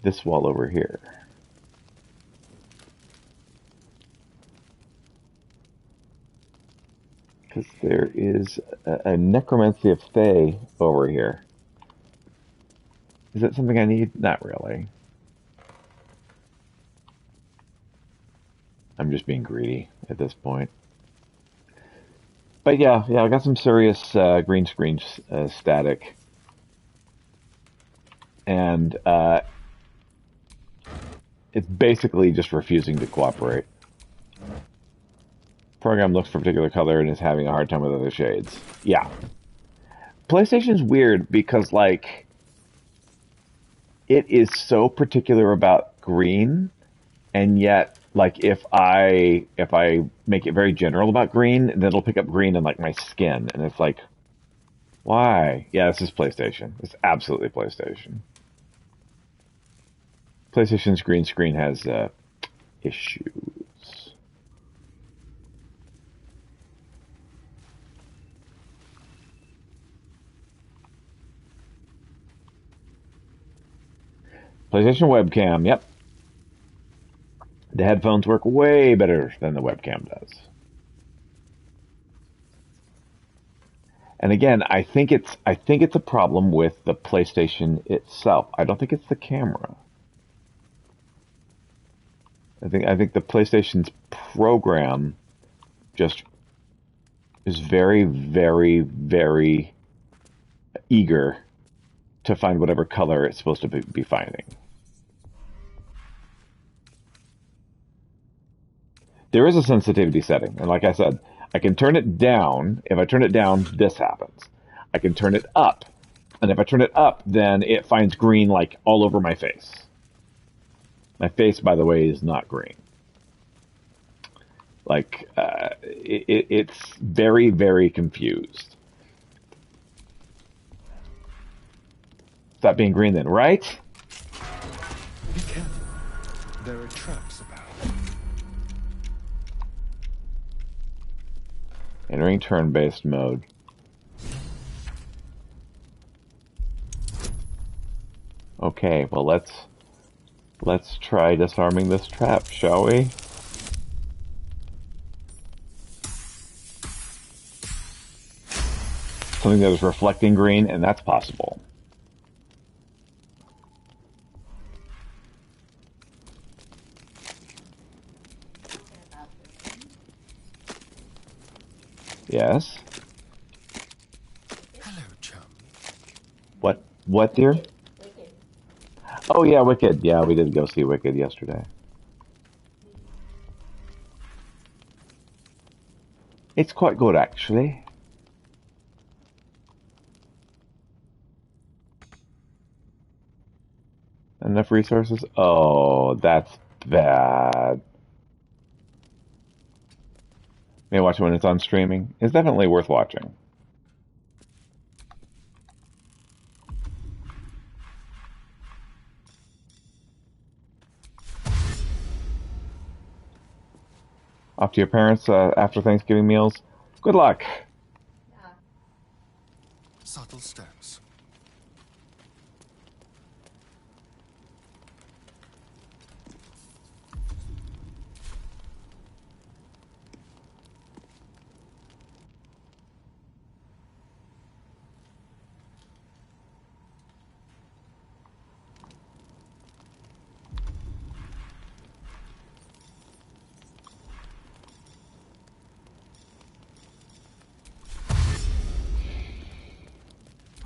this wall over here. Because there is a necromancy of Thay over here. Is that something I need? Not really. I'm just being greedy at this point. But yeah, I got some serious green screen static. And it's basically just refusing to cooperate. Program looks for a particular color and is having a hard time with other shades. Yeah. PlayStation's weird because, like, it is so particular about green, and yet, like, if I make it very general about green, then it'll pick up green in, like, my skin, and it's like, why? Yeah, this is PlayStation. It's absolutely PlayStation. PlayStation's green screen has issues. PlayStation webcam, yep. The headphones work way better than the webcam does. And again, I think it's a problem with the PlayStation itself. I don't think it's the camera. I think the PlayStation's program just is very, very, very eager to find whatever color it's supposed to be finding. There is a sensitivity setting, and like I said, I can turn it down. If I turn it down, this happens. I can turn it up, and if I turn it up, then it finds green like all over my face. My face, by the way, is not green. Like, it's very, very confused. Stop being green then, right? Be careful. There are traps about. Entering turn-based mode. Okay, well let's try disarming this trap, shall we? Something that is reflecting green, and that's possible. Yes. Hello, chum. What, dear? Wicked. Oh yeah, Wicked. Yeah, we did go see Wicked yesterday. It's quite good, actually. Enough resources? Oh, that's bad. Maybe watch it when it's on streaming. It's definitely worth watching. Off to your parents after Thanksgiving meals. Good luck. Subtle steps.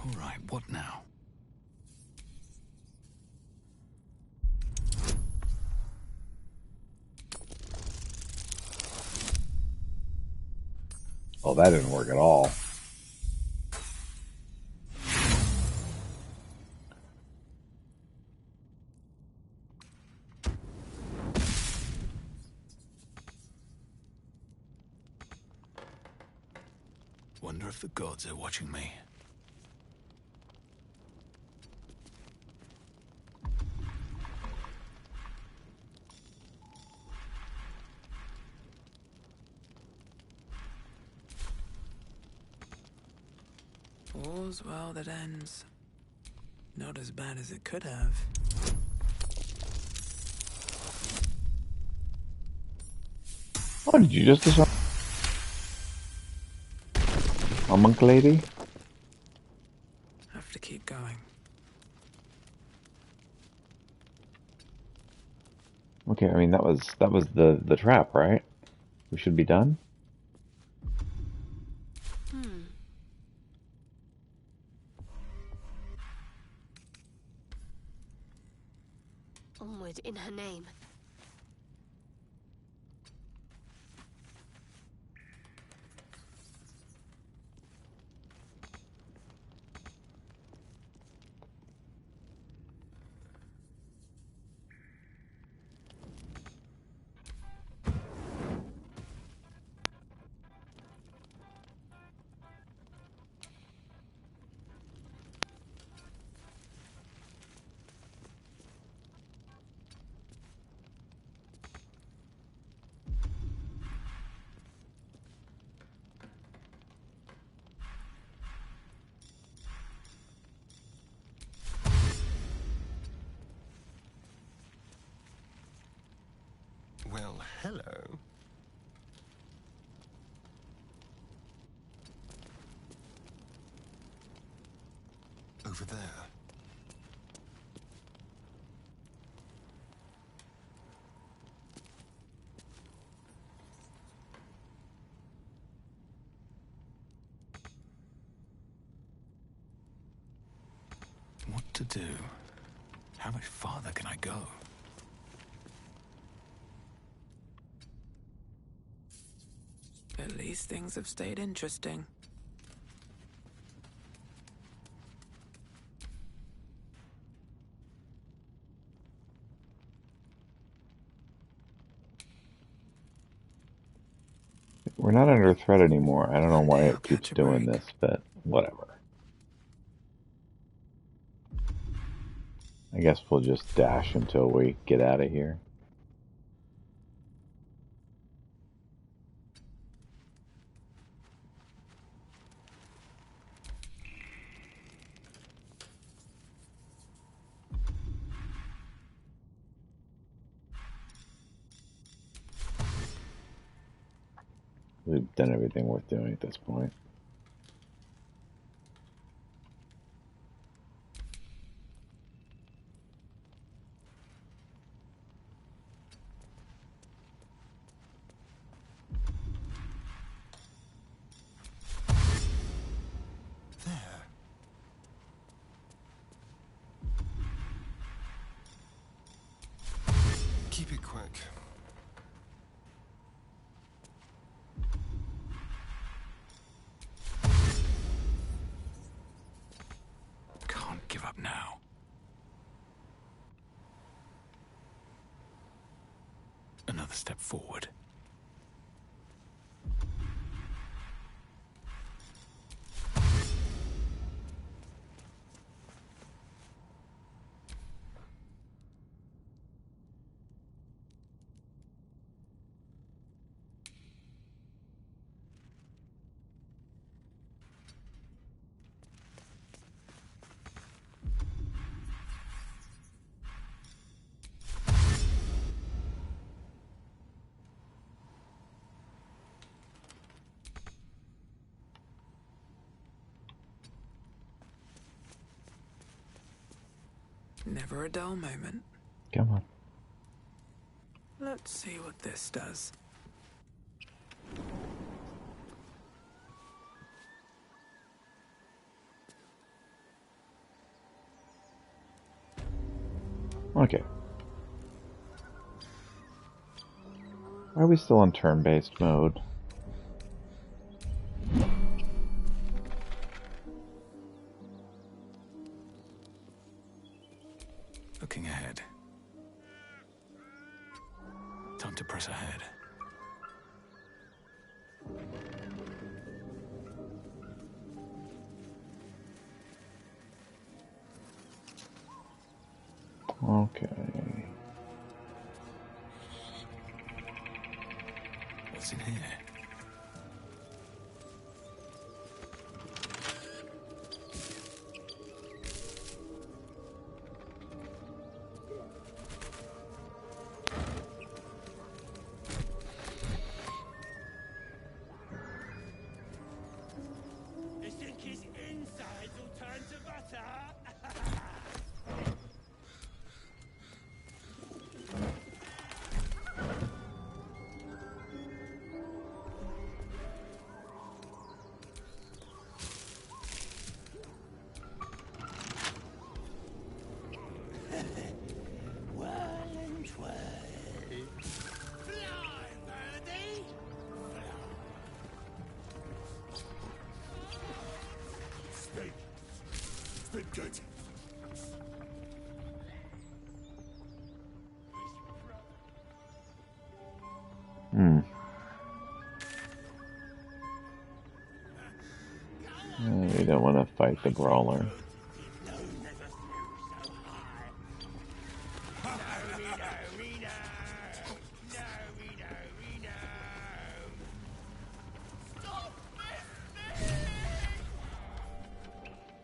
All right, what now? Oh, that didn't work at all. Wonder if the gods are watching me. All's well that ends. Not as bad as it could have. Oh, did you just disarm a monk lady? Have to keep going. Okay, I mean that was the trap, right? We should be done. Onward in her name. Well, hello. Over there. What to do? How much farther can I go? At least things have stayed interesting. We're not under threat anymore. I don't know why it keeps doing this, but whatever. I guess we'll just dash until we get out of here. We've done everything worth doing at this point. Keep it quick. Can't give up now. Another step forward. Never a dull moment. Come on. Let's see what this does. Okay. Are we still in turn-based mode? Looking ahead. Time to press ahead. Okay. What's in here? You think his insides will turn to butter? Whirl and twirl. Fly, birdie! Speak. Speak good. We don't want to fight the brawler.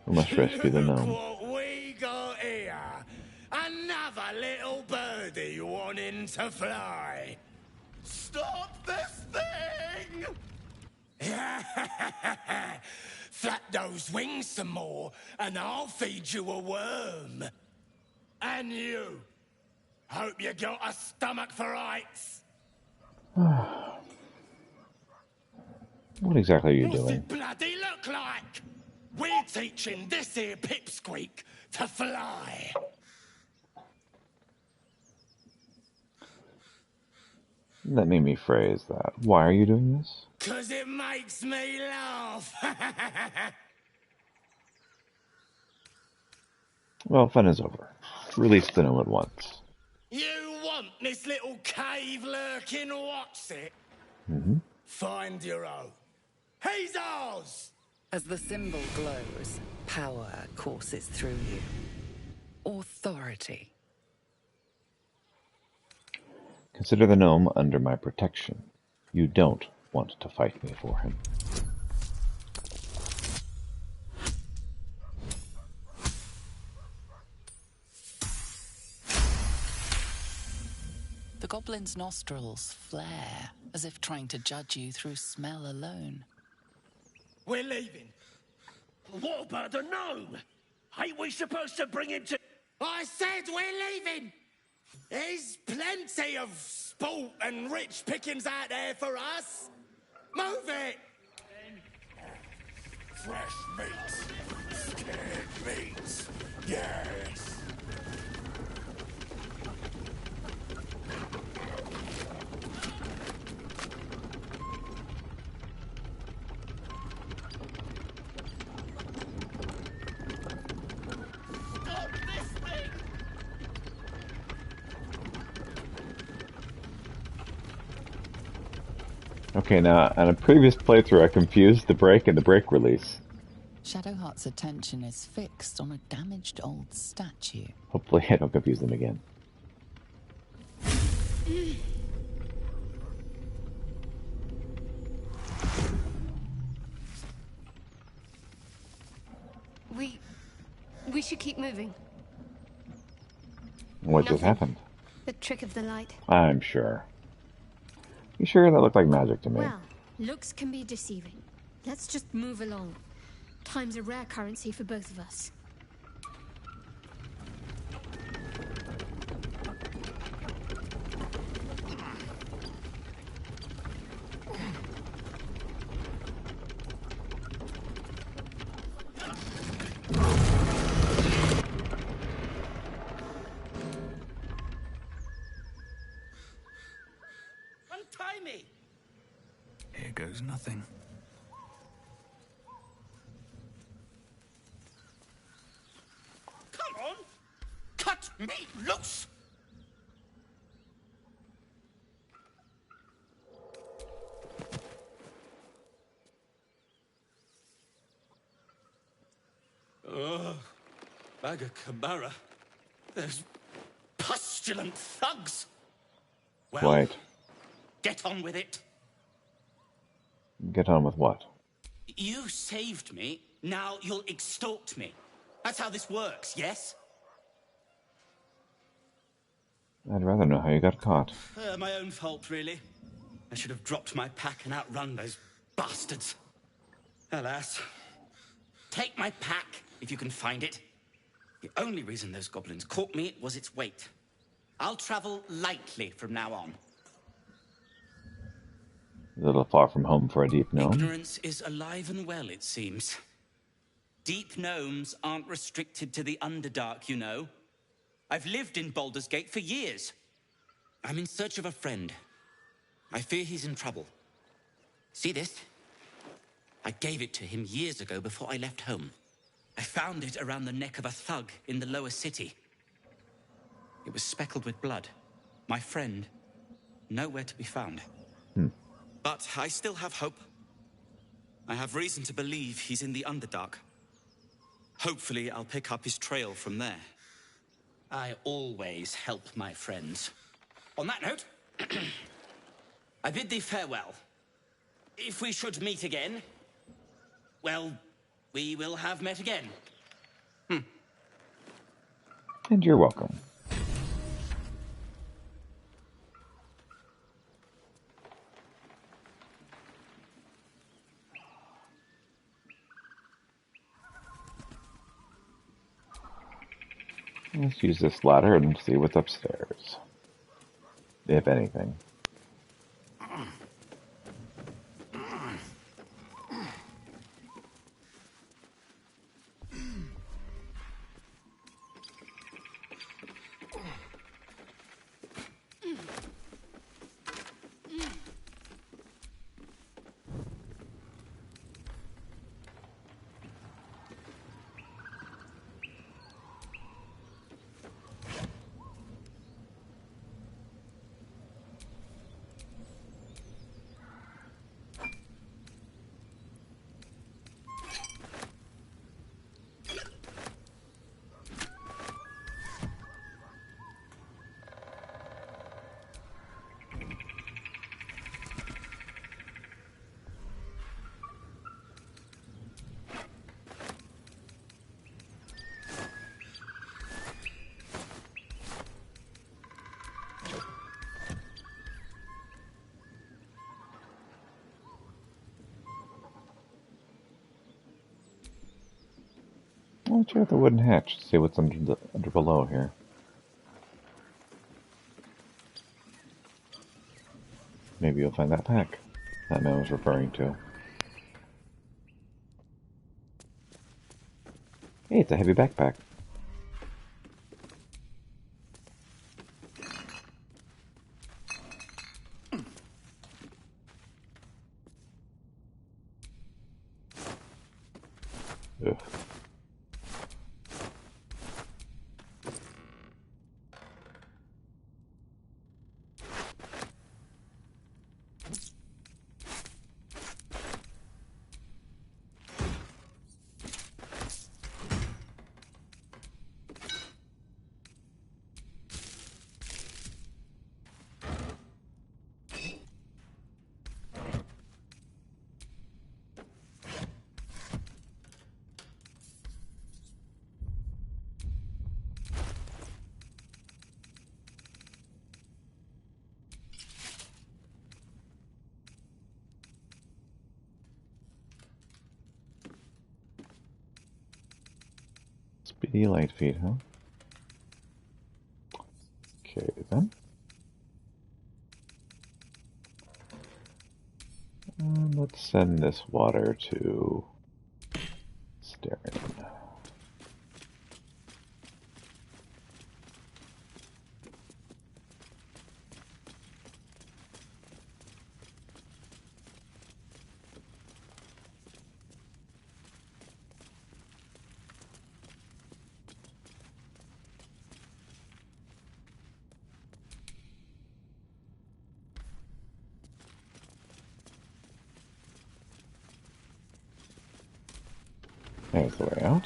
We must rescue the gnome. What we got here? Another little birdie wanting to fly. Stop this thing! Flap those wings some more, and I'll feed you a worm. And you. Hope you got a stomach for heights. What exactly are you What's doing? it bloody look like? We're teaching this here pipsqueak to fly. Let me rephrase that. Why are you doing this? 'Cause it makes me laugh. Well, fun is over. Release the gnome at once. You want this little cave lurking what's it? Mm-hmm. Find your own. He's ours! As the symbol glows, power courses through you. Authority. Consider the gnome under my protection. You don't want to fight me for him. The goblin's nostrils flare, as if trying to judge you through smell alone. We're leaving. What about the gnome? Ain't we supposed to bring him to... I said we're leaving! There's plenty of sport and rich pickings out there for us. Move it! Fresh meat. Scared meat. Yes. Okay, now, on a previous playthrough, I confused the break and the break release. Shadowheart's attention is fixed on a damaged old statue. Hopefully I don't confuse them again. We should keep moving. What just happened? The trick of the light. I'm sure. You sure that looked like magic to me? Well, looks can be deceiving. Let's just move along. Time's a rare currency for both of us. Untie me! Here goes nothing. Come on! Cut me loose! Ugh. Bagacamara. There's pustulant thugs. Well, Right. get on with it. Get on with what? You saved me, now you'll extort me. That's how this works, yes? I'd rather know how you got caught. My own fault, really. I should have dropped my pack and outrun those bastards. Alas. Take my pack, if you can find it. The only reason those goblins caught me was its weight. I'll travel lightly from now on. A little far from home for a deep gnome. Ignorance is alive and well, it seems. Deep gnomes aren't restricted to the Underdark, you know. I've lived in Baldur's Gate for years. I'm in search of a friend. I fear he's in trouble. See this? I gave it to him years ago before I left home. I found it around the neck of a thug in the lower city. It was speckled with blood. My friend, nowhere to be found. But I still have hope. I have reason to believe he's in the Underdark. Hopefully, I'll pick up his trail from there. I always help my friends. On that note, I bid thee farewell. If we should meet again, well, we will have met again. And you're welcome. Let's use this ladder and see what's upstairs. If anything. I'll check out the wooden hatch to see what's under below here. Maybe you'll find that pack that man was referring to. Hey, it's a heavy backpack. Ugh. Speedy light feet, huh? Okay, then. Let's send this water to Starin. There's the way out.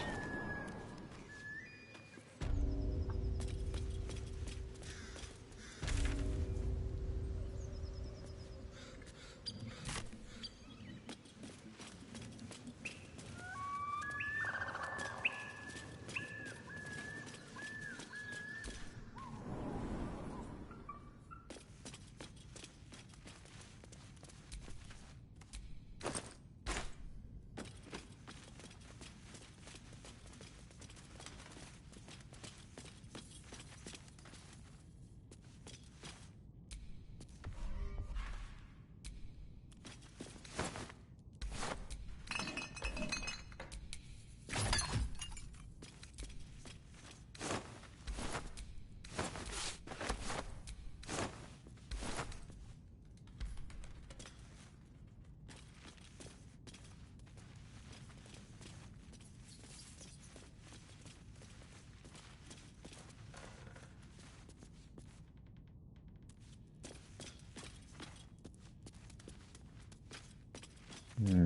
Hmm.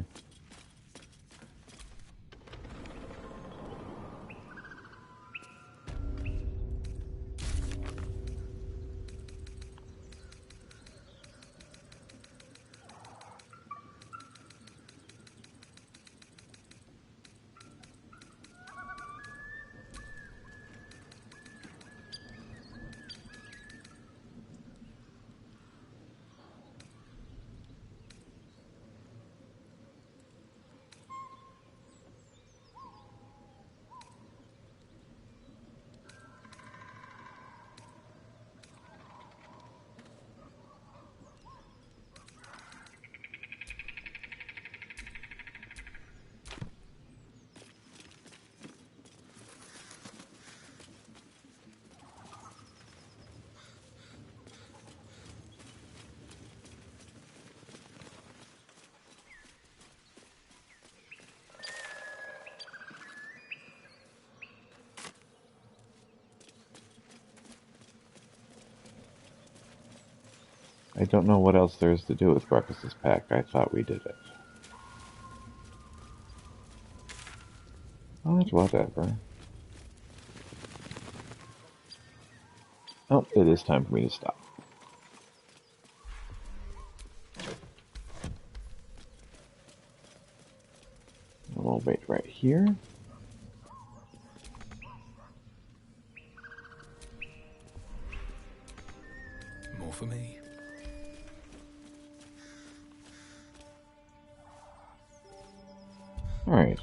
I don't know what else there is to do with Ruckus's pack. I thought we did it. Oh, it's whatever. Oh, it is time for me to stop. We'll wait right here. More for me. Alright.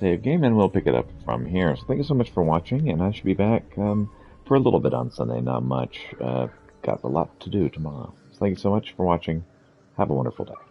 save game, and we'll pick it up from here. So thank you so much for watching, and I should be back for a little bit on Sunday, not much. Got a lot to do tomorrow. So thank you so much for watching. Have a wonderful day.